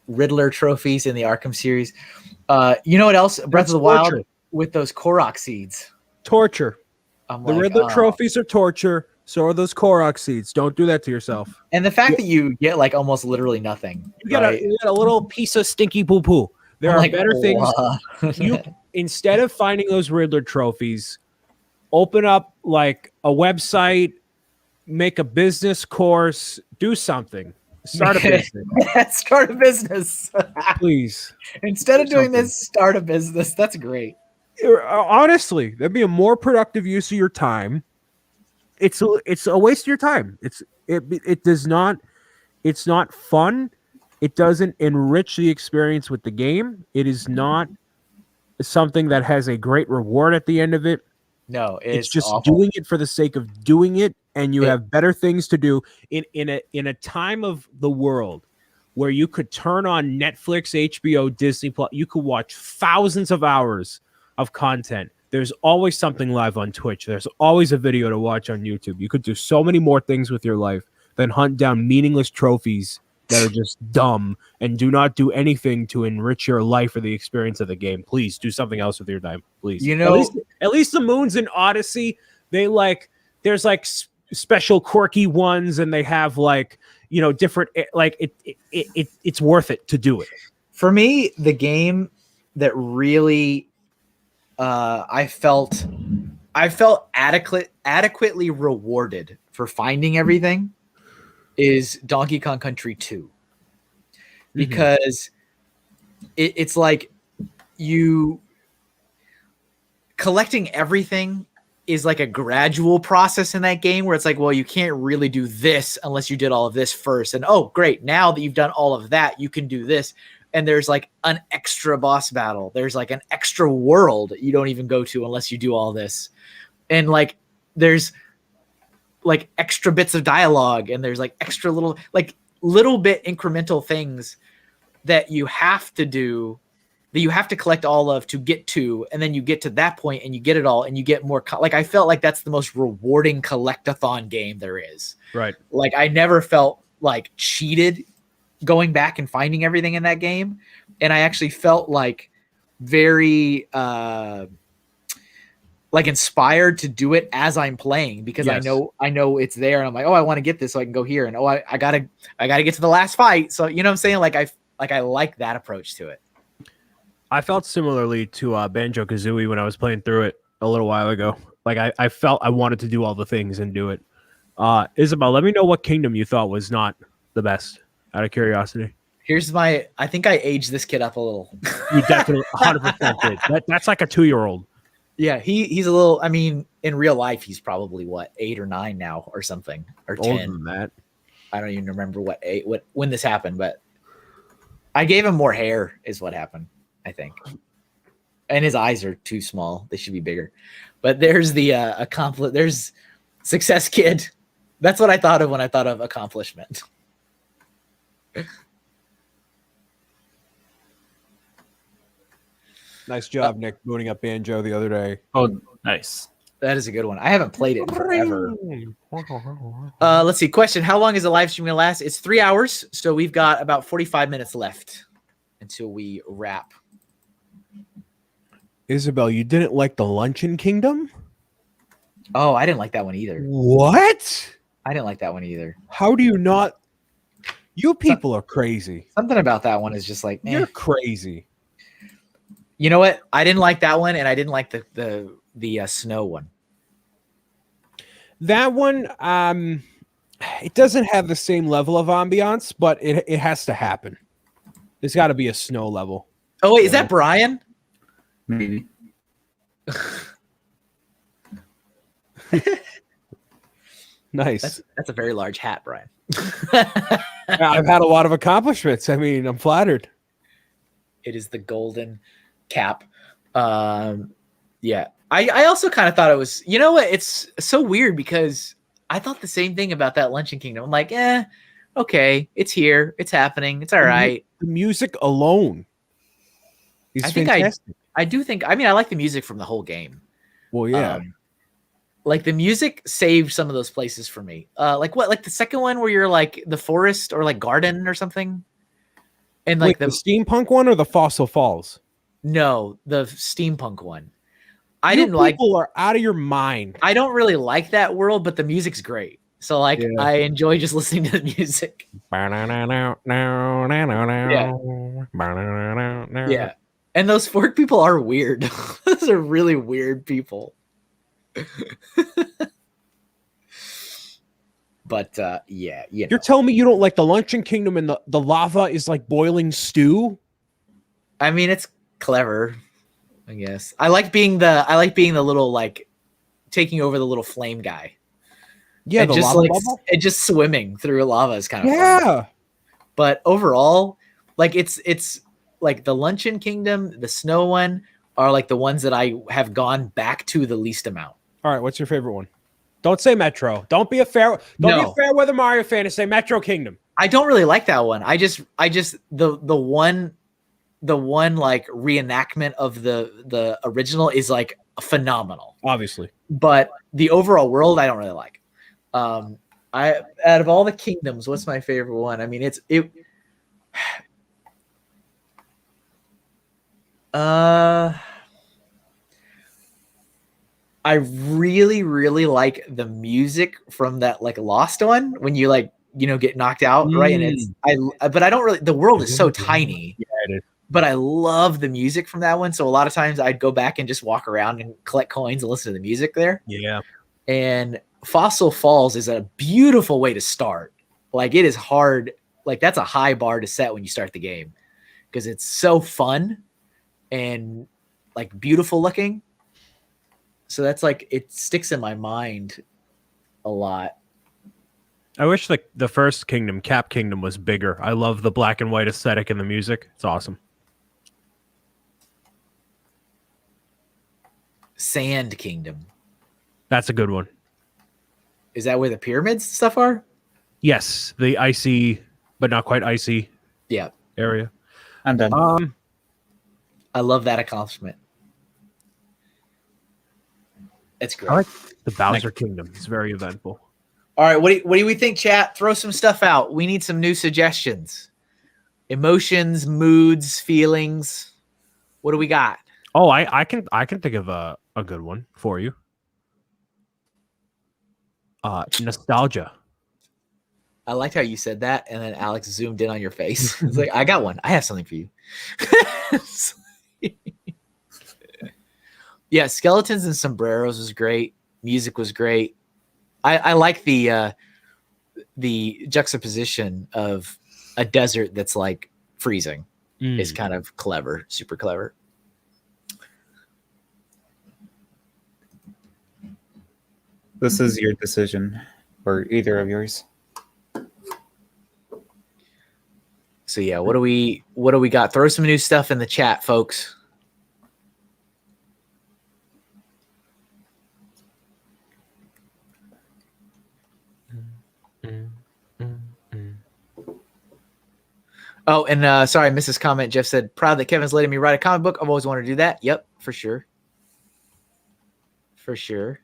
Riddler trophies in the Arkham series. You know what else? Breath of the Wild with those Korok seeds. Torture. The Riddler trophies are torture. So are those Korok seeds. Don't do that to yourself. And the fact that you get like almost literally nothing. You get a little piece of stinky poo-poo. There are better things. You instead of finding those Riddler trophies, open up like a website, make a business course, do something. Start a business. Start a business. Please. Instead of doing this, start a business. That's great. Honestly, that'd be a more productive use of your time. It's a waste of your time. It's not fun. It doesn't enrich the experience with the game. It is not something that has a great reward at the end of it. No, it's just awful. Doing it for the sake of doing it, and you have better things to do in a time of the world where you could turn on Netflix, HBO, Disney Plus. You could watch thousands of hours of content. There's always something live on Twitch. There's always a video to watch on YouTube. You could do so many more things with your life than hunt down meaningless trophies that are just dumb and do not do anything to enrich your life or the experience of the game. Please do something else with your time, please. You know, at least the moons in Odyssey, there's like special quirky ones, and they have like, you know, different, like it's worth it to do it. For me, the game that really I felt adequately rewarded for finding everything is Donkey Kong Country 2, because it's like you collecting everything is like a gradual process in that game where it's like, well, you can't really do this unless you did all of this first. And oh, great. Now that you've done all of that, you can do this. And there's like an extra boss battle. There's like an extra world you don't even go to unless you do all this. And like, there's like extra bits of dialogue, and there's like extra little bit incremental things that you have to do, that you have to collect all of to get to. And then you get to that point and you get it all, and you get more. Like, I felt like that's the most rewarding collectathon game there is. Right. Like, I never felt like cheated going back and finding everything in that game. And I actually felt like very like inspired to do it as I'm playing, because I know it's there, and I'm like, oh, I want to get this so I can go here, and oh, I gotta get to the last fight. So, you know what I'm saying? Like, I like that approach to it. I felt similarly to Banjo-Kazooie when I was playing through it a little while ago. Like, I felt I wanted to do all the things and do it. Isabel, let me know what kingdom you thought was not the best, out of curiosity. Here's my. I think I aged this kid up a little. You definitely 100% did. That's like a 2-year-old. Yeah, he's a little. I mean, in real life, he's probably what 8 or 9 now, or something, or Older 10. than that. I don't even remember when this happened, but I gave him more hair, is what happened, I think. And his eyes are too small; they should be bigger. But there's the there's success kid. That's what I thought of when I thought of accomplishment. Nice job, Nick, booting up Banjo the other day. Oh, nice. That is a good one. I haven't played it in forever. Let's see. Question: how long is the live stream gonna last? It's 3 hours, so we've got about 45 minutes left until we wrap. Isabel, you didn't like the Luncheon Kingdom? Oh, I didn't like that one either. What? I didn't like that one either. How do you not? You people are crazy. Something about that one is just like, eh. You're crazy. You know what? I didn't like that one, and I didn't like the snow one. That one, it doesn't have the same level of ambiance, but it has to happen. There's got to be a snow level. Oh wait, is that Brian? Maybe. Nice. That's a very large hat, Brian. I've had a lot of accomplishments. I mean, I'm flattered. It is the golden cap. Yeah. I also kind of thought it was, you know what? It's so weird because I thought the same thing about that Luncheon Kingdom. I'm like, okay, it's here. It's happening. It's all right. The music alone is fantastic. I do think, I mean, I like the music from the whole game. Well, yeah. Like the music saved some of those places for me. Like what? Like the second one where you're like the forest or like garden or something? And like the steampunk one or the Fossil Falls? No, the steampunk one. People are out of your mind. I don't really like that world, but the music's great. So like I enjoy just listening to the music. Yeah. And those fork people are weird. Those are really weird people. But yeah, You're telling me you don't like the Luncheon Kingdom and the lava is like boiling stew? I mean, it's clever, I guess. I like being the little like taking over the little flame guy. Yeah, and the just lava like bubble? and just swimming through lava is kind of fun. Fun. But overall, like it's like the Luncheon Kingdom, the snow one are like the ones that I have gone back to the least amount. All right, what's your favorite one? Don't say Metro. Don't be a fair weather Mario fan and say Metro Kingdom. I don't really like that one. I just the one like reenactment of the original is like phenomenal. Obviously. But the overall world I don't really like. I out of all the kingdoms, what's my favorite one? I mean, I really, really like the music from that like Lost one when you like, you know, get knocked out, right? And but I don't really, the world is so tiny. Yeah, it is. But I love the music from that one. So a lot of times I'd go back and just walk around and collect coins and listen to the music there. Yeah. And Fossil Falls is a beautiful way to start. Like it is hard. Like that's a high bar to set when you start the game because it's so fun and like beautiful looking. So that's like, it sticks in my mind a lot. I wish the first kingdom, Cap Kingdom, was bigger. I love the black and white aesthetic and the music. It's awesome. Sand Kingdom. That's a good one. Is that where the pyramids stuff are? Yes, the icy, but not quite icy area. I'm done. I love that accomplishment. It's great. I like the Bowser Kingdom. It's very eventful. All right, what do we think, chat? Throw some stuff out. We need some new suggestions. Emotions, moods, feelings. What do we got? Oh, I can think of a good one for you. Nostalgia. I liked how you said that, and then Alex zoomed in on your face. It's like, I got one. I have something for you. Yeah, Skeletons and Sombreros was great. Music was great. I like the juxtaposition of a desert that's like freezing is kind of clever, super clever. This is your decision, or either of yours. So yeah, what do we got? Throw some new stuff in the chat, folks. Oh, and sorry, Mrs. Comment. Jeff said, proud that Kevin's letting me write a comic book. I've always wanted to do that. Yep, for sure. For sure.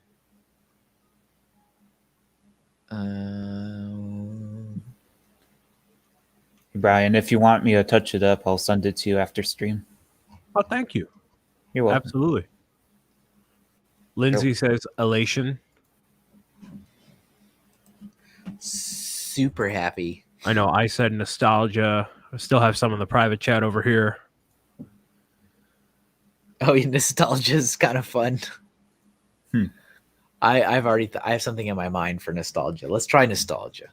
Brian, if you want me to touch it up, I'll send it to you after stream. Oh, thank you. You're welcome. Absolutely. Lindsay says elation. Super happy. I know. I said nostalgia. I still have some in the private chat over here. Oh, yeah, nostalgia is kind of fun. I have something in my mind for nostalgia. Let's try nostalgia.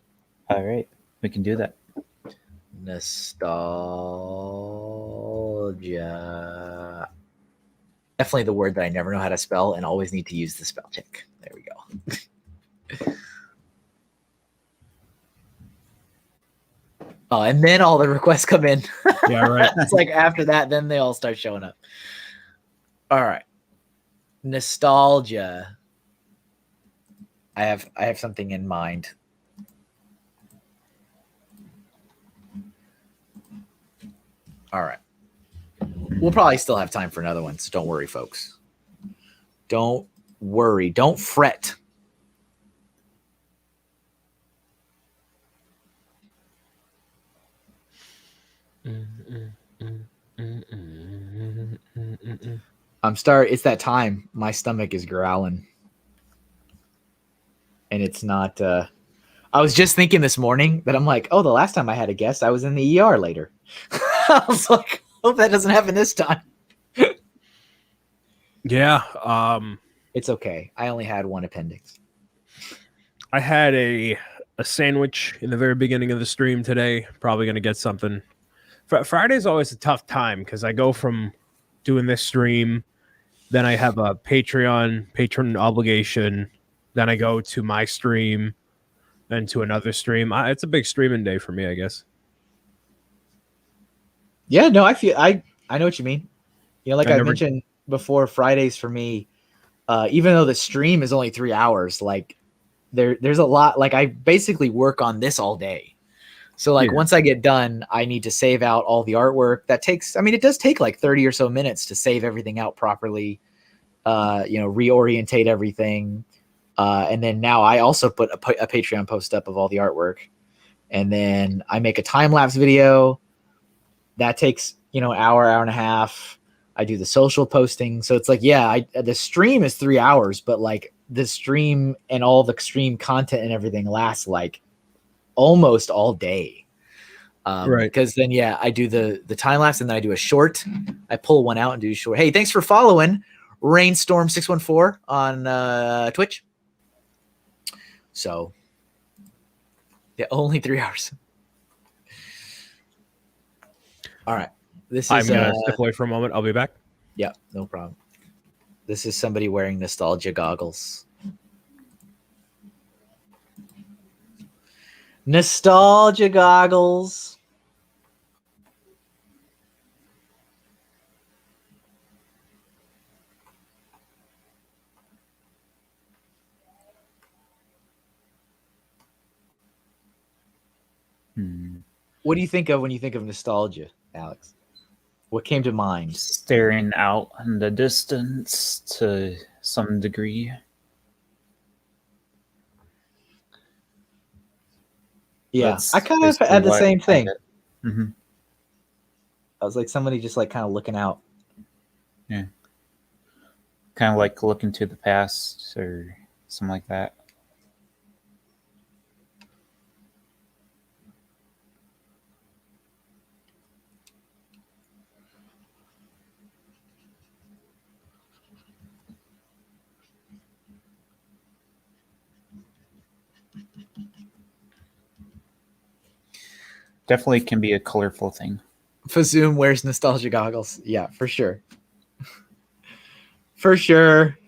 All right, we can do that. Nostalgia. Definitely the word that I never know how to spell and always need to use the spell check. There we go. Oh, and then all the requests come in. Yeah, right. It's like after that, then they all start showing up. All right. Nostalgia. I have something in mind. All right. We'll probably still have time for another one, so don't worry, folks. Don't worry. Don't fret. It's that time. My stomach is growling. And it's not I was just thinking this morning that I'm like, oh, the last time I had a guest, I was in the ER later. I was like, hope that doesn't happen this time. Yeah. It's okay. I only had one appendix. I had a sandwich in the very beginning of the stream today. Probably going to get something. Friday's always a tough time because I go from doing this stream, then I have a patron obligation, then I go to my stream, then to another stream. It's a big streaming day for me, I guess. Yeah, no, I know what you mean. You know, like I mentioned before, Fridays for me, even though the stream is only 3 hours, like there's a lot. Like I basically work on this all day. So like once I get done, I need to save out all the artwork. That takes, I mean, it does take like 30 or so minutes to save everything out properly, reorientate everything. And then now I also put a Patreon post up of all the artwork. And then I make a time-lapse video. That takes, an hour and a half. I do the social posting. So it's like, the stream is 3 hours, but like the stream and all the stream content and everything lasts like almost all day. Right. Because then, I do the time lapse and then I do a short. I pull one out and do a short. Hey, thanks for following Rainstorm614 on Twitch. So, only 3 hours. All right. I'm going to step away for a moment. I'll be back. Yeah, no problem. This is somebody wearing nostalgia goggles. Nostalgia goggles. What do you think of when you think of nostalgia, Alex? What came to mind? Staring out in the distance to some degree. Yeah, That's I kind of had the same thing. Mm-hmm. I was like somebody just like kind of looking out. Yeah. Kind of like looking to the past or something like that. definitely can be a colorful thing. Fazoom wears nostalgia goggles. Yeah, for sure. For sure.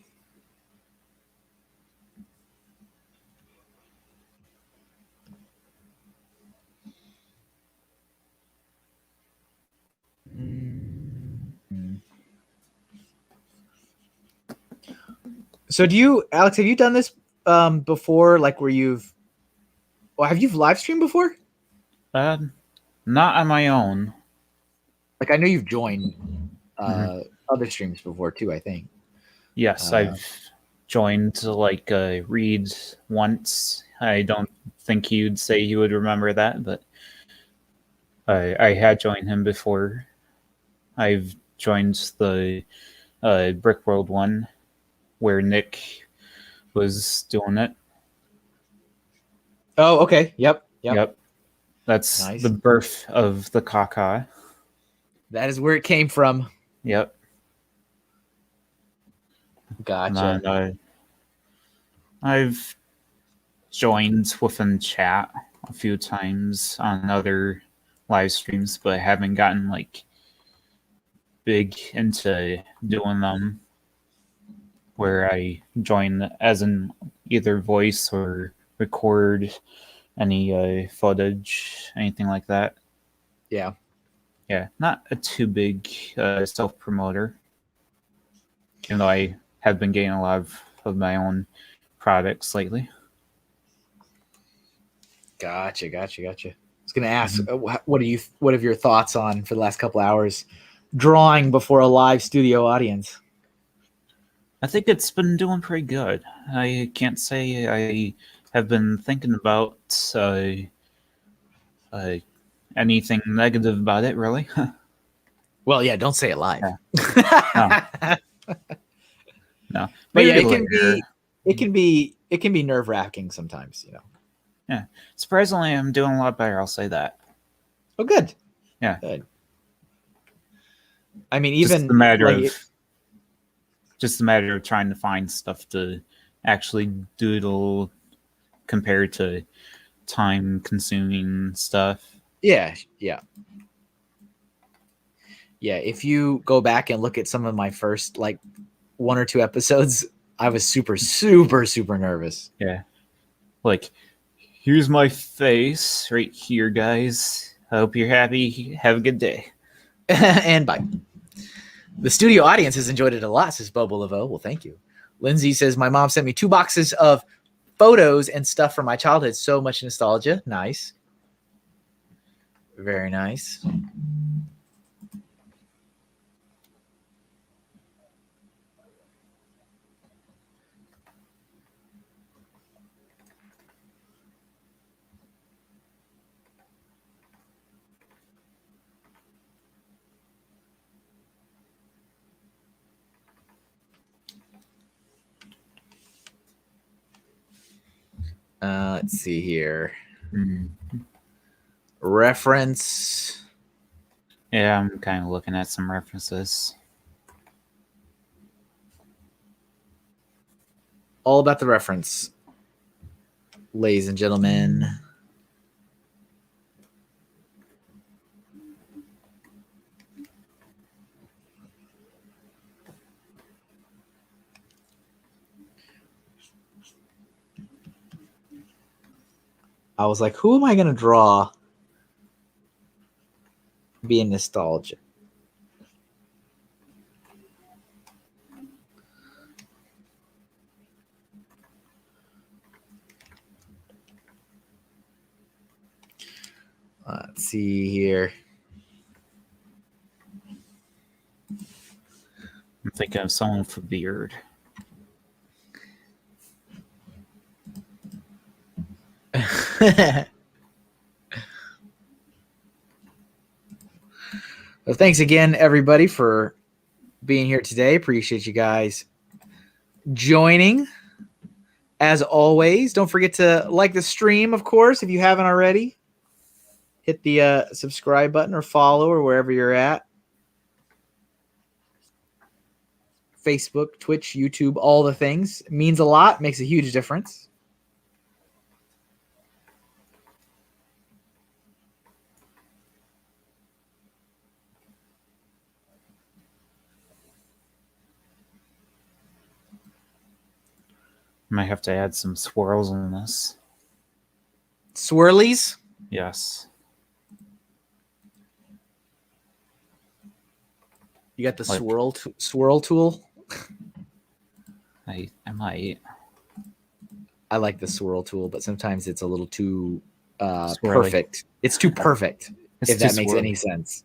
So do you, Alex, have you done this before, like where have you live streamed before? Not on my own. Like I know you've joined other streams before too, I think. Yes, I've joined like Reed once. I don't think you'd say you would remember that, but I had joined him before. I've joined the Brick World one where Nick was doing it. Oh, okay. Yep. That's Nice. the birth of the Kaka. That is where it came from. Yep. Gotcha. And, I've joined within chat a few times on other live streams, but I haven't gotten like big into doing them where I join as in either voice or record any footage, anything like that. Yeah. Yeah, not a too big self-promoter, even though I have been getting a lot of my own products lately. Gotcha. I was gonna ask, what have your thoughts on for the last couple hours drawing before a live studio audience? I think it's been doing pretty good. I can't say I have been thinking about anything negative about it, really. Well, yeah, don't say it live. Yeah. No. But yeah, Maybe it can be nerve-wracking sometimes, you know. Yeah. Surprisingly, I'm doing a lot better, I'll say that. Oh, good. Yeah. Good. I mean, even just a matter of trying to find stuff to actually doodle compared to time-consuming stuff. Yeah. If you go back and look at some of my first like 1 or 2 episodes, I was super nervous. Yeah. Like, here's my face right here, guys. I hope you're happy. Have a good day. And bye. The studio audience has enjoyed it a lot, says Bobo Laveau. Well, thank you. Lindsay says, my mom sent me 2 boxes of photos and stuff from my childhood. So much nostalgia. Nice. Very nice. Let's see here. Reference. Yeah, I'm kind of looking at some references. All about the reference, ladies and gentlemen. I was like, who am I going to draw being nostalgia? Let's see here. I'm thinking of someone with a beard. Well, thanks again, everybody, for being here today. Appreciate you guys joining. As always, don't forget to like the stream, of course, if you haven't already. Hit the subscribe button or follow or wherever you're at. Facebook, Twitch, YouTube, all the things. It means a lot, makes a huge difference. Might have to add some swirls in this. Swirlies. Yes. You got the Like- swirl tool. I might. I like the swirl tool, but sometimes it's a little too Swirly. perfect. It's too perfect. It's if that too makes swirly. any sense.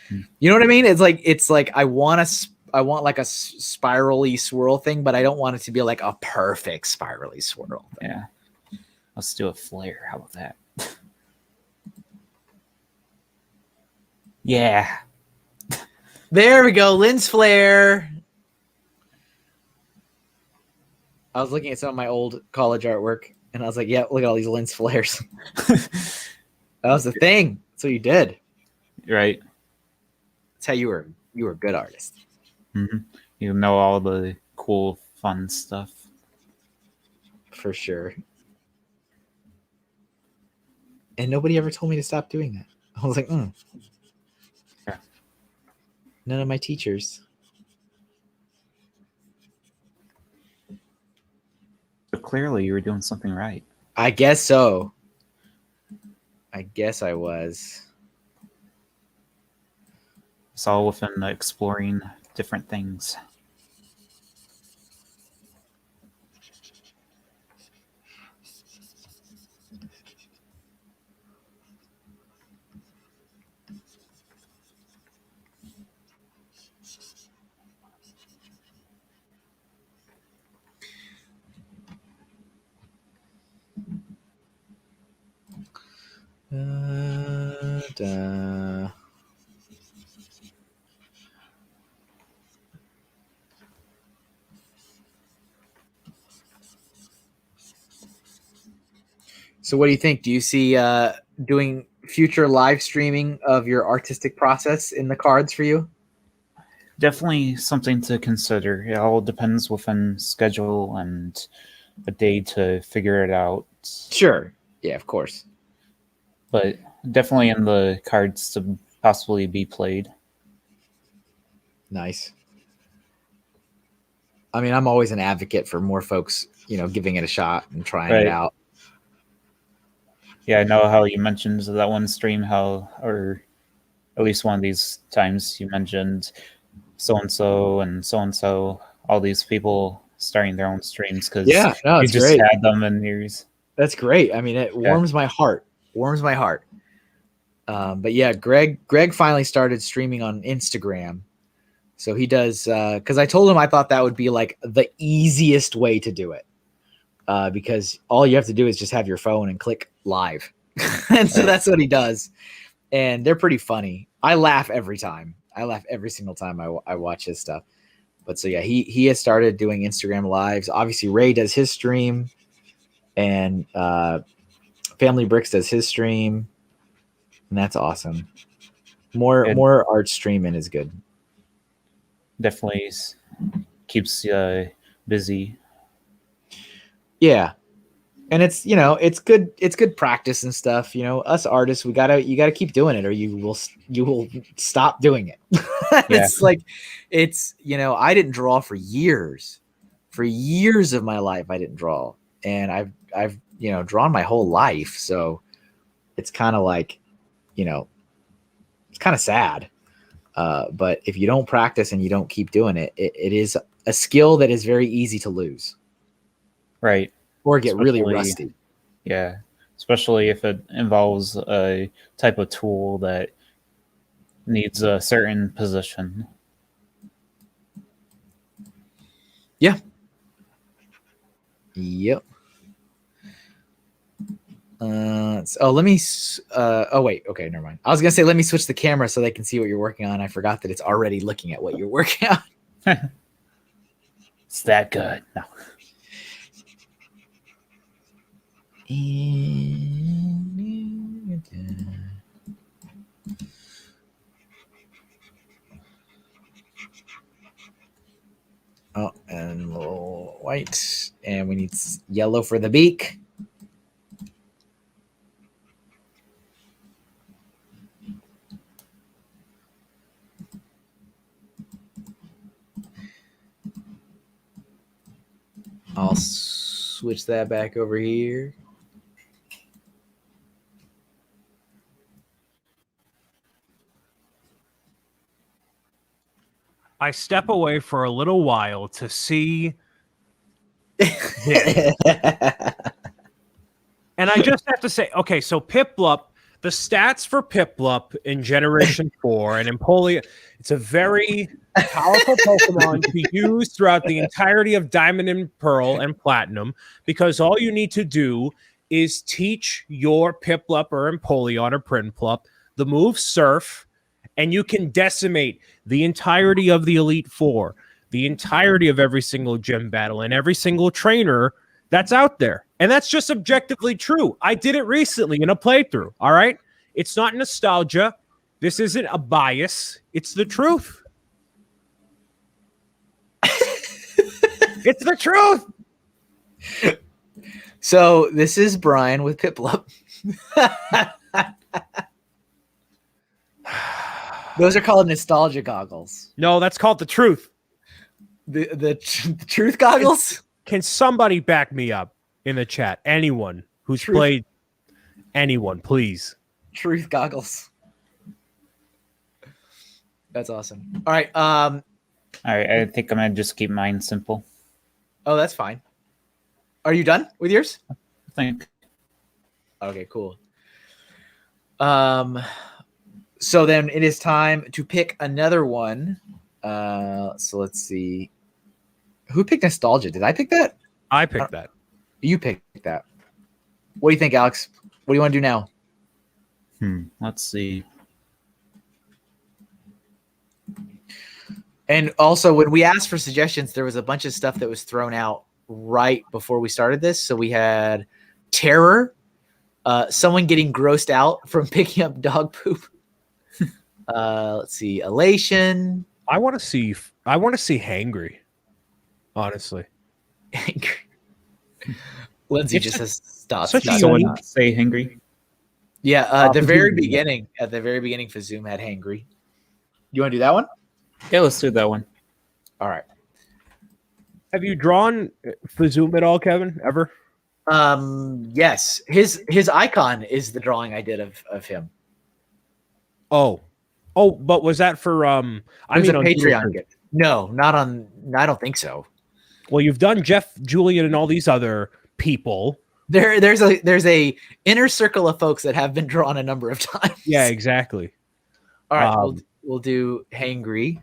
Hmm. You know what I mean? It's like I want like a spirally swirl thing, but I don't want it to be like a perfect spirally swirl thing. Yeah. Let's do a flare. How about that? Yeah. There we go, lens flare. I was looking at some of my old college artwork, and I was like, "Yeah, look at all these lens flares." That was the thing. That's what you did. Right. That's how you were a good artist. Mm-hmm. You know all the cool, fun stuff. For sure. And nobody ever told me to stop doing that. I was like, Yeah. None of my teachers. But clearly, you were doing something right. I guess so. I guess I was. It's all within exploring different things. Da. So what do you think? Do you see doing future live streaming of your artistic process in the cards for you? Definitely something to consider. It all depends within schedule and a day to figure it out. Sure. Yeah, of course. But definitely in the cards to possibly be played. Nice. I mean, I'm always an advocate for more folks, giving it a shot and trying it Right. out. Yeah, I know how you mentioned that one stream, or at least one of these times you mentioned so and so, all these people starting their own streams because Yeah, no, you it's just great. had them in yours. That's great. I mean, it warms my heart. Warms my heart. But yeah, Greg finally started streaming on Instagram. So he does because I told him I thought that would be like the easiest way to do it. Because all you have to do is just have your phone and click live. And so that's what he does. And they're pretty funny. I laugh every time. I laugh every single time I watch his stuff. But so yeah, he has started doing Instagram lives. Obviously, Ray does his stream, and Family Bricks does his stream, and that's awesome. More art streaming is good. Definitely keeps you busy. Yeah. And it's good practice and stuff. Us artists, you gotta keep doing it, or you will stop doing it. It's like I didn't draw for years. For years of my life I didn't draw. And I've drawn my whole life. So it's kind of like, it's kind of sad. But if you don't practice and you don't keep doing it, it is a skill that is very easy to lose. Right. Or get really rusty. Yeah. Especially if it involves a type of tool that needs a certain position. Yeah. Yep. Let me. Oh wait. Okay, never mind. I was gonna say let me switch the camera so they can see what you're working on. I forgot that it's already looking at what you're working on. It's that good. No. Oh, and a little white, and we need yellow for the beak. I'll switch that back over here. I step away for a little while to see this. And I just have to say, okay, so Piplup, the stats for Piplup in Generation 4 and Empoleon, it's a very powerful Pokemon to be used throughout the entirety of Diamond and Pearl and Platinum, because all you need to do is teach your Piplup or Empoleon or Prinplup the move Surf, and you can decimate the entirety of the Elite Four, the entirety of every single gym battle, and every single trainer that's out there. And that's just objectively true. I did it recently in a playthrough, all right? It's not nostalgia. This isn't a bias. It's the truth. It's the truth. So this is Brian with Piplup. Those are called nostalgia goggles. No, that's called the truth. The truth goggles? Can somebody back me up in the chat? Anyone who's played anyone, please. Truth goggles. That's awesome. All right. All right, I think I'm gonna just keep mine simple. Oh, that's fine. Are you done with yours? I think. Okay, cool. So then it is time to pick another one. So let's see. Who picked nostalgia? Did I pick that? I picked that. You picked that. What do you think, Alex? What do you want to do now? Let's see. And also, when we asked for suggestions, there was a bunch of stuff that was thrown out right before we started this. So we had terror, someone getting grossed out from picking up dog poop. Let's see, elation. I want to see hangry. Honestly, Lindsay just says stop. Such stop. a Someone unique- say hangry. Yeah, at the very Fazum. beginning, Fazum had hangry. You want to do that one? Yeah, let's do that one. All right. Have you drawn Fazum at all, Kevin? Ever? Yes. His icon is the drawing I did of him. Oh, but was that for It was a on Patreon Doodle? gift. No, not on. I don't think so. Well, you've done Jeff, Julian, and all these other people. There's a inner circle of folks that have been drawn a number of times. Yeah, exactly. All right, we'll do hangry.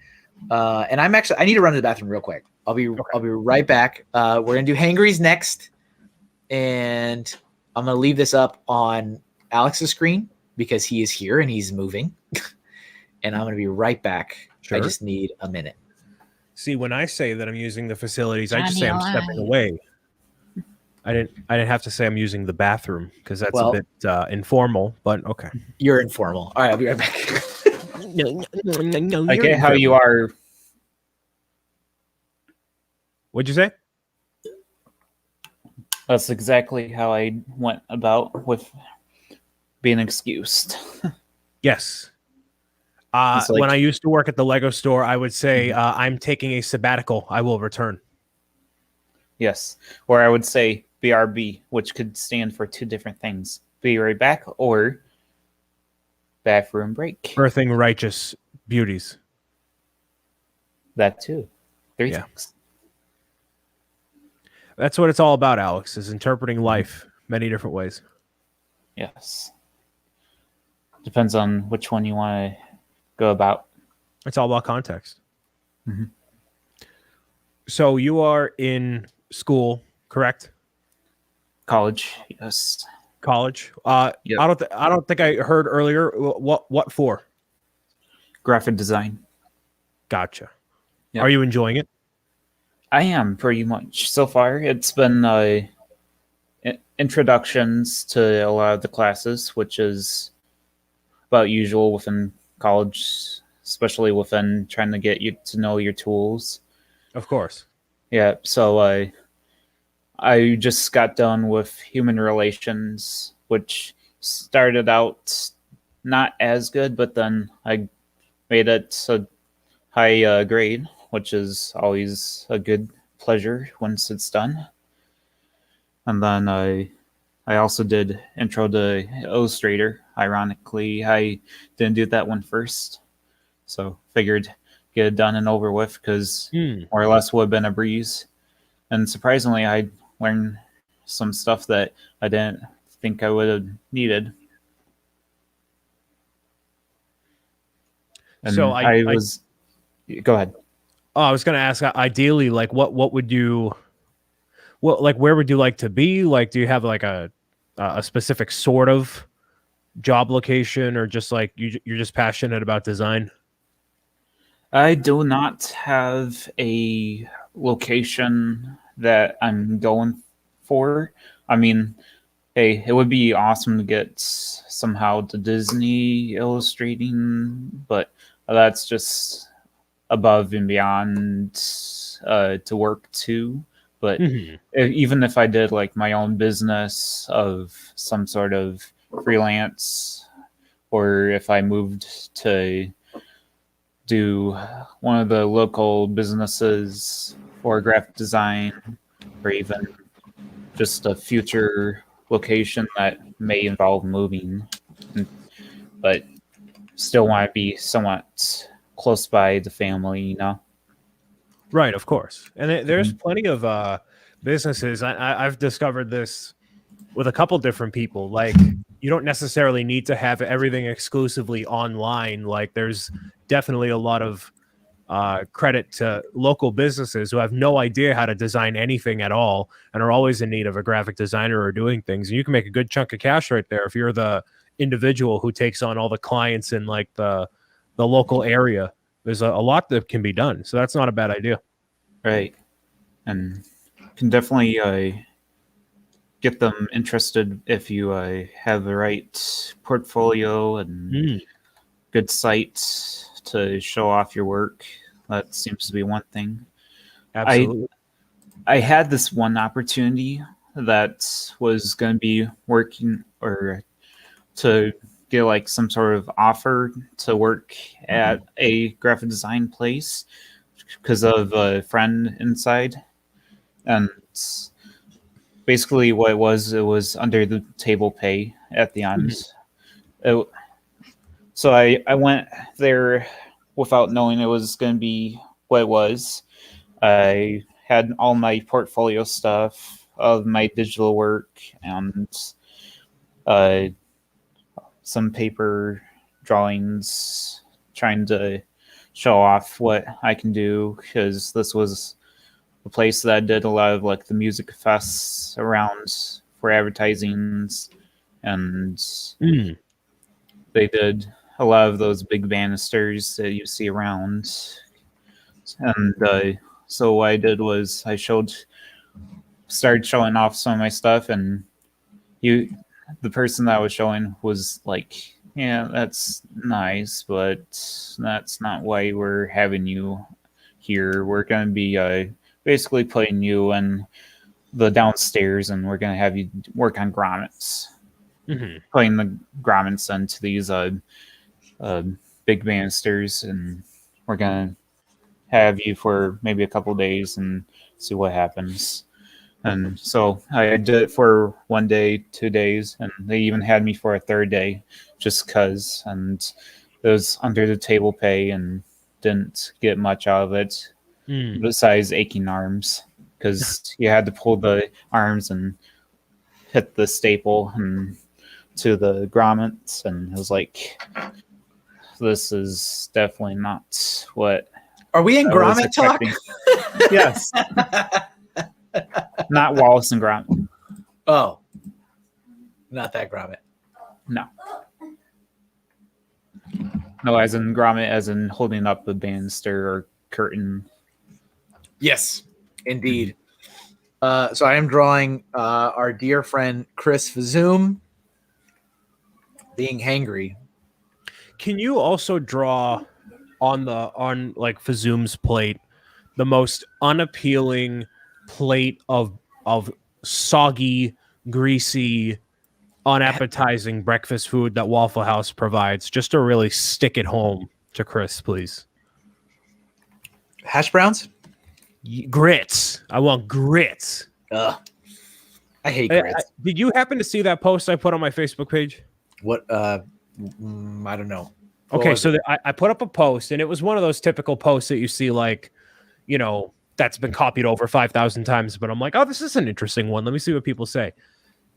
And I need to run to the bathroom real quick. I'll be right back. We're gonna do hangries next, and I'm gonna leave this up on Alex's screen because he is here and he's moving. And I'm gonna be right back. Sure. I just need a minute. See, when I say that I'm using the facilities, I just say I'm stepping away. I didn't have to say I'm using the bathroom because that's a bit informal, but okay. You're informal. All right, I'll be right back. I get how you are. What'd you say? That's exactly how I went about with being excused. Yes. It's like- When I used to work at the Lego store, I would say, I'm taking a sabbatical. I will return. Yes. Or I would say BRB, which could stand for two different things. Be right back or bathroom break. Birthing righteous beauties. That too. Three Yeah. things. That's what it's all about, Alex, is interpreting life many different ways. Yes. Depends on which one you want to go about. It's all about context. Mhm. So you are in school, correct? College, yes. College. Yep. I don't think I heard earlier. What for? Graphic design. Gotcha. Yep. Are you enjoying it? I am pretty much so far. It's been introductions to a lot of the classes, which is about usual within college, especially within trying to get you to know your tools. Of course. Yeah, so I just got done with human relations, which started out not as good, but then I made it a high grade, which is always a good pleasure once it's done. And then I also did Intro to Illustrator. Ironically, I didn't do that one first, so figured get it done and over with because more or less would have been a breeze. And surprisingly, I learned some stuff that I didn't think I would have needed. And So I was. Go ahead. Oh, I was going to ask. Ideally, like, what would you? What like where would you like to be? Like, do you have like a specific sort of job location, or just like you're just passionate about design? I do not have a location that I'm going for. I mean, hey, it would be awesome to get somehow to Disney illustrating, but that's just above and beyond to work too. But even if I did like my own business of some sort of freelance, or if I moved to do one of the local businesses for graphic design, or even just a future location that may involve moving, but still want to be somewhat close by the family, you know? Right, of course. And there's plenty of businesses. I've discovered this with a couple different people. Like, you don't necessarily need to have everything exclusively online. Like, there's definitely a lot of credit to local businesses who have no idea how to design anything at all and are always in need of a graphic designer or doing things. And you can make a good chunk of cash right there if you're the individual who takes on all the clients in like the local area. There's a lot that can be done. So that's not a bad idea. Right. And can definitely get them interested if you have the right portfolio and good site to show off your work. That seems to be one thing. Absolutely. I had this one opportunity that was going to be working, or to get like some sort of offer to work at a graphic design place because of a friend inside. And basically what it was under the table pay at the end. So I went there without knowing it was going to be what it was. I had all my portfolio stuff of my digital work and some paper drawings, trying to show off what I can do, because this was a place that did a lot of like the music fests around for advertisings, and they did a lot of those big banisters that you see around. And so what I did was I started showing off some of my stuff, and the person that I was showing was like, yeah, that's nice, but that's not why we're having you here. We're going to be basically putting you in the downstairs, and we're going to have you work on grommets. Putting the grommets into these big banisters, and we're going to have you for maybe a couple days and see what happens. And so I did it for 1 day, 2 days, and they even had me for a third day just because. And it was under the table pay and didn't get much out of it besides aching arms, because you had to pull the arms and hit the staple and to the grommets. And it was like, this is definitely not what. Are we in grommet talk? Yes. Not Wallace and Gromit. Oh, not that grommet. No. No, as in grommet, as in holding up a banister or curtain. Yes, indeed. So I am drawing our dear friend Chris Fazoom being hangry. Can you also draw on like Fazoom's plate the most unappealing plate of soggy, greasy, unappetizing breakfast food that Waffle House provides, just to really stick it home to Chris, please? Hash browns? Grits. I want grits. Ugh. I hate grits. Did you happen to see that post I put on my Facebook page? What? I don't know. What Okay, was so it? I put up a post, and it was one of those typical posts that you see, like, you know, that's been copied over 5,000 times. But I'm like, oh, this is an interesting one. Let me see what people say.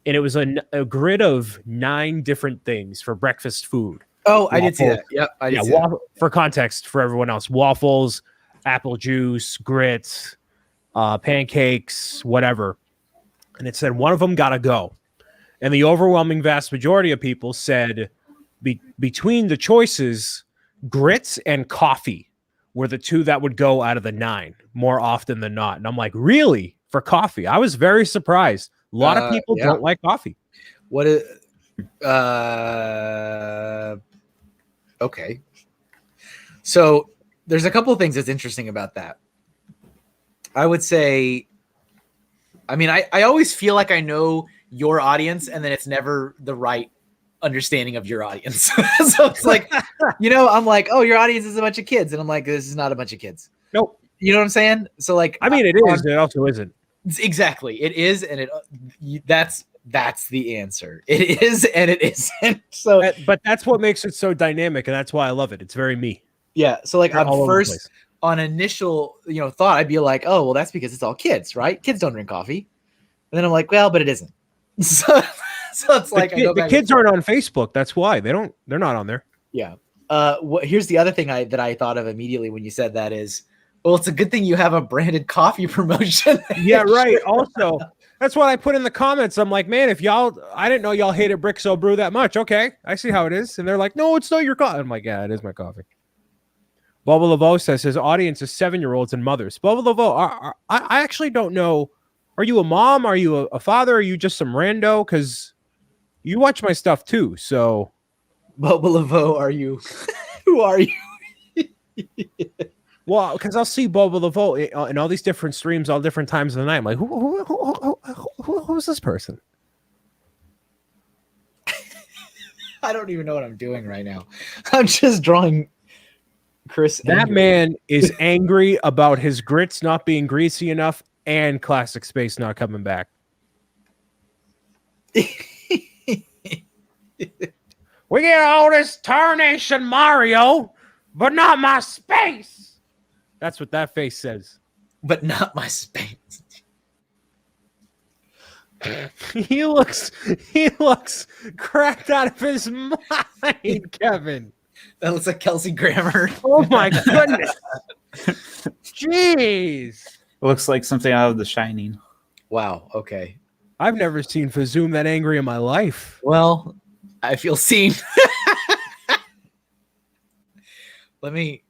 And it was a grid of 9 different things for breakfast food. Oh, I did see that. Yep, I did see that. For context for everyone else, waffles, apple juice, grits, pancakes, whatever. And it said one of them got to go. And the overwhelming vast majority of people said between the choices, grits and coffee were the 2 that would go out of the 9 more often than not. And I'm like, really? For coffee? I was very surprised. A lot of people don't like coffee. What is okay. So there's a couple of things that's interesting about that. I would say, I mean, I always feel like I know your audience, and then it's never the right understanding of your audience. So it's like, you know, I'm like, oh, your audience is a bunch of kids. And I'm like, this is not a bunch of kids. Nope. You know what I'm saying? So like, I mean, it is. It also isn't. Exactly. It is. And that's the answer. It is. And it isn't. So, but that's what makes it so dynamic. And that's why I love it. It's very me. Yeah. So like on initial, thought, I'd be like, oh, well, that's because it's all kids, right? Kids don't drink coffee. And then I'm like, well, but it isn't. So it's like the kids aren't on Facebook. That's why they're not on there. Yeah. Here's the other thing that I thought of immediately when you said that is, well, it's a good thing you have a branded coffee promotion. Yeah, right. Also, that's what I put in the comments. I'm like, man, I didn't know y'all hated Brick So Brew that much. Okay, I see how it is. And they're like, no, it's not your coffee. I'm like, yeah, it is my coffee. Bubba Laveau says his audience is 7-year-olds and mothers. Bubba Laveau, I actually don't know. Are you a mom? Are you a father? Are you just some rando? Because you watch my stuff too. So, Bubba Laveau, are you? Who are you? Well, because I'll see Bubba Laveau in all these different streams, all different times of the night. I'm like, who's this person? I don't even know what I'm doing right now. I'm just drawing Chris. That man is angry about his grits not being greasy enough and Classic Space not coming back. We get all this Tarnation Mario, but not my space. That's what that face says. But not my space. He looks cracked out of his mind, Kevin. That looks like Kelsey Grammer. Oh my goodness. Jeez. It looks like something out of The Shining. Wow. Okay. I've never seen Fazoom that angry in my life. Well, I feel seen. I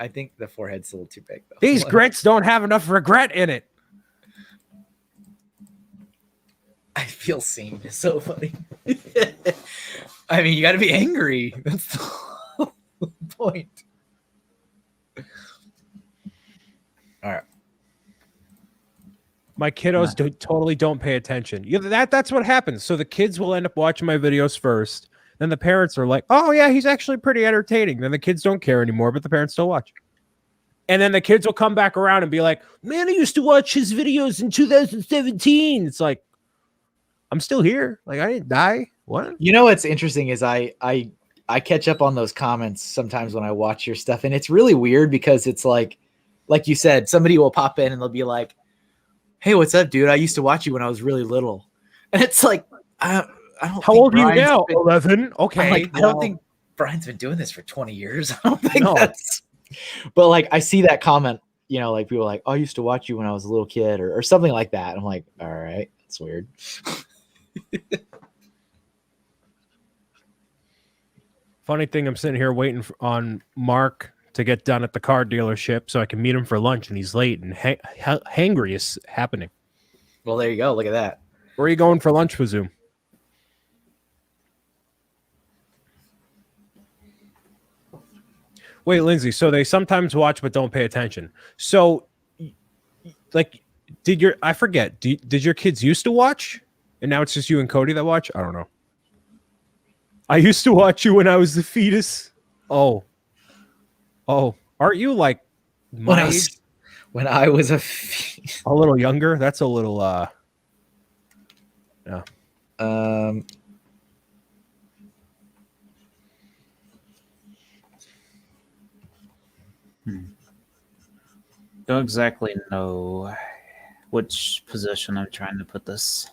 think the forehead's a little too big, though. These grits don't have enough regret in it. I feel seen. It's so funny. I mean, you got to be angry. That's the whole point. All right. My kiddos totally don't pay attention. That's what happens. So the kids will end up watching my videos first. Then the parents are like, oh, yeah, he's actually pretty entertaining. Then the kids don't care anymore, but the parents still watch. And then the kids will come back around and be like, man, I used to watch his videos in 2017. It's like, I'm still here. Like, I didn't die. What? You know what's interesting is I catch up on those comments sometimes when I watch your stuff. And it's really weird because it's like you said, somebody will pop in and they'll be like, hey, what's up, dude? I used to watch you when I was really little. And it's like, I don't How old are you now? 11. Okay. I don't think Brian's been doing this for 20 years. I don't think that's. But like, I see that comment, like people are like, oh, I used to watch you when I was a little kid or something like that. I'm like, all right, that's weird. Funny thing, I'm sitting here waiting on Mark to get done at the car dealership so I can meet him for lunch, and he's late, and hangry is happening. Well, there you go. Look at that. Where are you going for lunch with Zoom? Wait, Lindsay, so they sometimes watch but don't pay attention. So, like, did your kids used to watch? And now it's just you and Cody that watch? I don't know. I used to watch you when I was the fetus. Oh, aren't you like when I was a little younger? That's a little Yeah. Don't exactly know which position I'm trying to put this.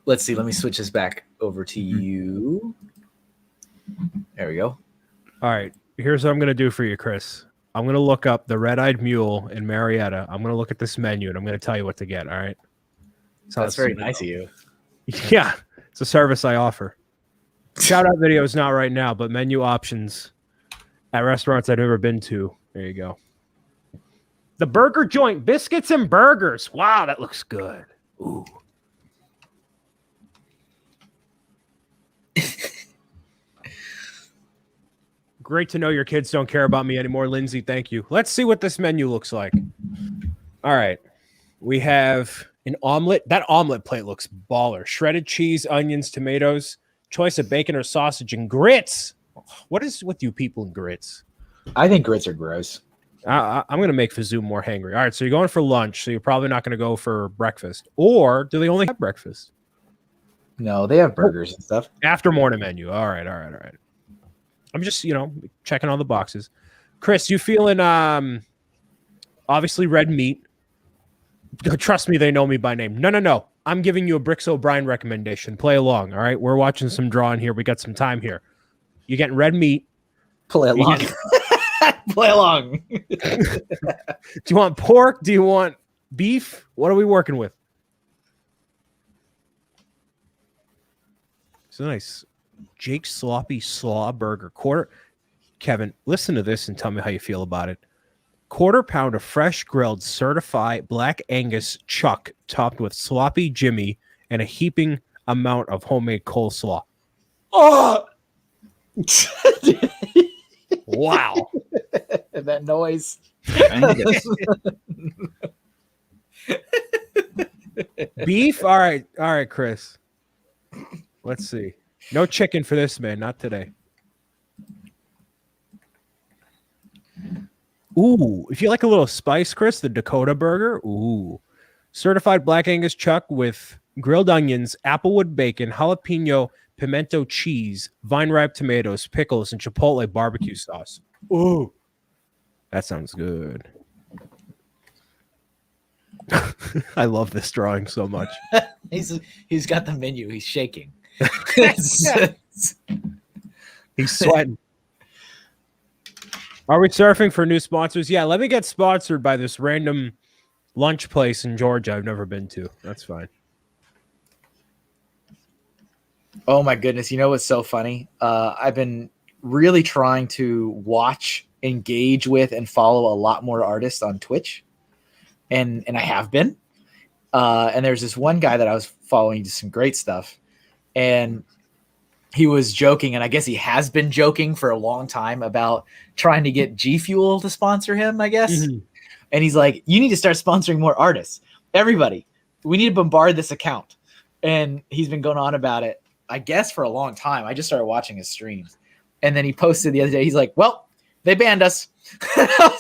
Let's see. Let me switch this back over to Mhm. you. There we go. All right. Here's what I'm going to do for you, Chris. I'm going to look up the Red-Eyed Mule in Marietta. I'm going to look at this menu, and I'm going to tell you what to get, all right? That's very nice of you. Yeah. It's a service I offer. Shout-out videos not right now, but menu options at restaurants I've never been to. There you go. The burger joint, biscuits and burgers. Wow, that looks good. Ooh. Great to know your kids don't care about me anymore, Lindsay. Thank you. Let's see what this menu looks like. All right. We have an omelet. That omelet plate looks baller. Shredded cheese, onions, tomatoes, choice of bacon or sausage, and grits. What is with you people and grits? I think grits are gross. I'm going to make Fazoo more hangry. All right, so you're going for lunch, so you're probably not going to go for breakfast. Or do they only have breakfast? No, they have burgers and stuff. After morning menu. All right. I'm just, checking all the boxes. Chris, you feeling obviously red meat? Trust me, they know me by name. No. I'm giving you a Bricks O'Brien recommendation. Play along, all right? We're watching some drawing here. We got some time here. You're getting red meat. Play along. Play along. Do you want pork? Do you want beef? What are we working with? It's a nice Jake Sloppy Slaw Burger. Kevin, listen to this and tell me how you feel about it. 1/4 pound of fresh grilled certified black Angus chuck topped with sloppy Jimmy and a heaping amount of homemade coleslaw. Oh! Wow. That noise. Beef? All right, Chris. Let's see. No chicken for this, man. Not today. Ooh, if you like a little spice, Chris, the Dakota burger. Ooh. Certified black Angus chuck with grilled onions, applewood bacon, jalapeno, pimento cheese, vine-ripe tomatoes, pickles, and chipotle barbecue sauce. Ooh. That sounds good. I love this drawing so much. He's got the menu. He's shaking. He's sweating. Are we surfing for new sponsors? Yeah, let me get sponsored by this random lunch place in Georgia I've never been to. That's fine. Oh my goodness. You know what's so funny? I've been really trying to watch, engage with, and follow a lot more artists on Twitch. And I have been. And there's this one guy that I was following, just some great stuff. And he was joking, and I guess he has been joking for a long time about trying to get G Fuel to sponsor him, I guess. Mm-hmm. And he's like, you need to start sponsoring more artists. Everybody, we need to bombard this account. And he's been going on about it, I guess, for a long time. I just started watching his streams. And then he posted the other day, he's like, well, they banned us. I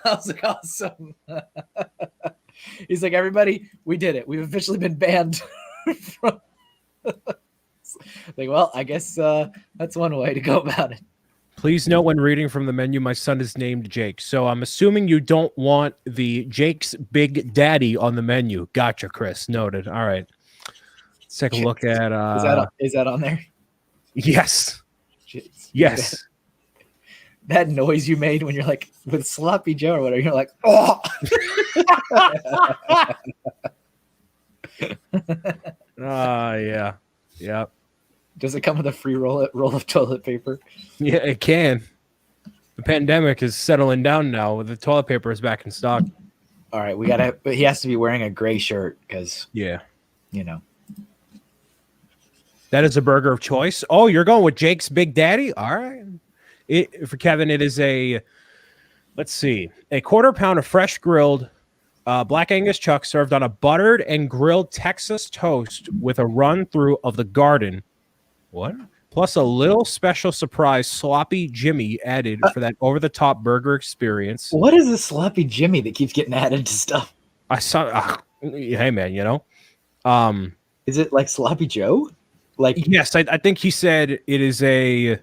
was like, awesome. He's like, everybody, we did it. We've officially been banned from like, well, I guess that's one way to go about it. Please note when reading from the menu, my son is named Jake. So I'm assuming you don't want the Jake's Big Daddy on the menu. Gotcha, Chris. Noted. All right. Let's take a look at is that on there? Yes. Jeez. Yes. That noise you made when you're like with Sloppy Joe or whatever, you're like, oh. Yeah. Yep. Does it come with a free roll of toilet paper? Yeah, it can. The pandemic is settling down now. The toilet paper is back in stock. All right, but he has to be wearing a gray shirt because, yeah, that is a burger of choice. Oh, you're going with Jake's Big Daddy? All right. For Kevin, it is a 1/4 pound of fresh grilled black Angus chuck served on a buttered and grilled Texas toast with a run through of the garden. What? Plus a little special surprise sloppy Jimmy added for that over-the-top burger experience. What is this sloppy Jimmy that keeps getting added to stuff? I saw Hey man, Is it like Sloppy Joe? Like yes, I think he said it is the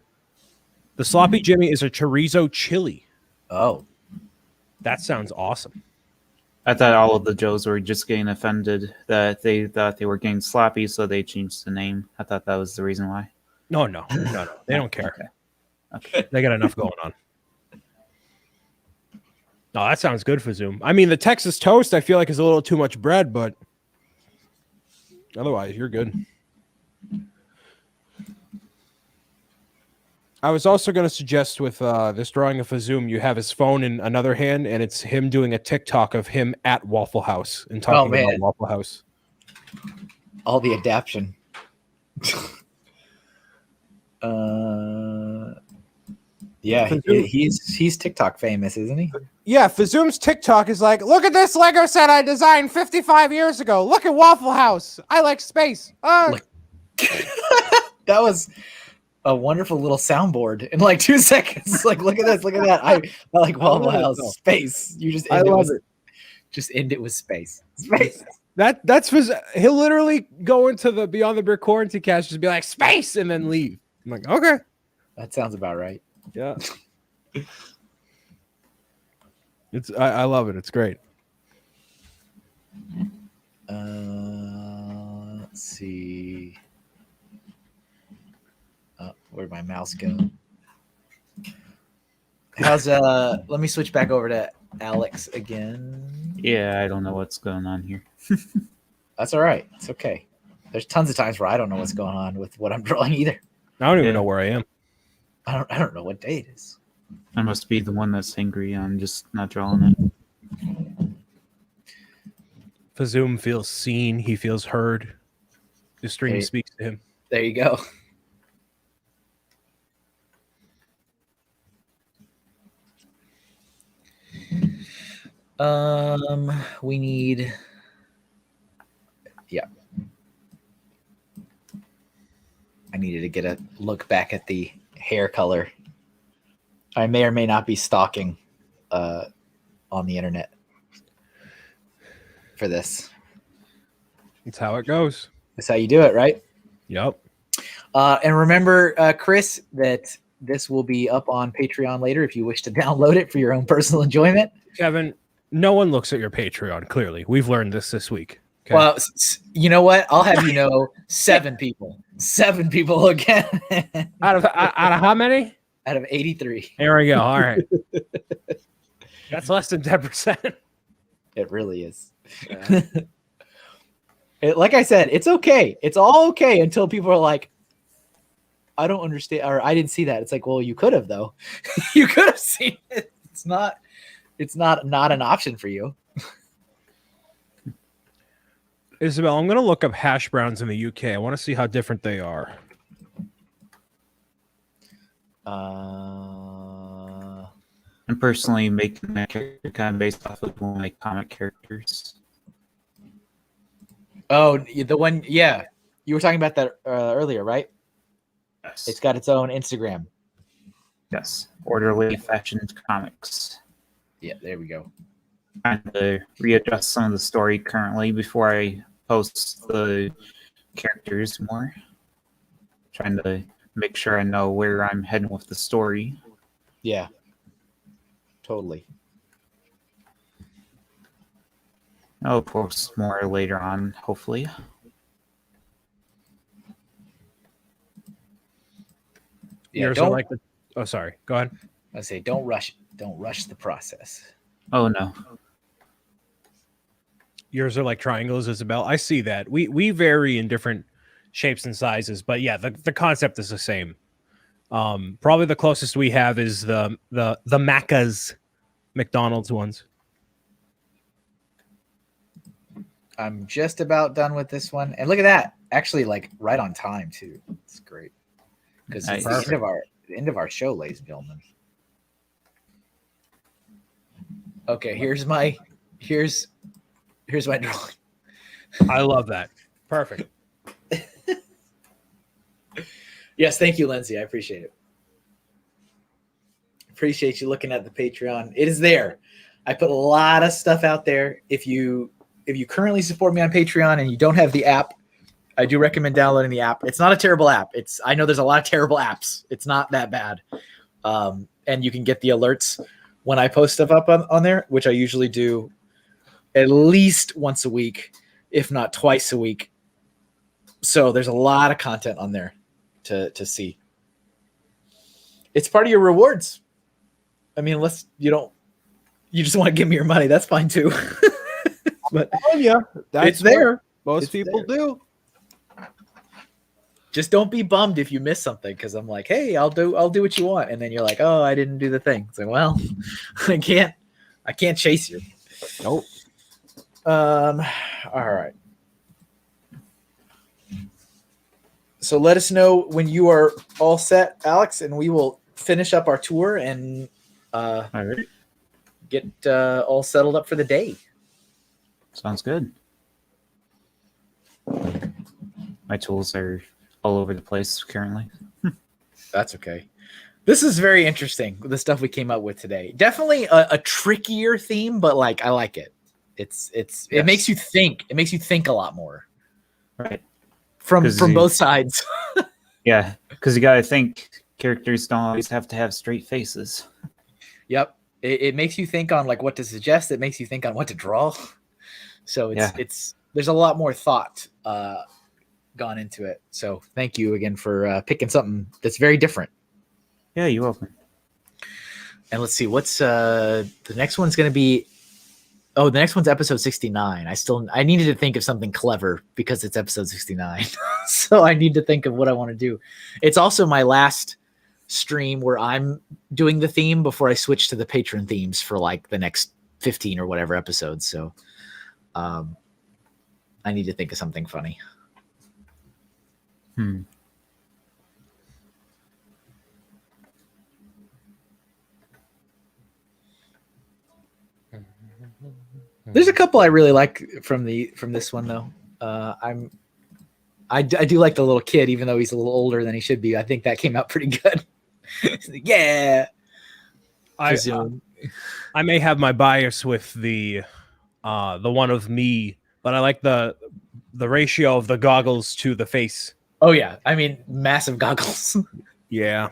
Sloppy Jimmy is a chorizo chili. oh. That sounds awesome. I thought all of the Joes were just getting offended that they thought they were getting sloppy, so they changed the name. I thought that was the reason why. No. They don't care. Okay. They got enough going on. No, that sounds good for Zoom. I mean, the Texas toast I feel like is a little too much bread, but otherwise you're good. I was also going to suggest with this drawing of Zoom, you have his phone in another hand, and it's him doing a TikTok of him at Waffle House and talking about Waffle House. All the adaption. Yeah, he's TikTok famous, isn't he? Yeah, Fazoom's TikTok is like, look at this Lego set I designed 55 years ago. Look at Waffle House. I like space. That was a wonderful little soundboard in like 2 seconds. Like, look at this, look at that. I like Waffle House space. You just end it with space. Space. That's he'll literally go into the Beyond the Brick Quarantine cast, just be like space, and then leave. I'm like, okay, that sounds about right. Yeah. I love it. It's great. Let's see. Where'd my mouse go? How's let me switch back over to Alex again. Yeah, I don't know what's going on here. That's all right. It's okay. There's tons of times where I don't know what's going on with what I'm drawing either. I don't even know where I am. I don't know what day it is. I must be the one that's angry. I'm just not drawing it. Fazoom feels seen. He feels heard. The stream speaks to him. There you go. We need. Yeah. I needed to get a look back at the hair color. I may or may not be stalking on the internet for this. It's how it goes. That's how you do it, right? Yep. And remember, Chris, that this will be up on Patreon later if you wish to download it for your own personal enjoyment. Kevin, no one looks at your Patreon, clearly. We've learned this week. Okay? Well, you know what? I'll have you know 7 people. 7 people again. out of how many? Out of 83. There we go. All right. That's less than 10%. It really is. Yeah. Like I said, it's okay. It's all okay until people are like, I don't understand, or I didn't see that. It's like, well, you could have though. You could have seen it. It's not an option for you. Isabel, I'm going to look up hash browns in the UK. I want to see how different they are. I'm personally making my character kind of based off of one of my comic characters. Oh, the one, yeah. You were talking about that earlier, right? Yes. It's got its own Instagram. Yes. Orderly Fashioned Comics. Yeah, there we go. Trying to readjust some of the story currently before I post the characters more. Trying to make sure I know where I'm heading with the story. Yeah. Totally. I'll post more later on, hopefully. Yeah, don't like the. Oh, sorry. Go ahead. I say don't rush the process. Oh no. Yours are like triangles, Isabel. I see that. We vary in different shapes and sizes, but yeah, the concept is the same. Probably the closest we have is the Macca's McDonald's ones. I'm just about done with this one, and look at that. Actually, like right on time too. It's great because it's the end of our show, ladies and gentlemen. Okay, here's my drawing. I love that. Perfect. Yes, thank you, Lindsay. I appreciate it. Appreciate you looking at the Patreon. It is there. I put a lot of stuff out there. If you if you currently support me on Patreon and you don't have the app, I do recommend downloading the app. It's not a terrible app. I know there's a lot of terrible apps. It's not that bad. And you can get the alerts when I post stuff up on there, which I usually do at least once a week, if not twice a week. So there's a lot of content on there to see. It's part of your rewards. I mean, unless you just want to give me your money, that's fine too. But yeah, it's there. Most people do. Just don't be bummed if you miss something, because I'm like, hey, I'll do what you want, and then you're like, oh, I didn't do the thing. It's like, well, I can't chase you. Nope. All right. So let us know when you are all set, Alex, and we will finish up our tour and All right. get all settled up for the day. Sounds good. My tools are all over the place currently. That's okay. This is very interesting, the stuff we came up with today. Definitely a trickier theme, but like I like it. It makes you think. It makes you think a lot more. Right. From both sides. Yeah, because you got to think characters don't always have to have straight faces. Yep. It makes you think on like what to suggest. It makes you think on what to draw. So there's a lot more thought gone into it. So thank you again for picking something that's very different. Yeah, you're welcome. And let's see, what's the next one's going to be? Oh, the next one's episode 69. I needed to think of something clever because it's episode 69. So I need to think of what I want to do. It's also my last stream where I'm doing the theme before I switch to the patron themes for like the next 15 or whatever episodes. So I need to think of something funny. There's a couple I really like from this one though. I do like the little kid, even though he's a little older than he should be. I think that came out pretty good. Yeah. I may have my bias with the one of me, but I like the ratio of the goggles to the face. Oh yeah, I mean massive goggles. Yeah.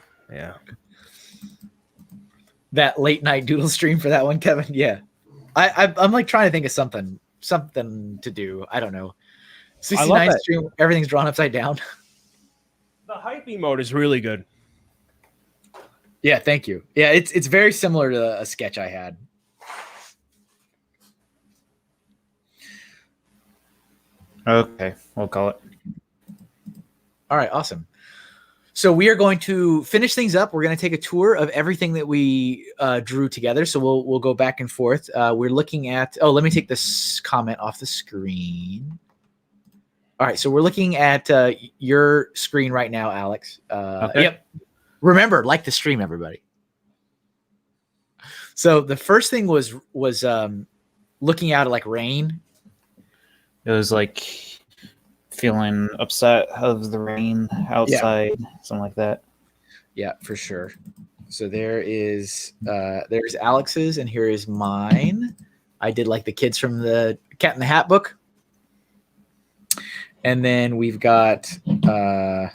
That late night doodle stream for that one, Kevin. Yeah, I'm like trying to think of something to do. I don't know. 69 stream, everything's drawn upside down. The hype mode is really good. Yeah, thank you. Yeah, it's very similar to a sketch I had. Okay, we'll call it. All right, awesome. So we are going to finish things up. We're going to take a tour of everything that we drew together. So we'll go back and forth. We're looking at. Oh, let me take this comment off the screen. All right, so we're looking at your screen right now, Alex. Okay. Yep. Remember, like the stream, everybody. So the first thing was looking out at like rain. It was like feeling upset of the rain outside, something like that. Yeah, for sure. So there's Alex's, and here is mine. I did like the kids from the Cat in the Hat book. And then we've got the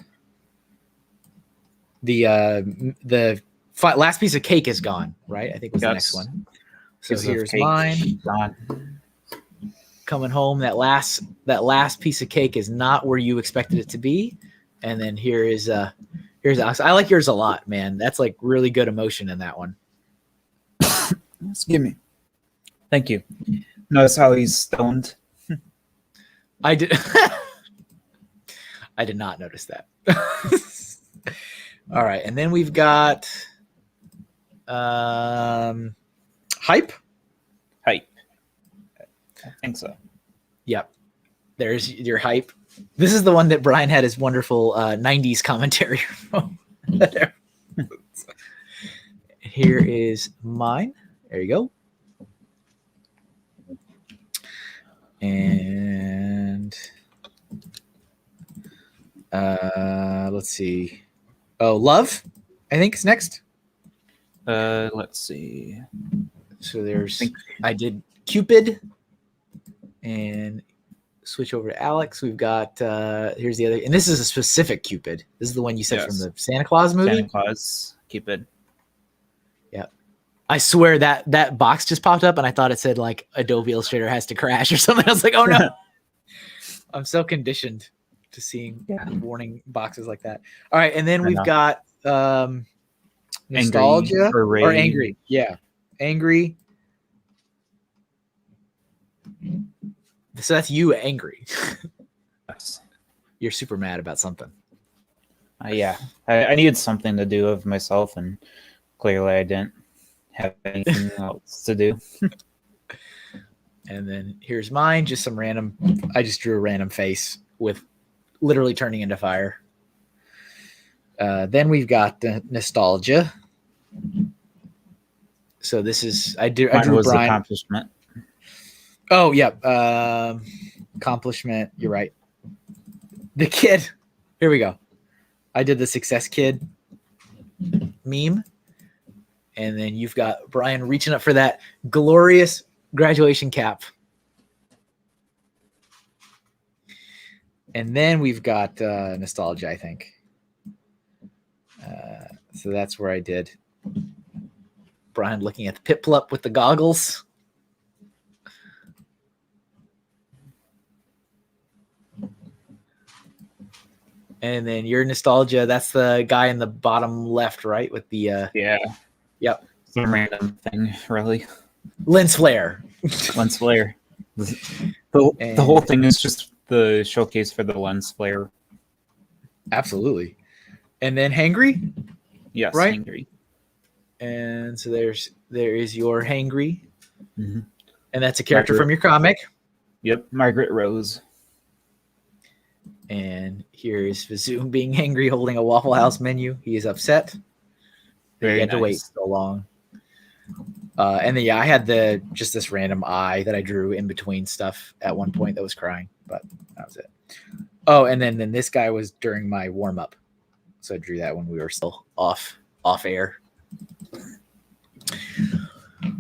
last piece of cake is gone, right? I think was the next one. So here's mine. Gone. Coming home, that last piece of cake is not where you expected it to be. And then here's Alex. I like yours a lot, man. That's like really good emotion in that one. Excuse me. Thank you. Notice how he's stoned? I did. I did not notice that. All right, and then we've got hype. Hype. I think so. Yep. There's your hype. This is the one that Brian had his wonderful 90s commentary from. Here is mine. There you go. And let's see. Oh, love, I think is next. Let's see. So I did Cupid. And switch over to Alex. We've got here's the other, and this is a specific Cupid. This is the one you said from the Santa Claus movie. Santa Claus Cupid. Yeah, I swear that box just popped up, and I thought it said like Adobe Illustrator has to crash or something. I was like, oh no. I'm so conditioned to seeing warning boxes like that. All right, and then we've got nostalgia or angry. Yeah, angry. So that's you angry. Yes. You're super mad about something. Yeah, I needed something to do of myself, and clearly I didn't have anything else to do. And then here's mine, just some random. I just drew a random face with literally turning into fire. Then we've got the nostalgia. So this is I drew Brian. Accomplishment. Oh yeah, accomplishment. You're right. The kid. Here we go. I did the success kid meme, and then you've got Brian reaching up for that glorious graduation cap. And then we've got nostalgia, I think. So that's where I did Brian looking at the Piplup with the goggles. And then your nostalgia, that's the guy in the bottom left, right? With the yep. Some random thing, really. Lens flare. Lens flare. The whole thing is just the showcase for the lens flare. Absolutely. And then hangry? Yes, right? hangry. And so there is your hangry. Mm-hmm. And that's a character from your comic. Yep, Margaret Rose. And here is Vazoom being angry, holding a Waffle House menu. He is upset. Very he had nice. to wait so long. And then I had just this random eye that I drew in between stuff at one point that was crying, but that was it. Oh, and then this guy was during my warm up, so I drew that when we were still off air.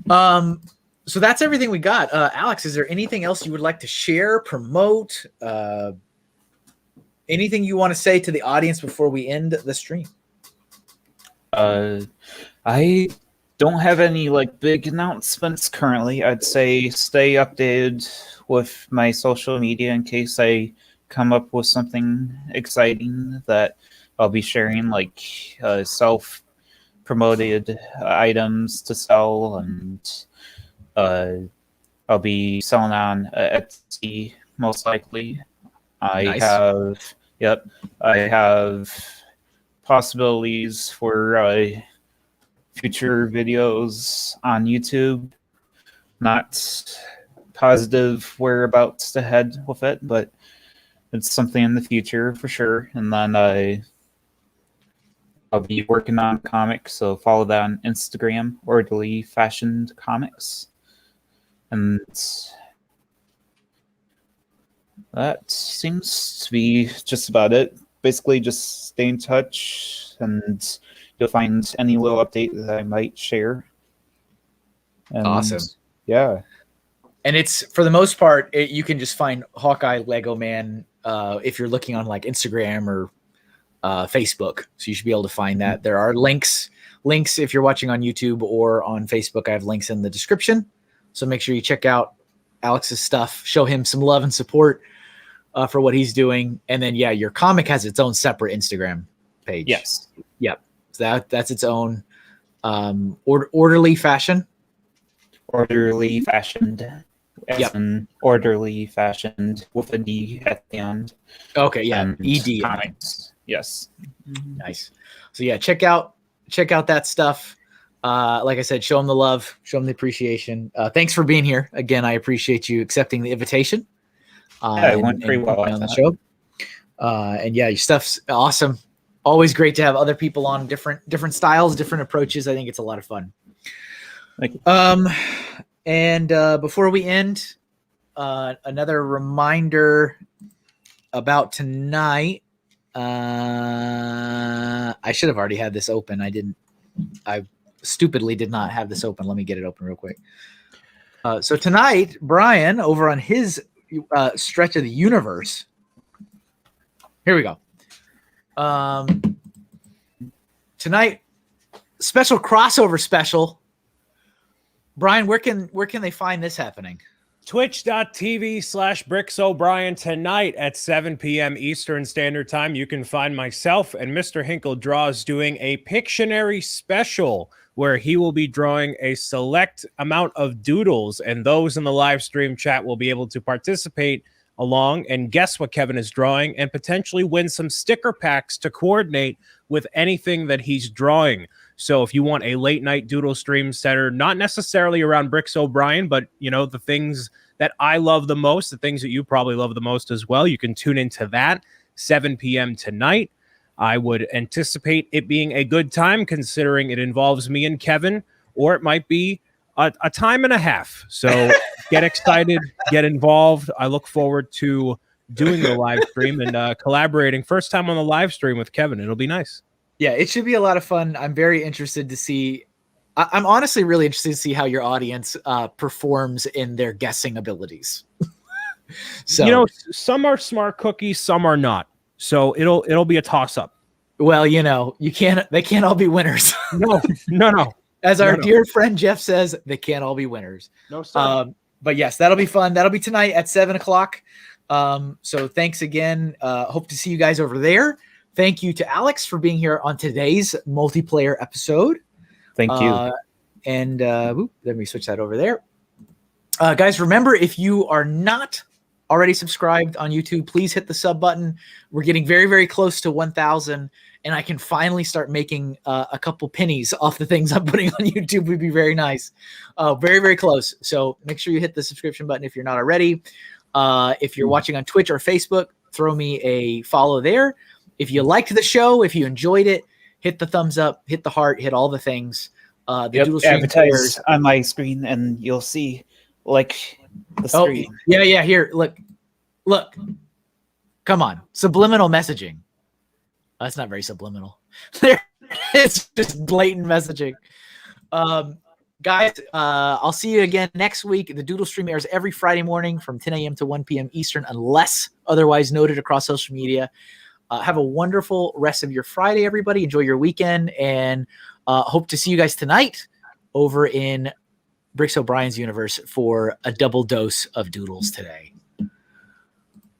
So that's everything we got. Alex, is there anything else you would like to share, promote? Anything you want to say to the audience before we end the stream? I don't have any big announcements currently. I'd say stay updated with my social media in case I come up with something exciting that I'll be sharing, self-promoted items to sell, and I'll be selling on Etsy most likely. Nice. I have possibilities for future videos on YouTube. Not positive whereabouts to head with it, but it's something in the future for sure. And then I'll be working on comics, so follow that on Instagram, Orderly Fashioned Comics. And that seems to be just about it. Basically, just stay in touch, and you'll find any little update that I might share. And awesome. Yeah. And it's, for the most part, you can just find HawkeyeLegoman if you're looking on Instagram or Facebook. So you should be able to find that. There are links if you're watching on YouTube or on Facebook. I have links in the description. So make sure you check out Alex's stuff. Show him some love and support for what he's doing. And then, your comic has its own separate Instagram page. Yes. Yep. So that's its own orderly fashion. Orderly fashioned. Yep. Orderly fashioned with a D at the end. Okay. Yeah. And ED. comics. Yes. Nice. So check out that stuff. Like I said, show them the love, show them the appreciation. Thanks for being here again. I appreciate you accepting the invitation. It went pretty well on the show. And your stuff's awesome. Always great to have other people on different styles, different approaches. I think it's a lot of fun. Thank you. And before we end, another reminder about tonight. I should have already had this open. I stupidly did not have this open. Let me get it open real quick. So tonight, Brian, over on his stretch of the universe. Here we go. Tonight, special crossover special. Brian, where can they find this happening? Twitch.tv/BricksO'Brien tonight at 7 p.m. Eastern Standard Time. You can find myself and Mr. HinkleDraws doing a Pictionary special where he will be drawing a select amount of doodles, and those in the live stream chat will be able to participate along and guess what Kevin is drawing and potentially win some sticker packs to coordinate with anything that he's drawing. So if you want a late night doodle stream centered, not necessarily around Bricks O'Brien, but the things that I love the most, the things that you probably love the most as well, you can tune into that 7 p.m. tonight. I would anticipate it being a good time considering it involves me and Kevin, or it might be a time and a half. So get excited, get involved. I look forward to doing the live stream and collaborating. First time on the live stream with Kevin. It'll be nice. Yeah, it should be a lot of fun. I'm very interested to see. I'm honestly really interested to see how your audience performs in their guessing abilities. So some are smart cookies, some are not. So it'll be a toss up. Well, they can't all be winners. No. As our dear friend Jeff says, they can't all be winners. No, sir. But yes, that'll be fun. That'll be tonight at 7:00. So thanks again. Hope to see you guys over there. Thank you to Alex for being here on today's multiplayer episode. Thank you. And let me switch that over there. Guys, remember, if you are not already subscribed on YouTube, please hit the sub button. We're getting very, very close to 1,000, and I can finally start making a couple pennies off the things I'm putting on YouTube. Would be very nice. Very, very close. So make sure you hit the subscription button if you're not already. If you're watching on Twitch or Facebook, throw me a follow there. If you liked the show, if you enjoyed it, hit the thumbs up, hit the heart, hit all the things. Advertise on my screen, and you'll see the screen. Yeah. Here, look. Come on, subliminal messaging. That's not very subliminal. It's just blatant messaging. Guys, I'll see you again next week. The Doodle stream airs every Friday morning from 10 a.m. to 1 p.m. Eastern, unless otherwise noted across social media. Have a wonderful rest of your Friday, everybody. Enjoy your weekend, and hope to see you guys tonight over in Bricks O'Brien's universe for a double dose of doodles today.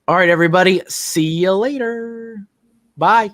All right, everybody. See you later. Bye.